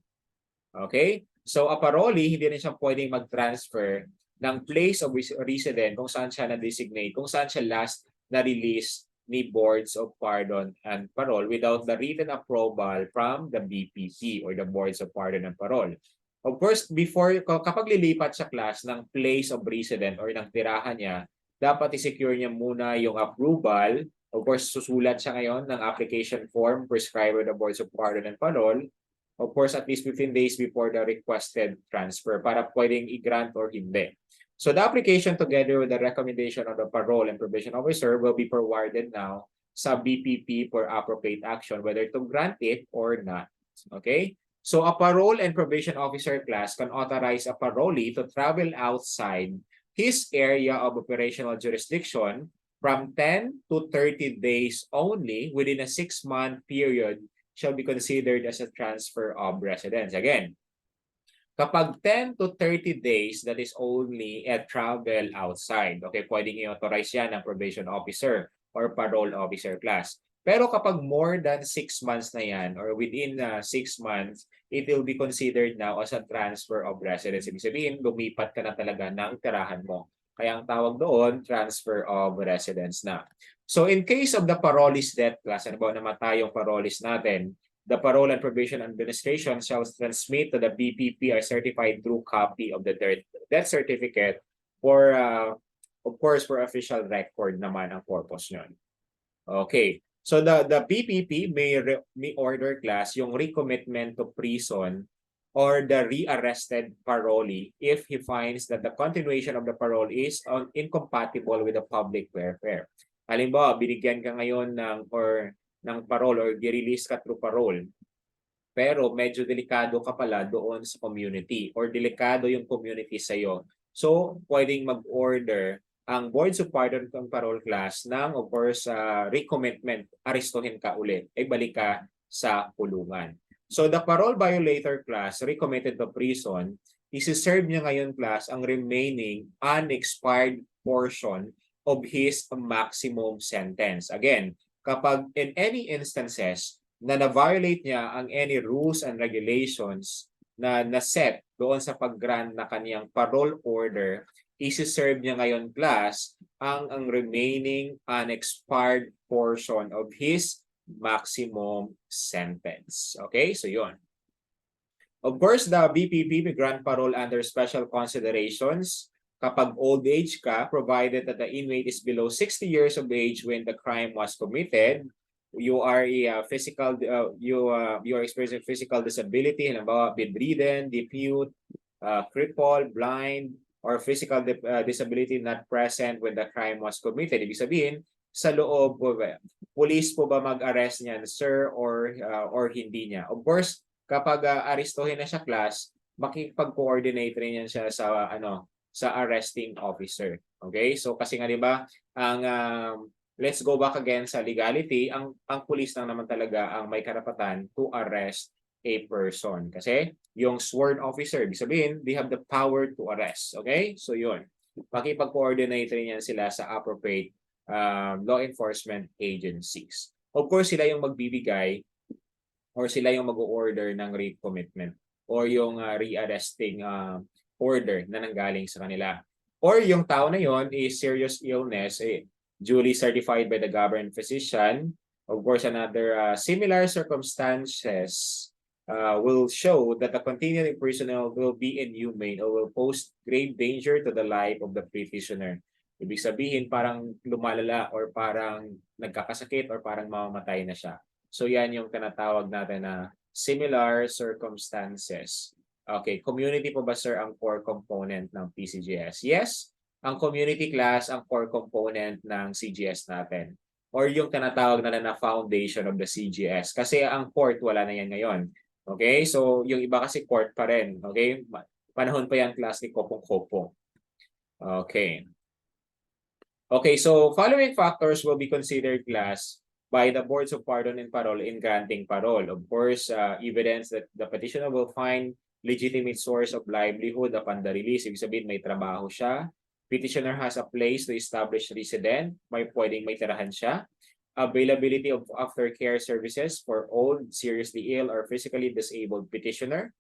Okay? So a parolee, hindi rin siya pwedeng mag-transfer ng place of residence kung saan siya na-designate, kung saan siya last na-release ni Boards of Pardon and Parole without the written approval from the BPP or the Boards of Pardon and Parole. Of course, kapag lilipat sa class ng place of residence or ng tirahan niya, dapat i-secure niya muna yung approval. Of course, susulat siya ngayon ng application form prescribed by the Boards of Pardon and Parole. Of course, at least 15 days before the requested transfer para pwedeng i-grant or hindi. So the application together with the recommendation of the parole and probation officer will be forwarded now sa BPP for appropriate action whether to grant it or not. Okay? So a parole and probation officer class can authorize a parolee to travel outside his area of operational jurisdiction from 10 to 30 days only within a 6-month period shall be considered as a transfer of residence. Again, kapag 10 to 30 days, that is only a travel outside. Okay, pwedeng i-authorize yan ng probation officer or parole officer class. Pero kapag more than 6 months na yan or within 6 months, it will be considered now as a transfer of residence. Ibig sabihin, lumipat ka na talaga ng tirahan mo. Kaya ang tawag doon, transfer of residence na. So in case of the parolee's death class, ano ba namatay yung parolees natin, the Parole and Probation Administration shall transmit to the BPP a certified true copy of the death certificate for, of course, for official record naman ang purpose nyon. Okay. So the BPP may order class yung recommitment to prison or the rearrested parolee if he finds that the continuation of the parole is incompatible with the public welfare. Halimbawa, binigyan ka ngayon ng parole or i-release ka through parole. Pero medyo delikado ka pala doon sa community or delikado yung community sa iyo. So, pwedeng mag-order ang Boards of Pardon and Parole class ng of course recommitment, arestuhin ka ulit, ay balik ka sa kulungan. So, the parole violator class recommitted to prison, isi-serve niya ngayon class ang remaining unexpired portion of his maximum sentence. Again, kapag in any instances na na-violate niya ang any rules and regulations na set doon sa pag-grant na kaniyang parole order, isi-serve niya ngayon class ang remaining unexpired portion of his maximum sentence. Okay? So yun. Of course, the BPP may grant parole under special considerations kapag old age ka, provided that the inmate is below 60 years of age when the crime was committed, you are you are experiencing physical disability, halimbawa bedridden, mute, crippled, blind, or physical disability not present when the crime was committed. Ibig sabihin, sa loob po ba, police po ba mag-arrest niyan, sir, or hindi niya? Of course, kapag arestuhin na siya class, makikipag-coordinate rin yan siya sa arresting officer. Okay? So kasi nga 'di ba, ang let's go back again sa legality, ang police lang naman talaga ang may karapatan to arrest a person. Kasi yung sworn officer, ibig sabihin, they have the power to arrest. Okay? So yun. Makipag-coordinate rin yan sila sa appropriate law enforcement agencies. Of course, sila yung magbibigay or sila yung mag-order ng recommitment or yung rearresting order na nanggaling sa kanila. Or yung tao na yon is serious illness, duly certified by the government physician. Of course, another similar circumstances will show that the continuing personnel will be inhumane or will pose grave danger to the life of the petitioner. Ibig sabihin, parang lumalala or parang nagkakasakit or parang mamamatay na siya. So yan yung tinatawag natin na similar circumstances. Okay, community po ba sir ang core component ng PCGS? Yes, ang community class ang core component ng CGS natin. Or yung tinatawag na foundation of the CGS. Kasi ang court, wala na yan ngayon. Okay, so yung iba kasi court pa rin. Okay, panahon pa yan class ni Kopong-Kopong. Okay. Okay, so following factors will be considered class by the boards of pardon and parole in granting parole. Of course, evidence that the petitioner will find legitimate source of livelihood upon the release. Ibig sabihin, may trabaho siya. Petitioner has a place to establish resident. May pwedeng may tirahan siya. Availability of aftercare services for old, seriously ill, or physically disabled petitioner.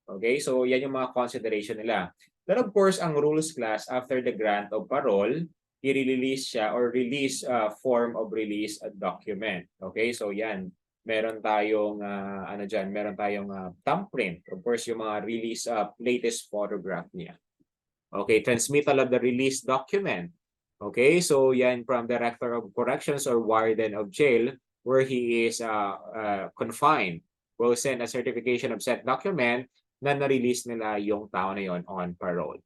Okay, so yan yung mga consideration nila. Then of course, ang rules class after the grant of parole, i-release siya or release form of release document. Okay, so yan. Meron tayong meron tayong thumbprint. Of course, yung mga release latest photograph niya. Okay, transmittal of the release document. Okay, so yan from Director of Corrections or Warden of Jail where he is confined. Will send a certification of said document na na-release nila yung tao na yon on parole.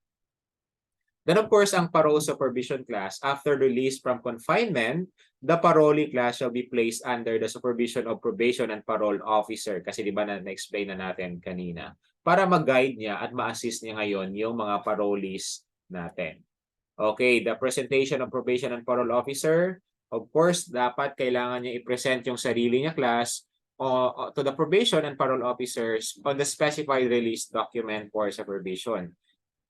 Then of course, ang parole supervision class, after release from confinement, the parolee class shall be placed under the supervision of probation and parole officer. Kasi di ba na-explain na natin kanina. Para mag-guide niya at ma-assist niya ngayon yung mga parolees natin. Okay, the presentation of probation and parole officer, of course, dapat kailangan niya i-present yung sarili niya class to the probation and parole officers on the specified release document for supervision.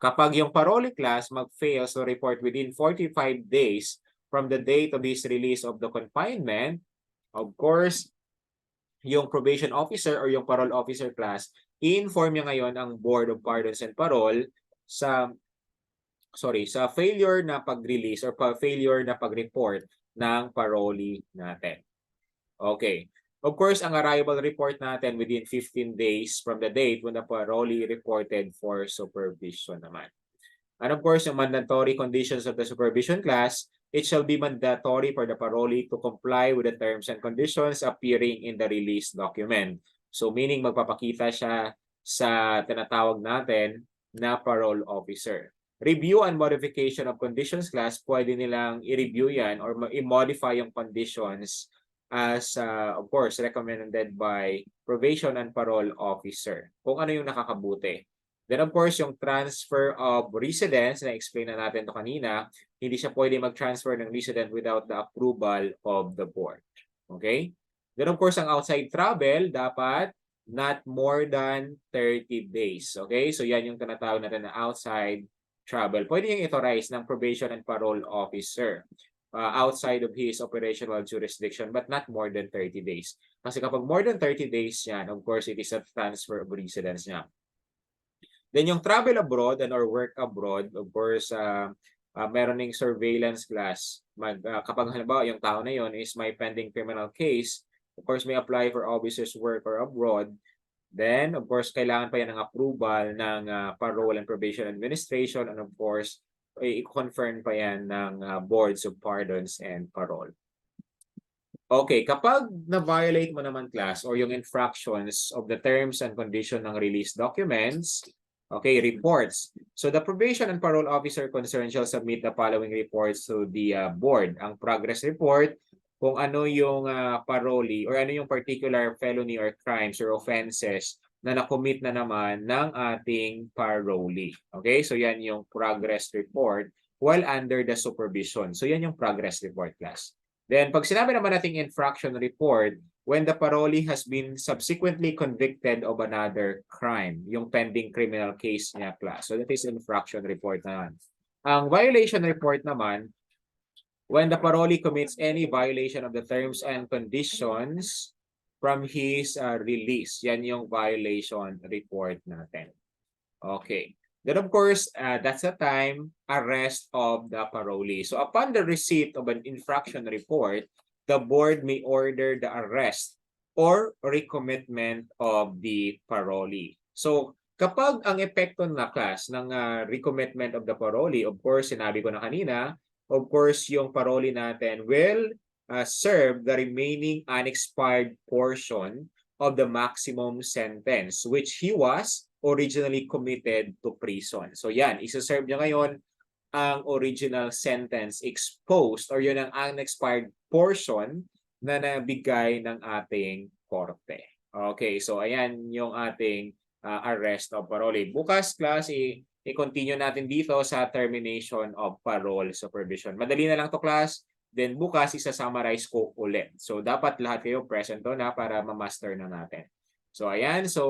Kapag yung parole class mag-fails to report within 45 days from the date of his release of the confinement, of course, yung probation officer or yung parole officer class, i-inform niya ngayon ang Board of Pardons and Parole sa failure na pag-release or failure na pag-report ng parolee natin. Okay. Of course, ang arrival report natin within 15 days from the date when the parolee reported for supervision naman. And of course, yung mandatory conditions of the supervision class, it shall be mandatory for the parolee to comply with the terms and conditions appearing in the release document. So meaning magpapakita siya sa tinatawag natin na parole officer. Review and modification of conditions class, pwede nilang i-review yan or i-modify yung conditions as, of course, recommended by probation and parole officer. Kung ano yung nakakabuti. Then, of course, yung transfer of residence, na-explain na natin ito kanina, hindi siya pwede mag-transfer ng resident without the approval of the board. Okay? Then, of course, ang outside travel, dapat not more than 30 days. Okay? So, yan yung tinatawag natin na outside travel. Pwede yung authorize ng probation and parole officer outside of his operational jurisdiction but not more than 30 days. Kasi kapag more than 30 days yan, of course, it is a transfer of residence niya. Then yung travel abroad and or work abroad, of course, meron ng surveillance class. Kapag halimbawa yung tao na yon is may pending criminal case, of course, may apply for officers work or abroad. Then, of course, kailangan pa yan ng approval ng Parole and Probation Administration and of course, i-confirm pa yan ng Boards of Pardons and Parole. Okay, kapag na-violate mo naman class or yung infractions of the terms and condition ng release documents, okay, reports. So the probation and parole officer concerned shall submit the following reports to the board. Ang progress report, kung ano yung parolee or ano yung particular felony or crimes or offenses na nakomit na naman ng ating parolee. Okay, so yan yung progress report while under the supervision. So yan yung progress report class. Then pag sinabi naman nating infraction report, when the parolee has been subsequently convicted of another crime, yung pending criminal case niya class. So that is infraction report naman. Ang violation report naman, when the parolee commits any violation of the terms and conditions from his release. Yan yung violation report natin. Okay. Then of course, that's the time arrest of the parolee. So upon the receipt of an infraction report, the board may order the arrest or recommitment of the parolee. So kapag ang epekto na class ng recommitment of the parolee, of course, sinabi ko na kanina, of course, yung parolee natin will serve the remaining unexpired portion of the maximum sentence which he was originally committed to prison. So yan, isa-serve niya ngayon ang original sentence exposed or yun ang unexpired portion na nabigay ng ating korte. Okay, so ayan yung ating arrest of parole. Bukas, class, i-continue natin dito sa termination of parole supervision. Madali na lang to, class. Then bukas, isa-summarize ko ulit. So dapat lahat kayo present to na para ma-master na natin. So ayan, so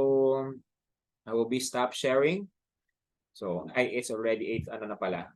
I will be stop sharing. So, it's already 8, ano na pala,